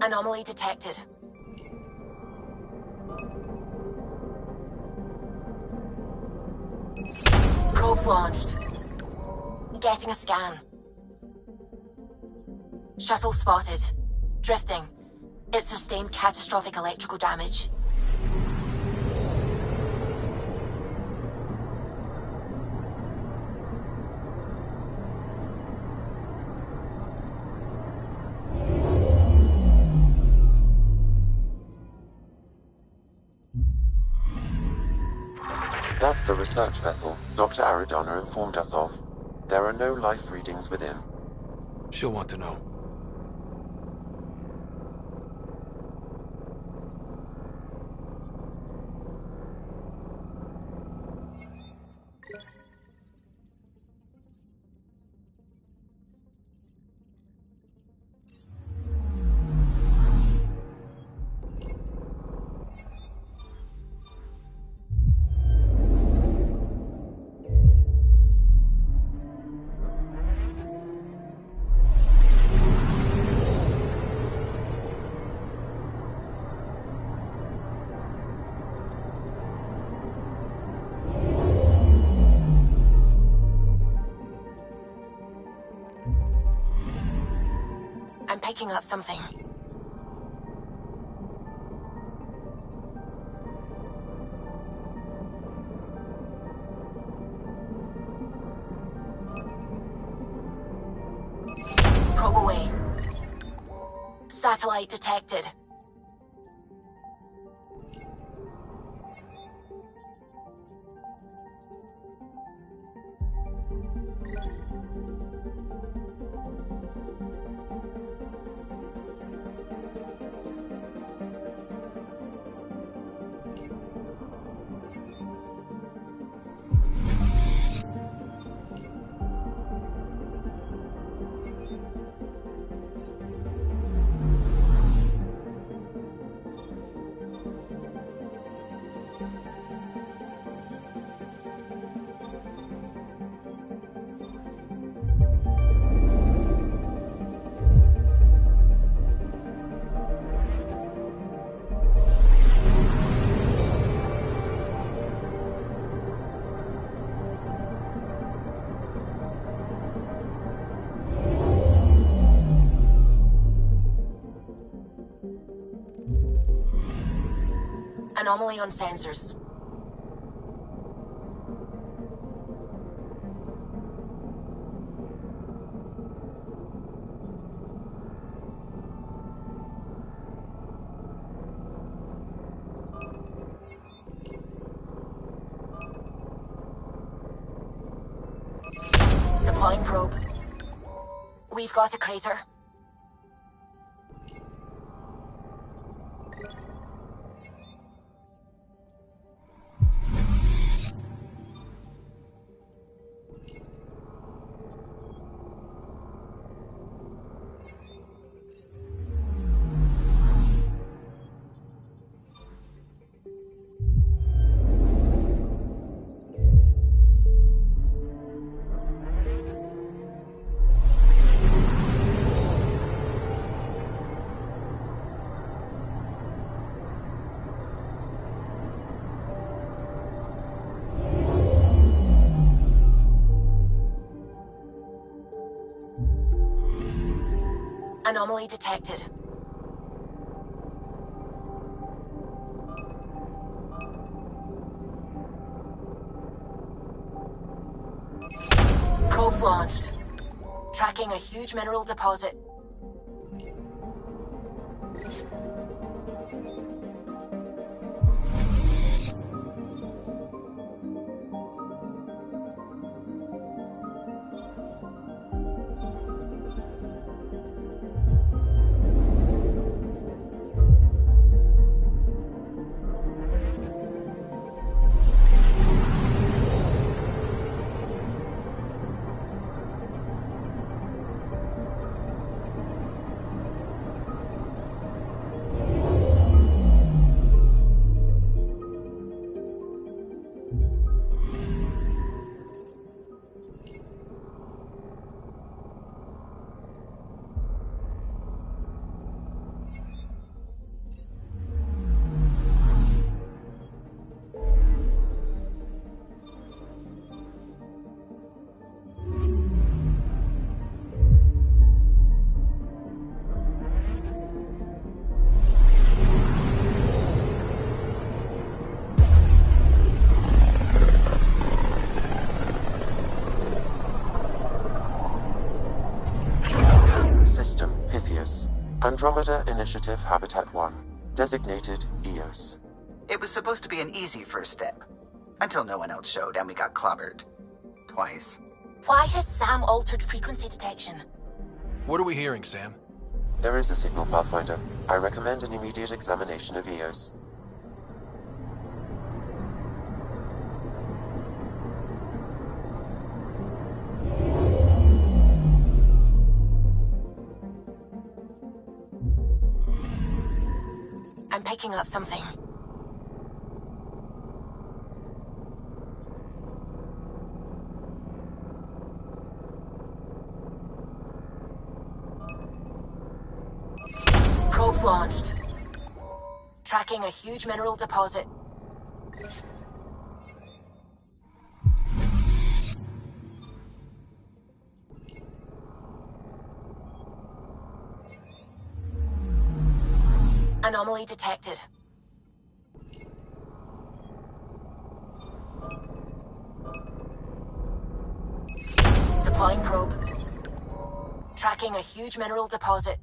Anomaly detected. Probes launched. Getting a scan. Shuttle spotted. Drifting. It sustained catastrophic electrical damage. That's the research vessel Dr. Aridana informed us of. There are no life readings within. She'll want to know. I'm picking up something. Probe away. Satellite detected. Anomaly on sensors. Deploying probe. We've got a crater. Anomaly detected. Probes launched. Tracking a huge mineral deposit. System, Pythias. Andromeda Initiative Habitat 1. Designated EOS. It was supposed to be an easy first step. Until no one else showed and we got clobbered. Twice. Why has Sam altered frequency detection? What are we hearing, Sam? There is a signal, Pathfinder. I recommend an immediate examination of EOS. I'm picking up something. Probes launched. Tracking a huge mineral deposit. Anomaly detected. Deploying probe. Tracking a huge mineral deposit.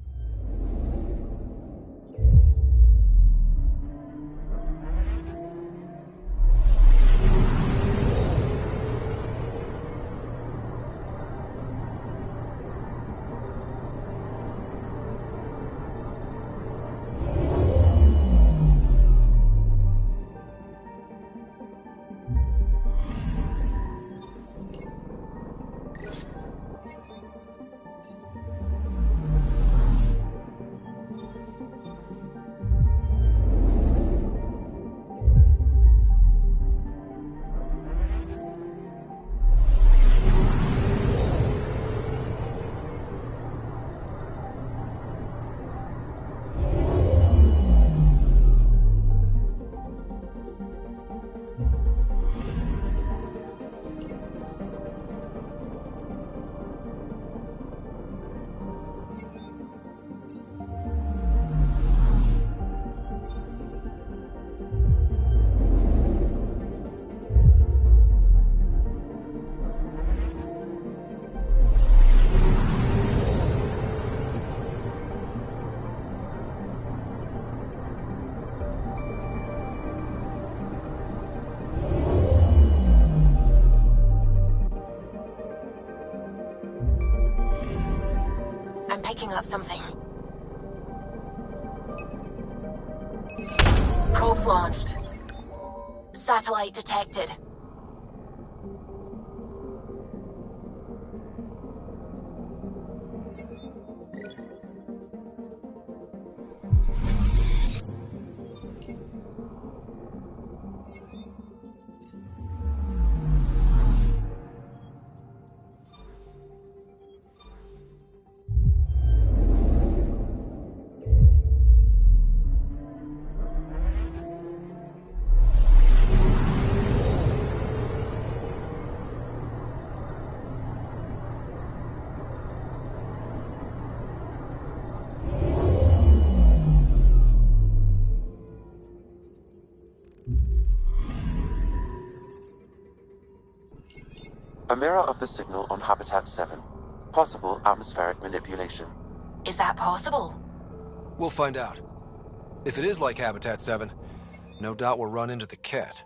I'm picking up something. Probes launched. Satellite detected. A mirror of the signal on Habitat 7. Possible atmospheric manipulation. Is that possible? We'll find out. If it is like Habitat 7, no doubt we'll run into the cat.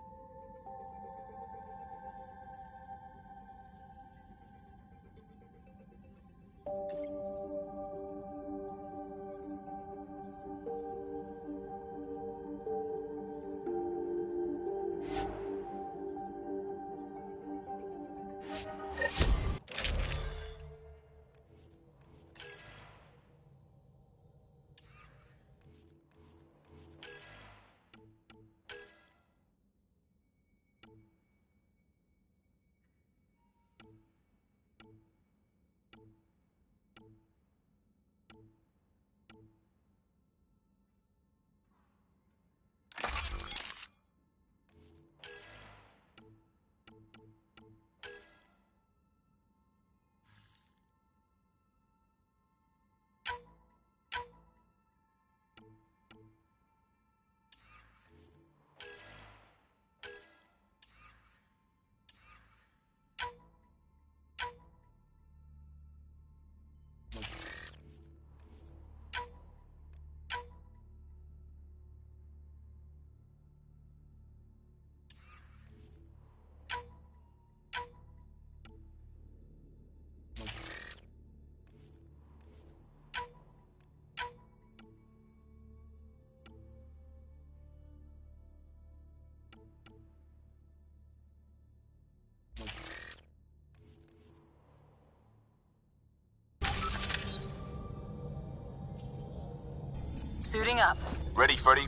Suiting up. Ready, Freddy?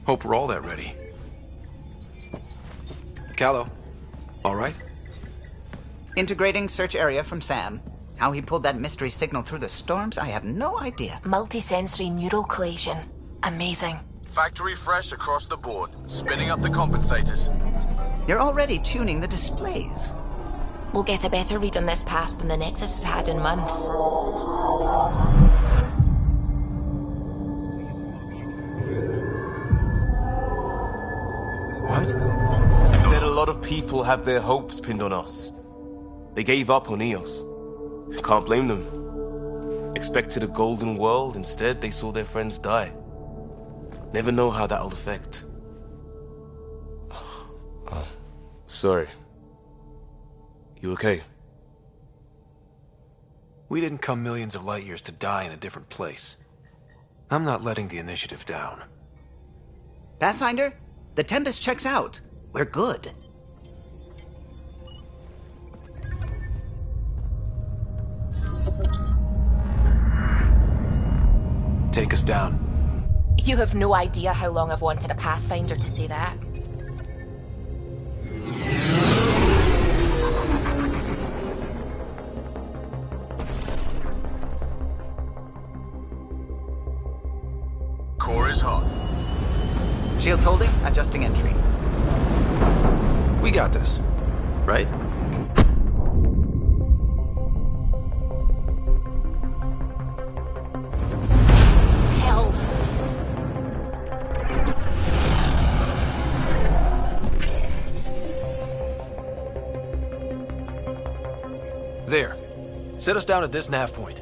Hope we're all that ready. Callow, all right? Integrating search area from Sam. How he pulled that mystery signal through the storms, I have no idea. Multi-sensory neural collation. Amazing. Factory fresh across the board. Spinning up the compensators. You're already tuning the displays. We'll get a better read on this pass than the Nexus has had in months. What? You said a lot of people have their hopes pinned on us. They gave up on EOS. Can't blame them. Expected a golden world, instead they saw their friends die. Never know how that'll affect. Sorry. You okay? We didn't come millions of light years to die in a different place. I'm not letting the initiative down. Pathfinder, the Tempest checks out. We're good. Take us down. You have no idea how long I've wanted a Pathfinder to say that. Core is hot. Shields holding, adjusting entry. We got this, right? Hell. There. Set us down at this nav point.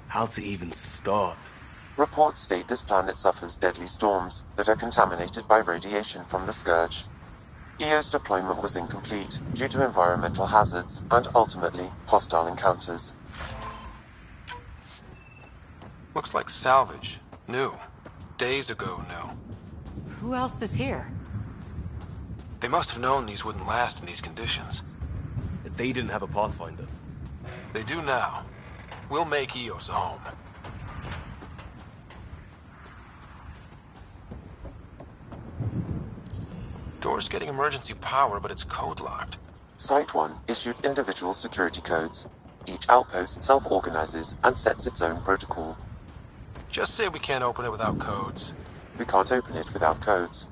How to even start? Reports state this planet suffers deadly storms that are contaminated by radiation from the Scourge. EO's deployment was incomplete due to environmental hazards and ultimately hostile encounters. Looks like salvage. New. Days ago, new. Who else is here? They must have known these wouldn't last in these conditions. They didn't have a Pathfinder. They do now. We'll make EOS a home. Door's getting emergency power, but it's code-locked. Site 1 issued individual security codes. Each outpost self-organizes and sets its own protocol. Just say we can't open it without codes. We can't open it without codes.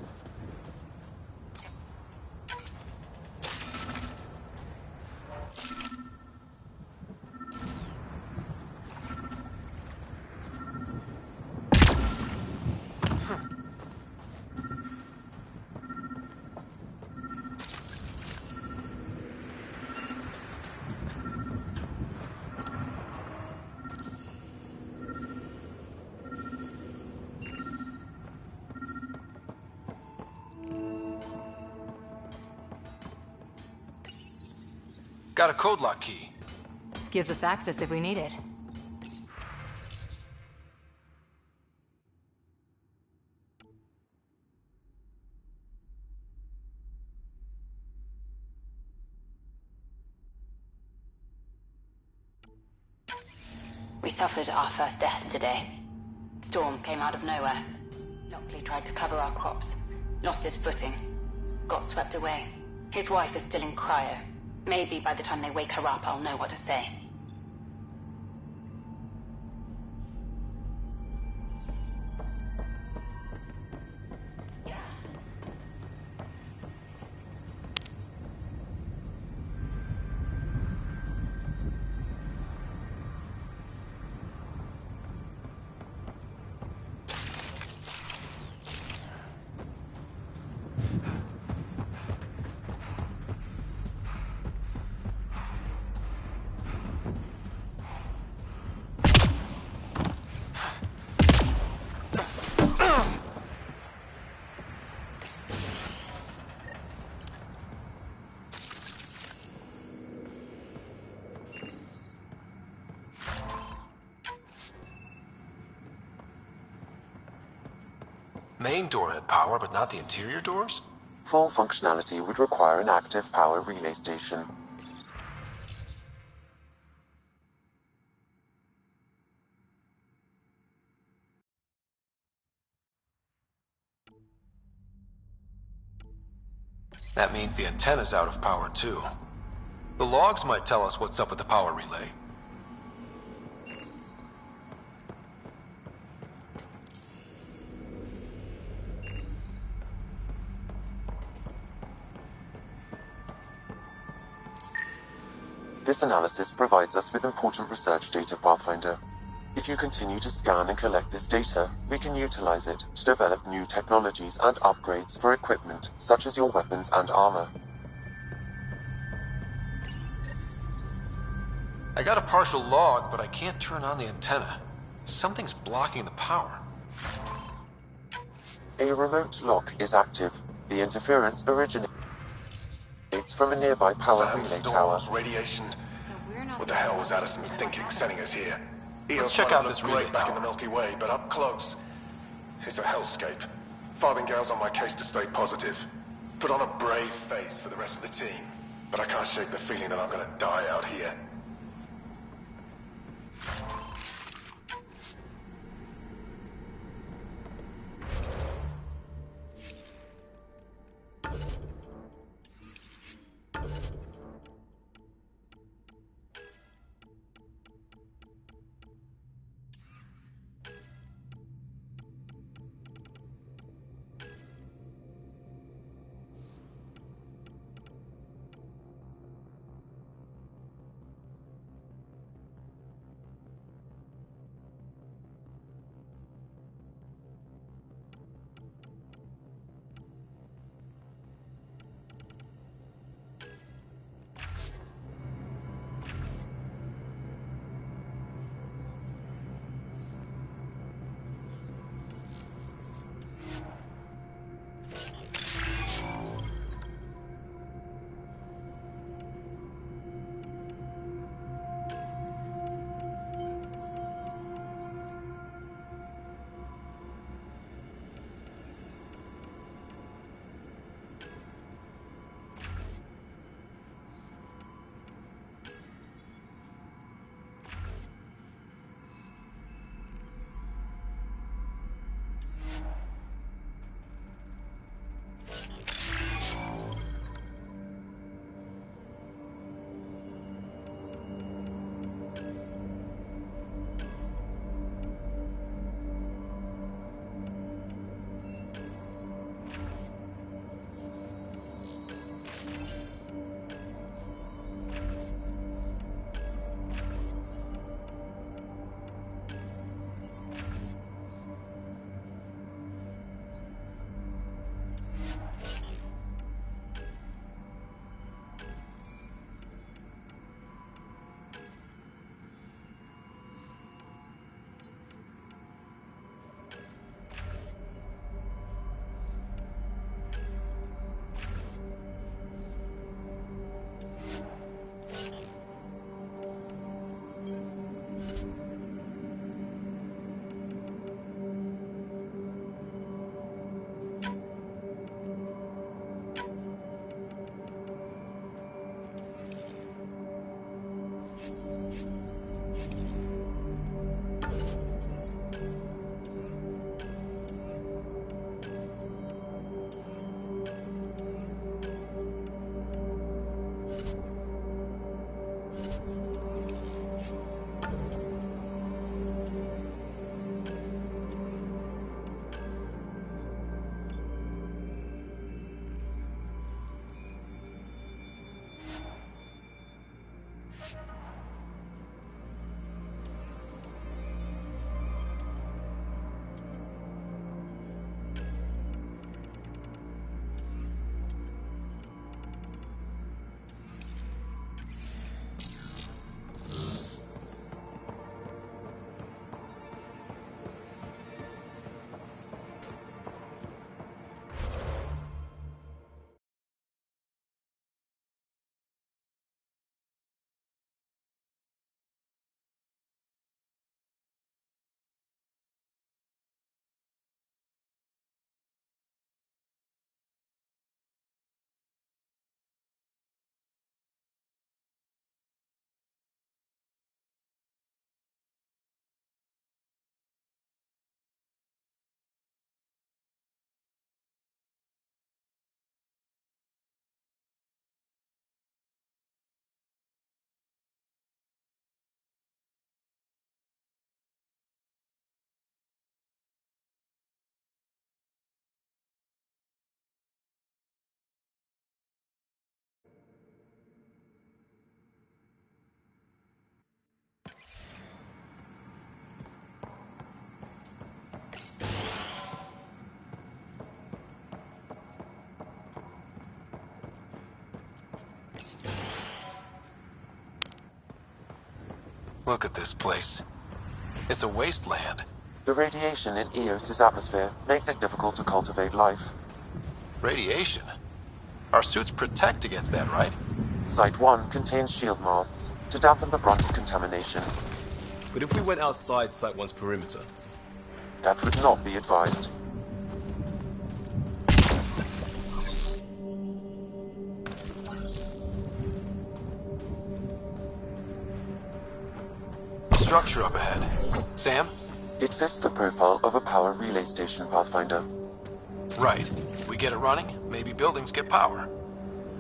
Got a code lock key. Gives us access if we need it. We suffered our first death today. Storm came out of nowhere. Lockley tried to cover our crops. Lost his footing. Got swept away. His wife is still in cryo. Maybe by the time they wake her up, I'll know what to say. main door had power, but not the interior doors? Full functionality would require an active power relay station. That means the antenna's out of power too. The logs might tell us what's up with the power relay. This analysis provides us with important research data, Pathfinder. If you continue to scan and collect this data, we can utilize it to develop new technologies and upgrades for equipment, such as your weapons and armor. I got a partial log, but I can't turn on the antenna. Something's blocking the power. A remote lock is active. The interference originates from a nearby power relay tower. Sandstorms, radiation. What the hell was Addison thinking sending us here? Let's check out this relay great back in the Milky Way, but up close, it's a hellscape. Farthingale's on my case to stay positive. Put on a brave face for the rest of the team, but I can't shake the feeling that I'm gonna die out here. Look at this place. It's a wasteland. The radiation in Eos's atmosphere makes it difficult to cultivate life. Radiation? Our suits protect against that, right? Site 1 contains shield masts to dampen the brunt of contamination. But if we went outside Site 1's perimeter? That would not be advised. Structure up ahead. Sam? It fits the profile of a power relay station, Pathfinder. Right. We get it running, maybe buildings get power.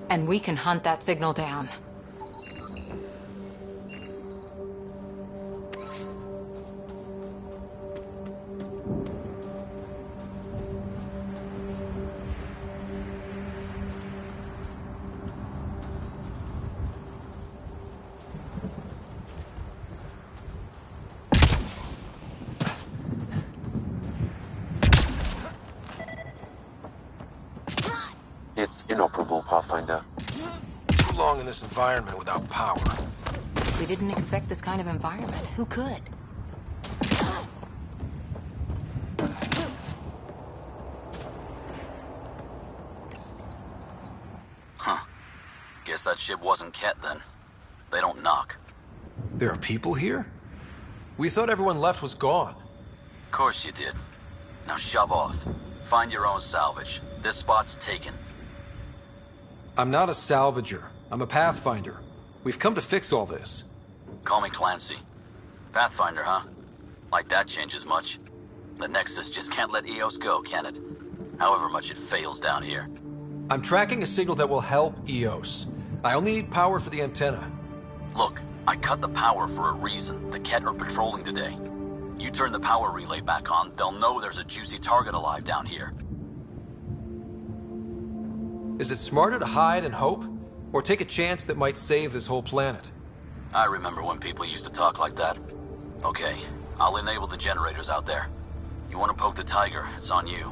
And we can hunt that signal down. It's inoperable, Pathfinder. Too long in this environment without power. We didn't expect this kind of environment. Who could? Huh. Guess that ship wasn't Ket then. They don't knock. There are people here? We thought everyone left was gone. Of course you did. Now shove off. Find your own salvage. This spot's taken. I'm not a salvager. I'm a Pathfinder. We've come to fix all this. Call me Clancy. Pathfinder, huh? Like that changes much. The Nexus just can't let Eos go, can it? However much it fails down here. I'm tracking a signal that will help Eos. I only need power for the antenna. Look, I cut the power for a reason. The Ket are patrolling today. You turn the power relay back on, they'll know there's a juicy target alive down here. Is it smarter to hide and hope? Or take a chance that might save this whole planet? I remember when people used to talk like that. Okay, I'll enable the generators out there. You want to poke the tiger, it's on you.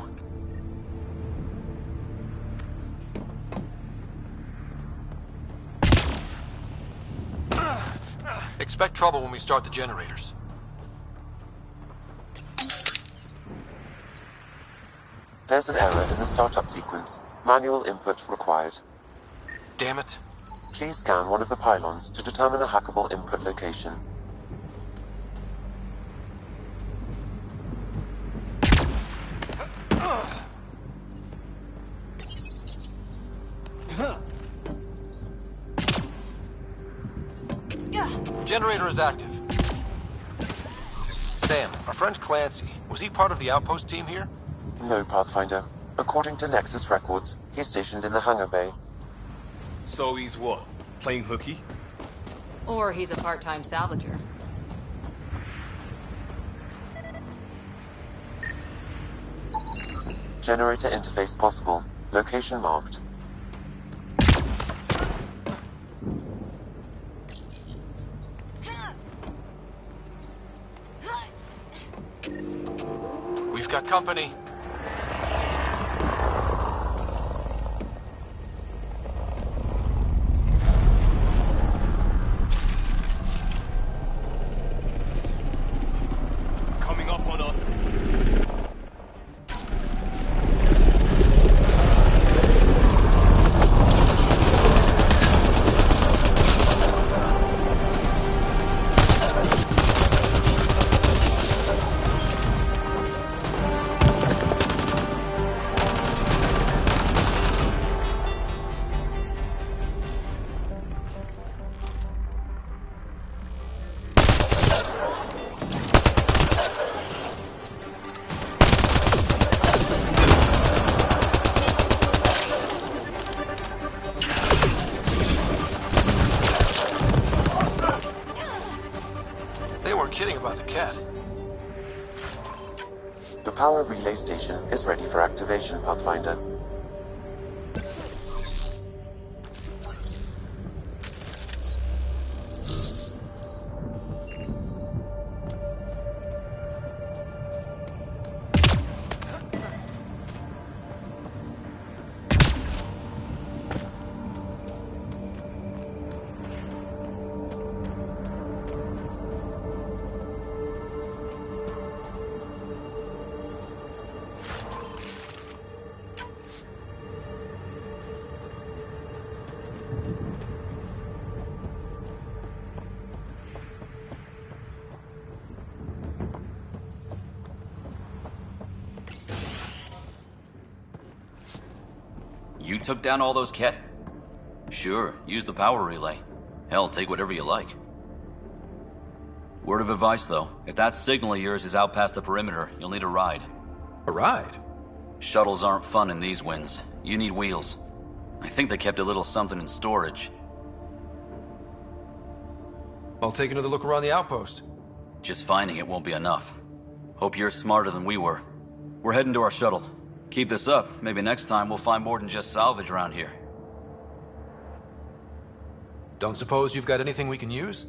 Expect trouble when we start the generators. There's an error in the startup sequence. Manual input required. Damn it. Please scan one of the pylons to determine a hackable input location. Generator is active. Sam, our friend Clancy, was he part of the outpost team here? No, Pathfinder. According to Nexus records, he's stationed in the hangar bay. So he's what? Playing hooky? Or he's a part-time salvager. Generator interface possible. Location marked. We've got company. Coming up on us. Kidding about the cat. The power relay station is ready for activation, Pathfinder. You took down all those Ket? Sure, use the power relay. Hell, take whatever you like. Word of advice, though. If that signal of yours is out past the perimeter, you'll need a ride. A ride? Shuttles aren't fun in these winds. You need wheels. I think they kept a little something in storage. I'll take another look around the outpost. Just finding it won't be enough. Hope you're smarter than we were. We're heading to our shuttle. Keep this up. Maybe next time we'll find more than just salvage around here. Don't suppose you've got anything we can use?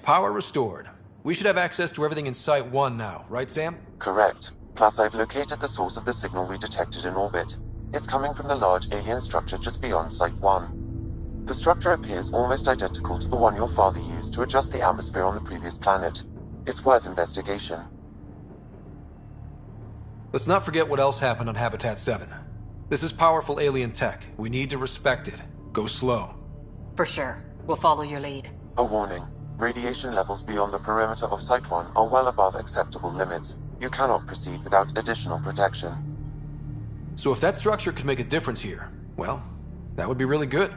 Power restored. We should have access to everything in Site 1 now, right, Sam? Correct. Plus, I've located the source of the signal we detected in orbit. It's coming from the large alien structure just beyond Site 1. The structure appears almost identical to the one your father used to adjust the atmosphere on the previous planet. It's worth investigation. Let's not forget what else happened on Habitat 7. This is powerful alien tech. We need to respect it. Go slow. For sure. We'll follow your lead. A warning. Radiation levels beyond the perimeter of Site 1 are well above acceptable limits. You cannot proceed without additional protection. So if that structure could make a difference here, well, that would be really good.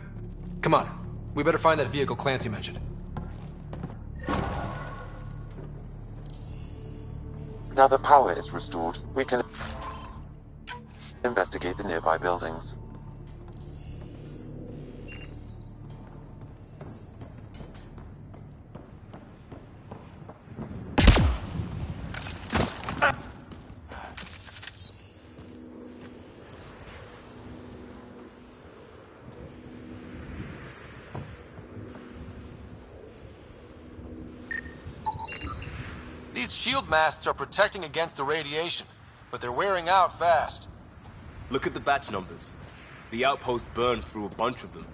Come on. We better find that vehicle Clancy mentioned. Now that power is restored, we can investigate the nearby buildings. These shield masts are protecting against the radiation, but they're wearing out fast. Look at the batch numbers. The outpost burned through a bunch of them.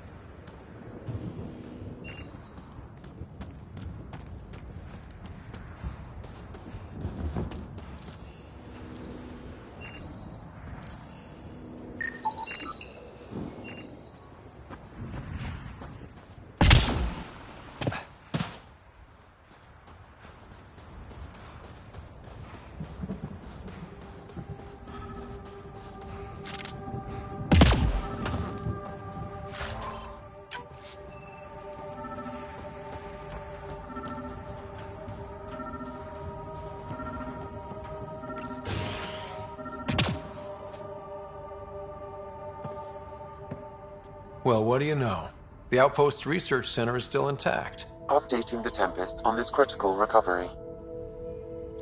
Well, what do you know? The Outpost's research center is still intact. Updating the Tempest on this critical recovery.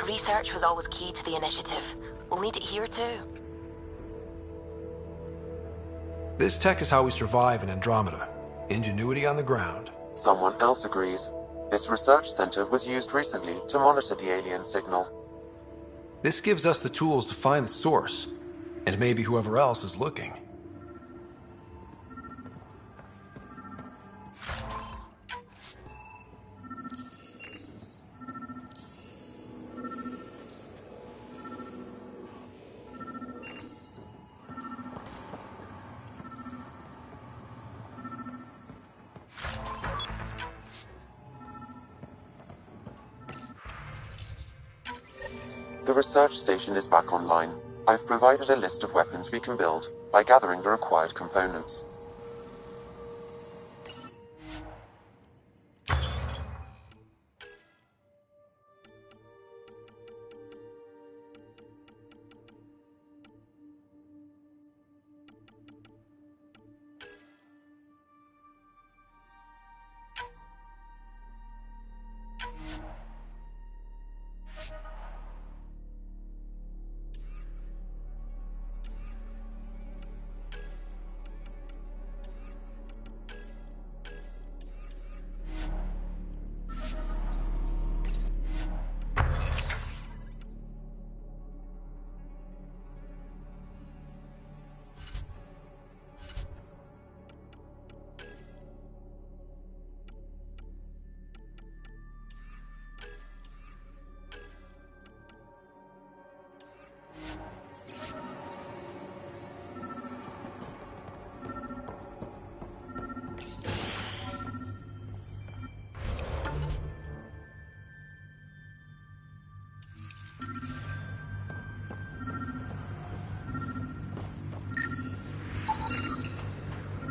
Research was always key to the initiative. We'll need it here too. This tech is how we survive in Andromeda. Ingenuity on the ground. Someone else agrees. This research center was used recently to monitor the alien signal. This gives us the tools to find the source, and maybe whoever else is looking. The research station is back online. I've provided a list of weapons we can build by gathering the required components.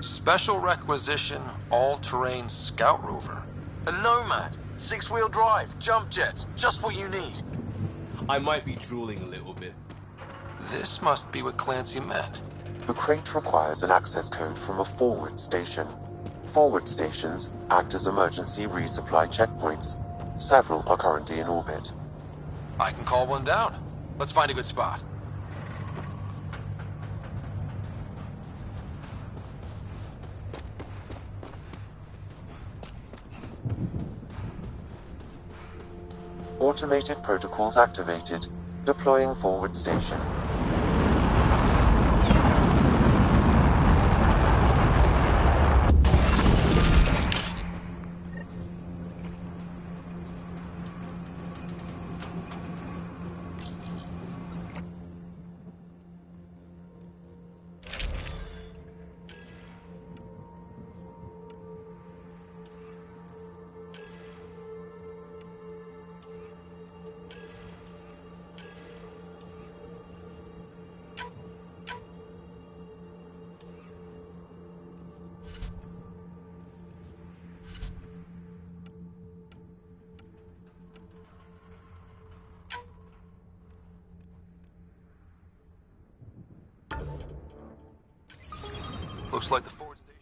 Special requisition, all-terrain scout rover. A Nomad, 6-wheel drive, jump jets, just what you need. I might be drooling a little bit. This must be what Clancy meant. The crate requires an access code from a forward station. Forward stations act as emergency resupply checkpoints. Several are currently in orbit. I can call one down. Let's find a good spot. Automated protocols activated. Deploying forward station. Looks like the forward station.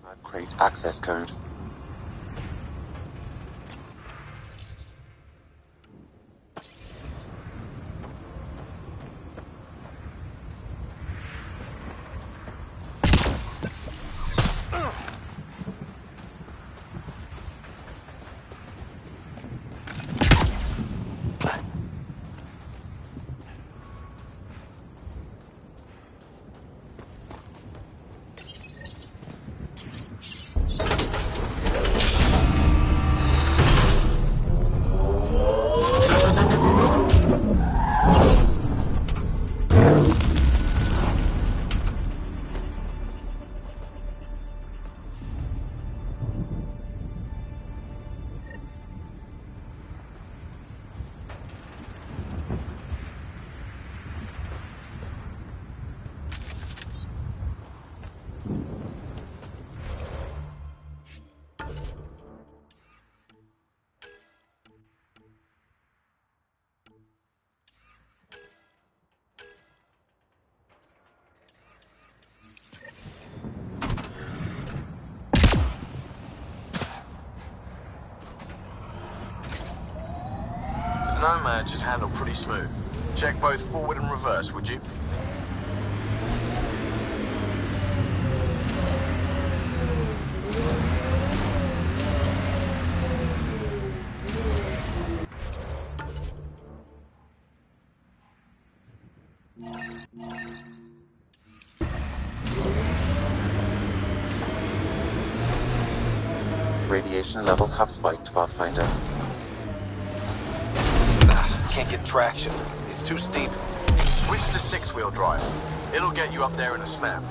Nomad crate access code. Nomad should handle pretty smooth. Check both forward and reverse, would you? Radiation levels have spiked, Pathfinder. Can't get traction. It's too steep. Switch to 6-wheel drive. It'll get you up there in a snap.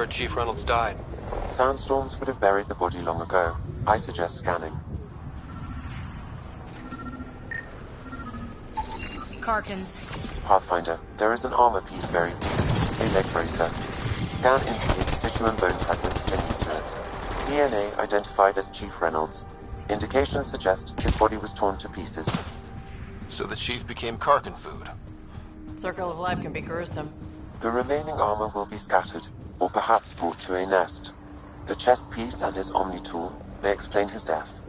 heard Chief Reynolds died. Sandstorms would have buried the body long ago. I suggest scanning. Karkins. Pathfinder, there is an armor piece buried deep. A leg bracer. Scan indicates tissue and bone fragments clinging to it. DNA identified as Chief Reynolds. Indications suggest his body was torn to pieces. So the Chief became Karkin food. Circle of life can be gruesome. The remaining armor will be scattered, or perhaps brought to a nest. The chest piece and his Omni tool may explain his death.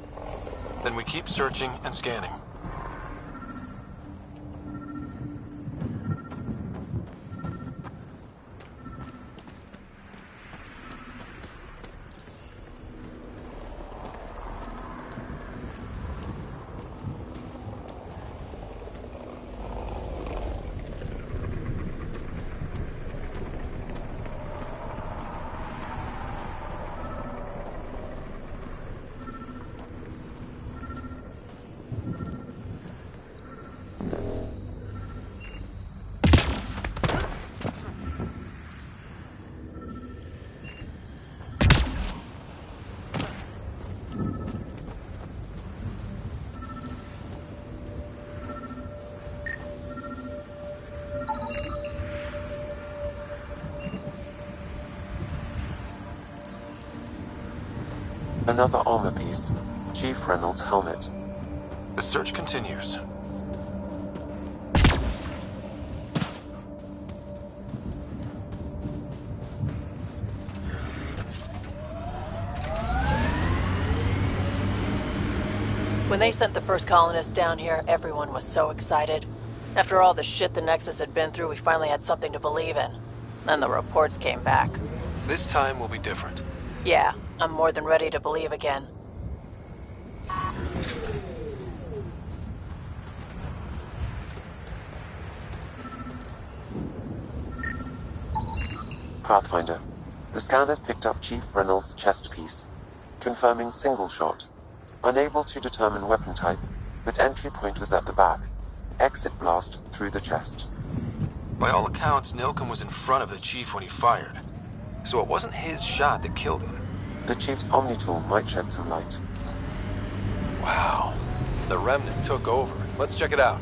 Then we keep searching and scanning. Another armor piece. Chief Reynolds' helmet. The search continues. When they sent the first colonists down here, everyone was so excited. After all the shit the Nexus had been through, we finally had something to believe in. Then the reports came back. This time will be different. Yeah, I'm more than ready to believe again. Pathfinder. The scan has picked up Chief Reynolds' chest piece, confirming single shot. Unable to determine weapon type, but entry point was at the back. Exit blast through the chest. By all accounts, Nilken was in front of the Chief when he fired. So it wasn't his shot that killed him. The Chief's Omni tool might shed some light. Wow. The Remnant took over. Let's check it out.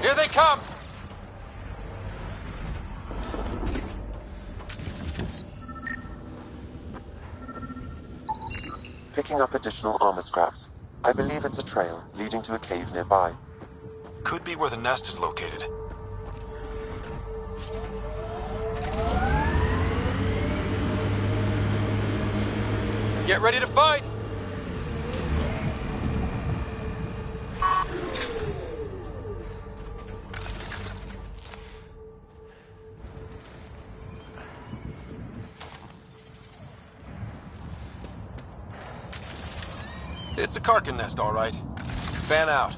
Here they come! Picking up additional armor scraps. I believe it's a trail leading to a cave nearby. Could be where the nest is located. Get ready to fight! It's a Karkin nest, all right. Fan out.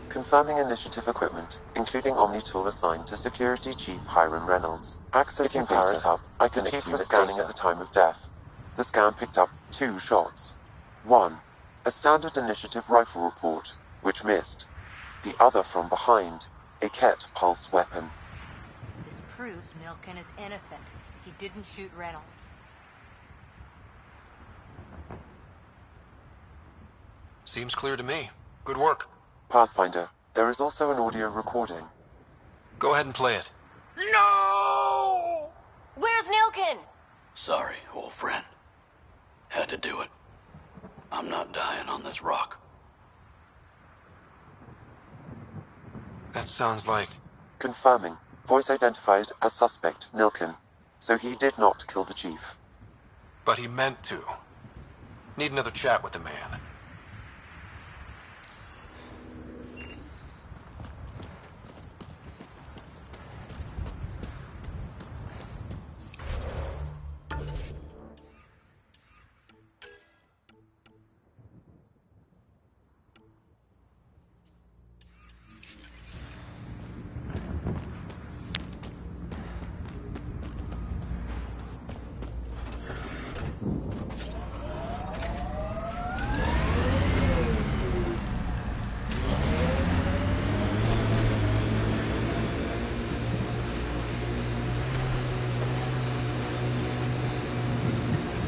Confirming initiative equipment, including Omni tool assigned to Security Chief Hiram Reynolds. Accessing power it up, I can achieve the scanning at the time of death. The scan picked up 2 shots. 1. A standard initiative rifle report, which missed. The other from behind, a Ket pulse weapon. This proves Nilken is innocent. He didn't shoot Reynolds. Seems clear to me. Good work. Pathfinder, there is also an audio recording. Go ahead and play it. No! Where's Nilken? Sorry, old friend. Had to do it. I'm not dying on this rock. That sounds like... Confirming. Voice identified as suspect, Nilkin. So he did not kill the chief. But he meant to. Need another chat with the man.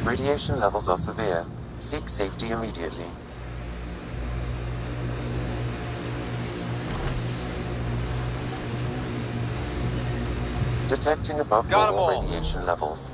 Radiation levels are severe. Seek safety immediately. Detecting above normal radiation levels.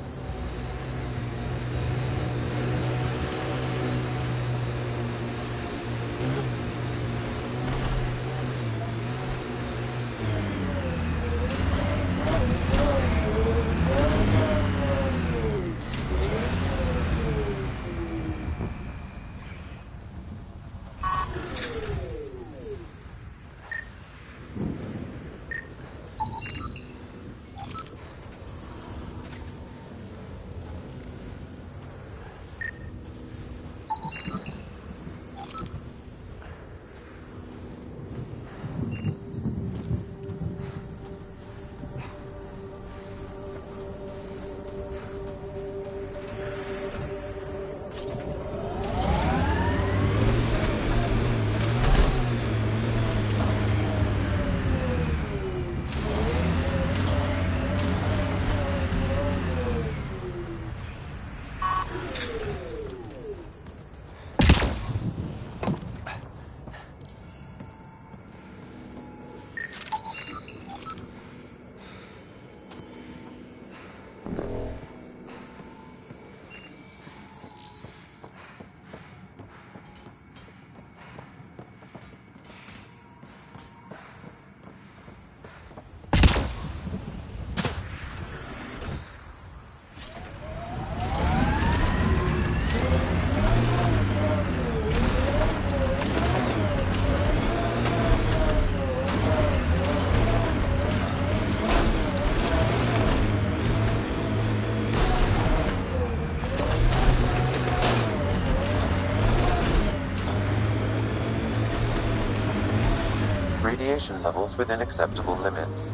Radiation levels within acceptable limits.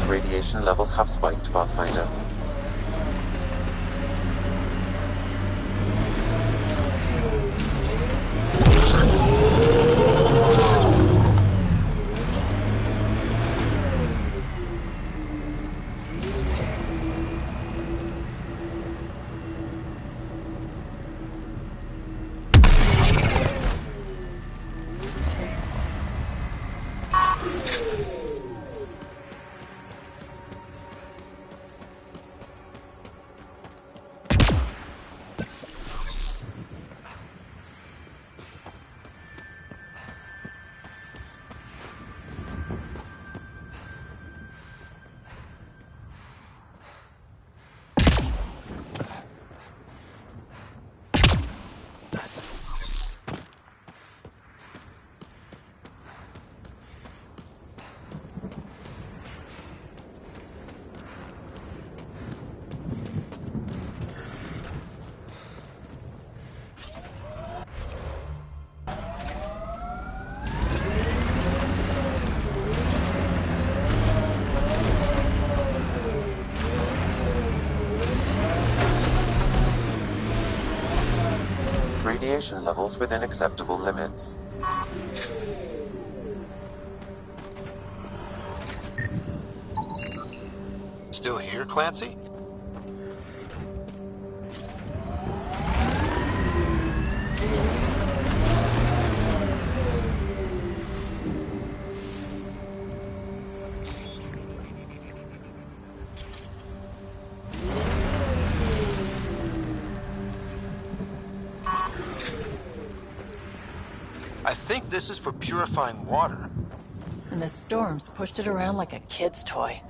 Radiation levels have spiked, Pathfinder. Radiation levels within acceptable limits. Still here, Clancy? think this is for purifying water. And the storms pushed it around like a kid's toy.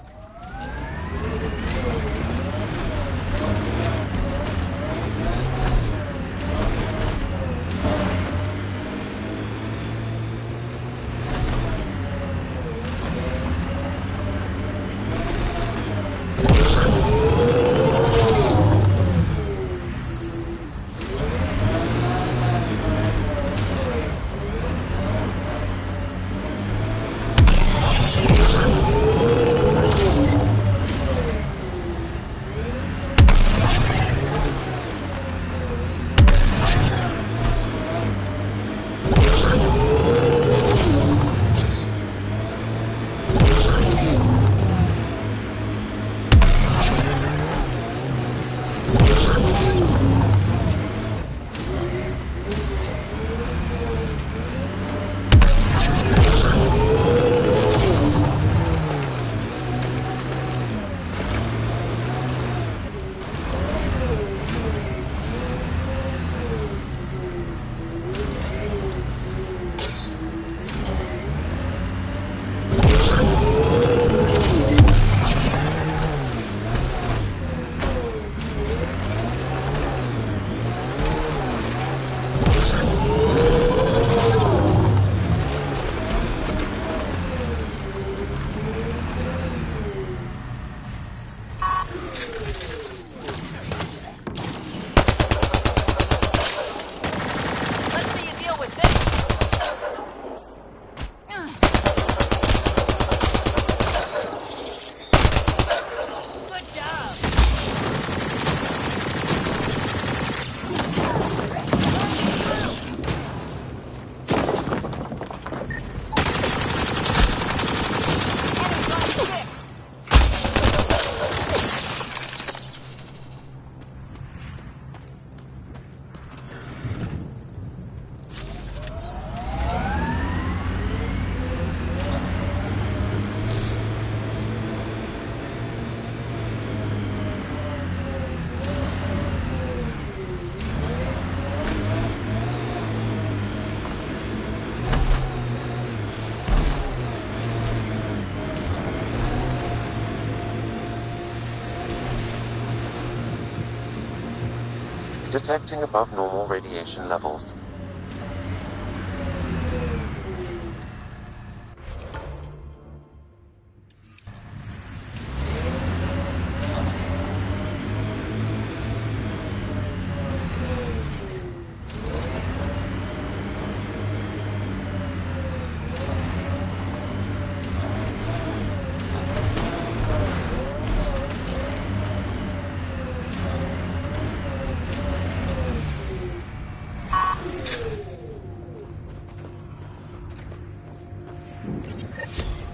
Detecting above normal radiation levels.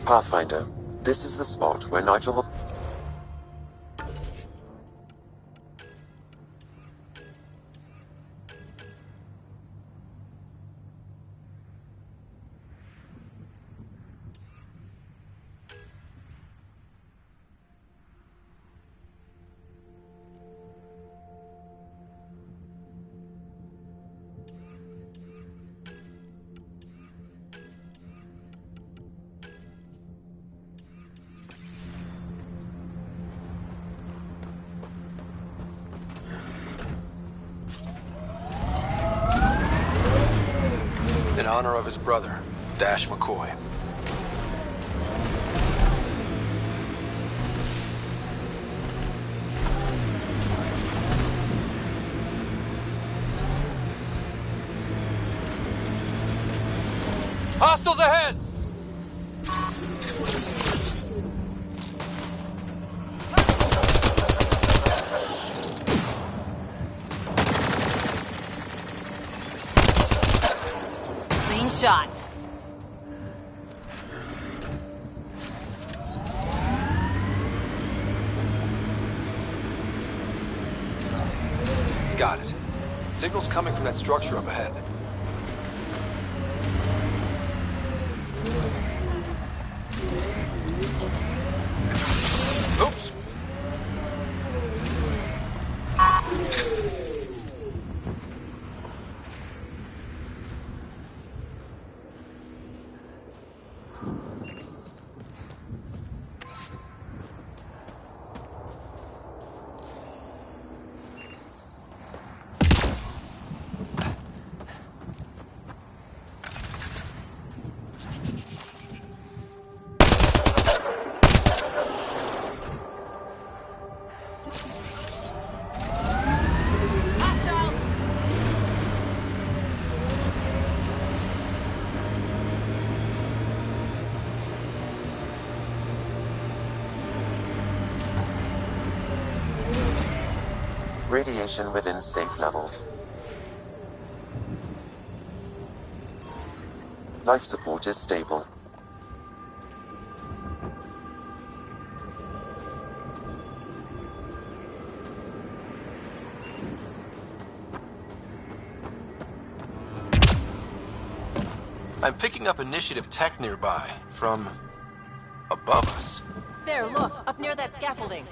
Pathfinder, this is the spot where Nigel will... In honor of his brother, Dash McCoy. Hostiles ahead! Clean shot. Got it. Signal's coming from that structure up ahead. Oops! Radiation within safe levels. Life support is stable. I'm picking up initiative tech nearby, from above us. There, look, up near that scaffolding.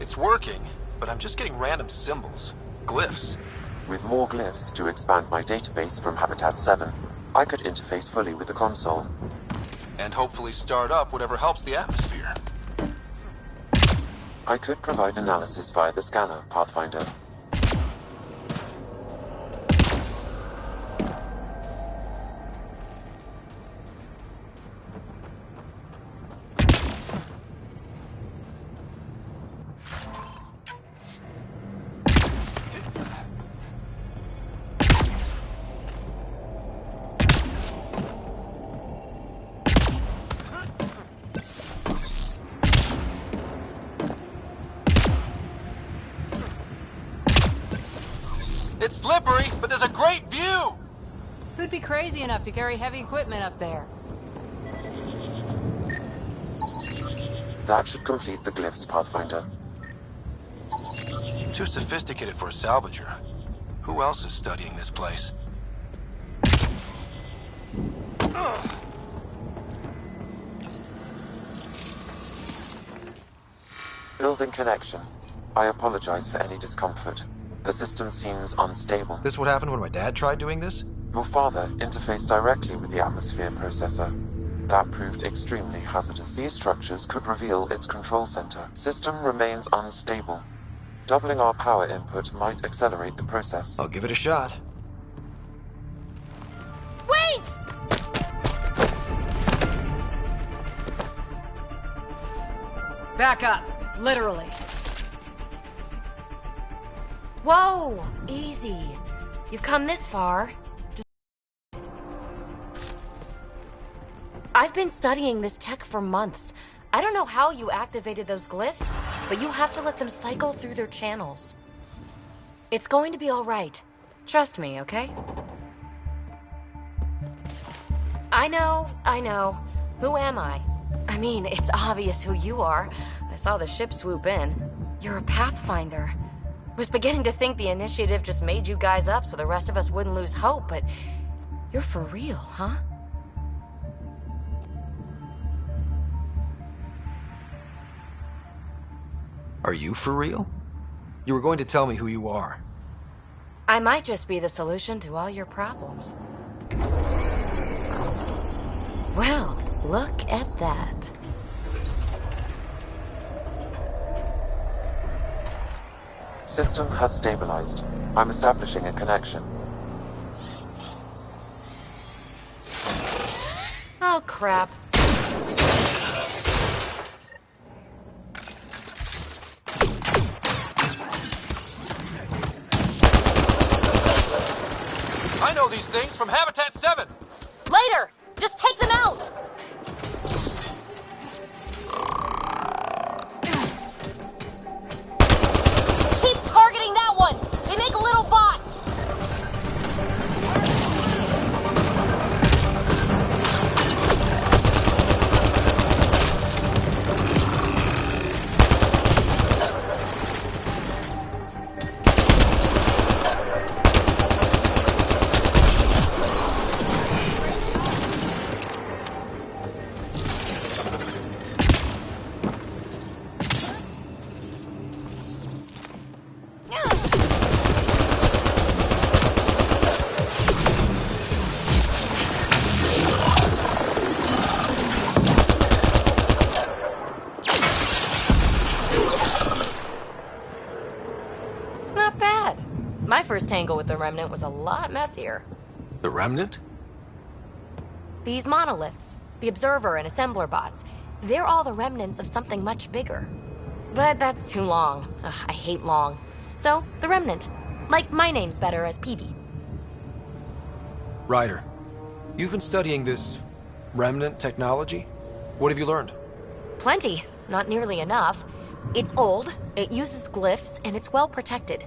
It's working, but I'm just getting random symbols. Glyphs. With more glyphs to expand my database from Habitat 7, I could interface fully with the console. And hopefully start up whatever helps the atmosphere. I could provide analysis via the scanner, Pathfinder. It's slippery, but there's a great view! Who'd be crazy enough to carry heavy equipment up there? That should complete the glyphs, Pathfinder. Too sophisticated for a salvager. Who else is studying this place? Building connection. I apologize for any discomfort. The system seems unstable. This what happened when my dad tried doing this? Your father interfaced directly with the atmosphere processor. That proved extremely hazardous. These structures could reveal its control center. System remains unstable. Doubling our power input might accelerate the process. I'll give it a shot. Wait! Back up, literally. Whoa! Easy. You've come this far. I've been studying this tech for months. I don't know how you activated those glyphs, but you have to let them cycle through their channels. It's going to be all right. Trust me, okay? I know. Who am I? I mean, it's obvious who you are. I saw the ship swoop in. You're a Pathfinder. Was beginning to think the initiative just made you guys up so the rest of us wouldn't lose hope, but you're for real, huh? Are you for real? You were going to tell me who you are. I might just be the solution to all your problems. Well, look at that. System has stabilized. I'm establishing a connection. Oh, crap. I know these things from Habitat 7! Later! Just take them out! Keep targeting that one! They make little bots! Not bad. My first tangle with the Remnant was a lot messier. The Remnant? These monoliths, the Observer and Assembler bots, they're all the remnants of something much bigger. But that's too long. Ugh, I hate long. So, the Remnant. Like, my name's better as Peavy. Ryder, you've been studying this remnant technology? What have you learned? Plenty. Not nearly enough. It's old, it uses glyphs, and it's well protected.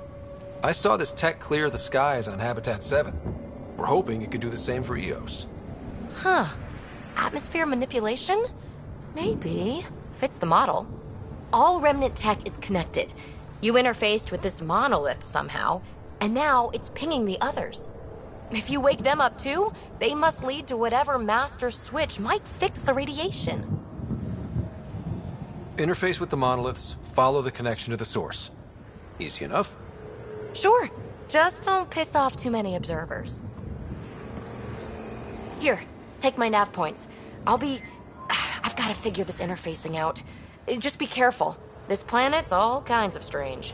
I saw this tech clear the skies on Habitat 7. We're hoping it could do the same for EOS. Huh. Atmosphere manipulation? Maybe. Fits the model. All Remnant tech is connected. You interfaced with this monolith somehow, and now it's pinging the others. If you wake them up too, they must lead to whatever master switch might fix the radiation. Interface with the monoliths, follow the connection to the source. Easy enough. Sure. Just don't piss off too many observers. Here, take my nav points. I've got to figure this interfacing out. Just be careful. This planet's all kinds of strange.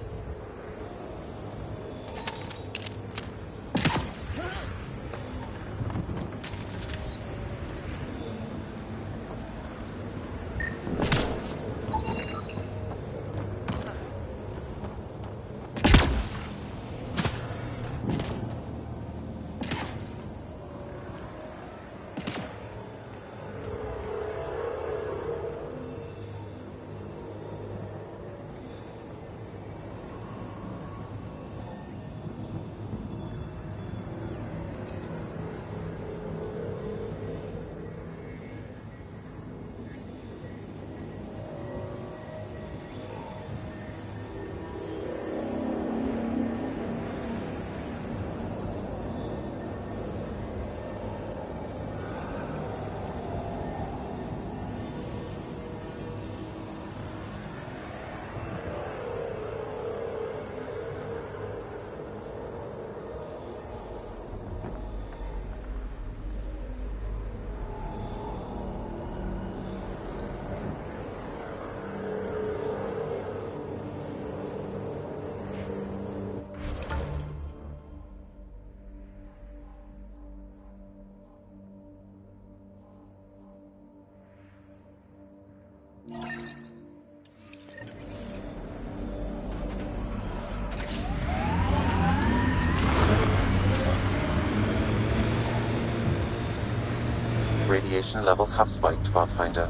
Radiation levels have spiked, Pathfinder.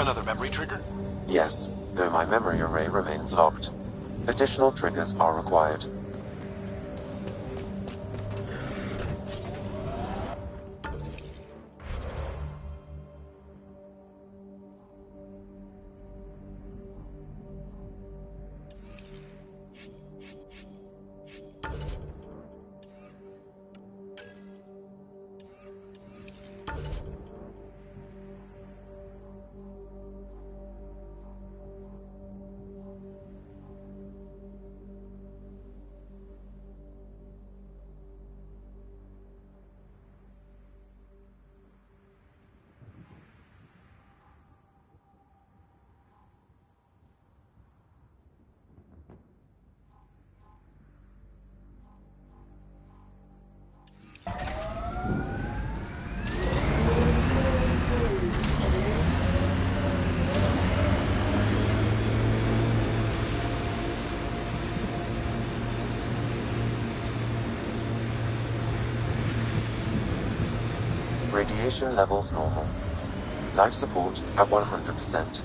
Another memory trigger? Yes, though my memory array remains locked. Additional triggers are required. Radiation levels normal. Life support at 100%.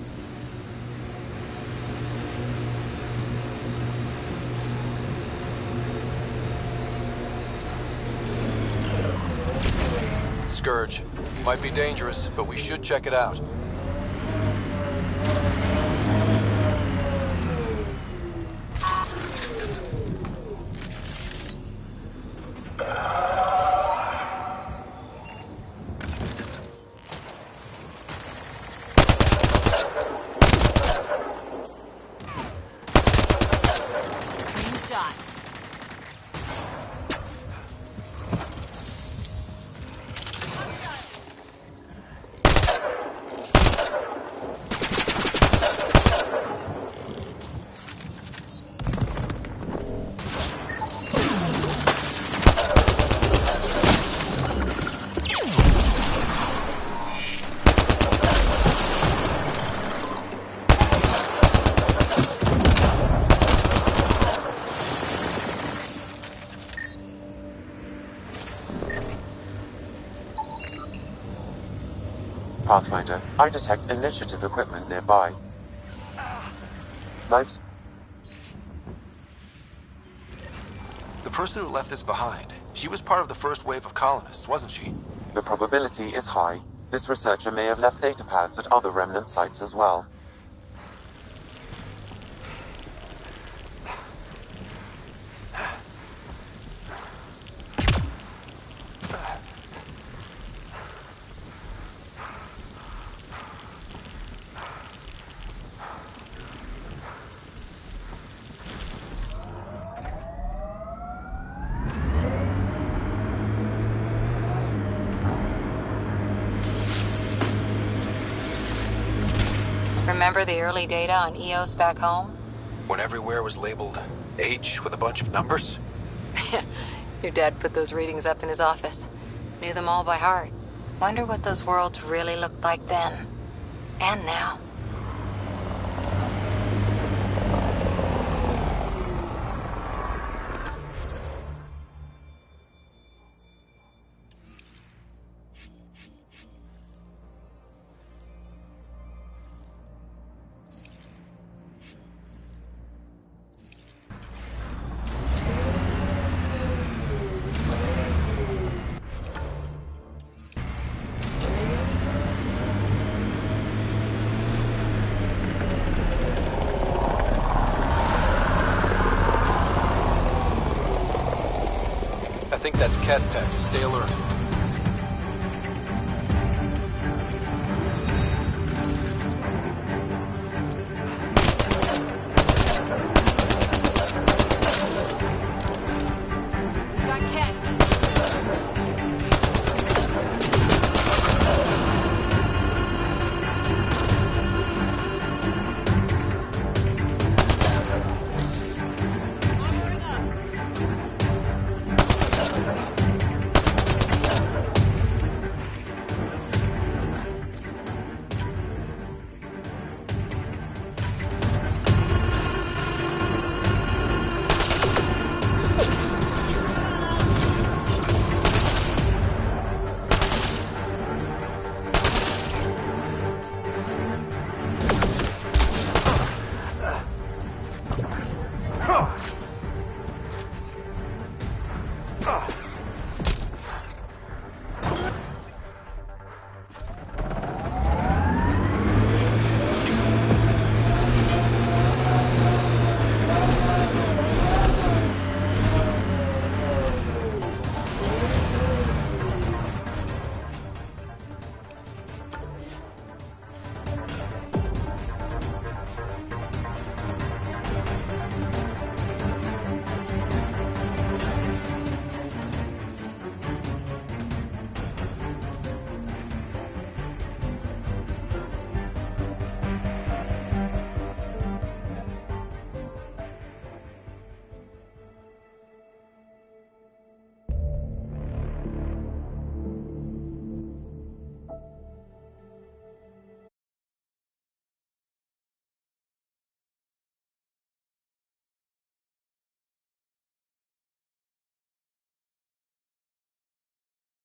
Scourge. Might be dangerous, but we should check it out. Pathfinder, I detect initiative equipment nearby. Lives. The person who left this behind, she was part of the first wave of colonists, wasn't she? The probability is high. This researcher may have left data paths at other remnant sites as well. Remember the early data on EOS back home? When everywhere was labeled H with a bunch of numbers? Your dad put those readings up in his office. Knew them all by heart. Wonder what those worlds really looked like then. And now. I think that's cat tech. Stay alert.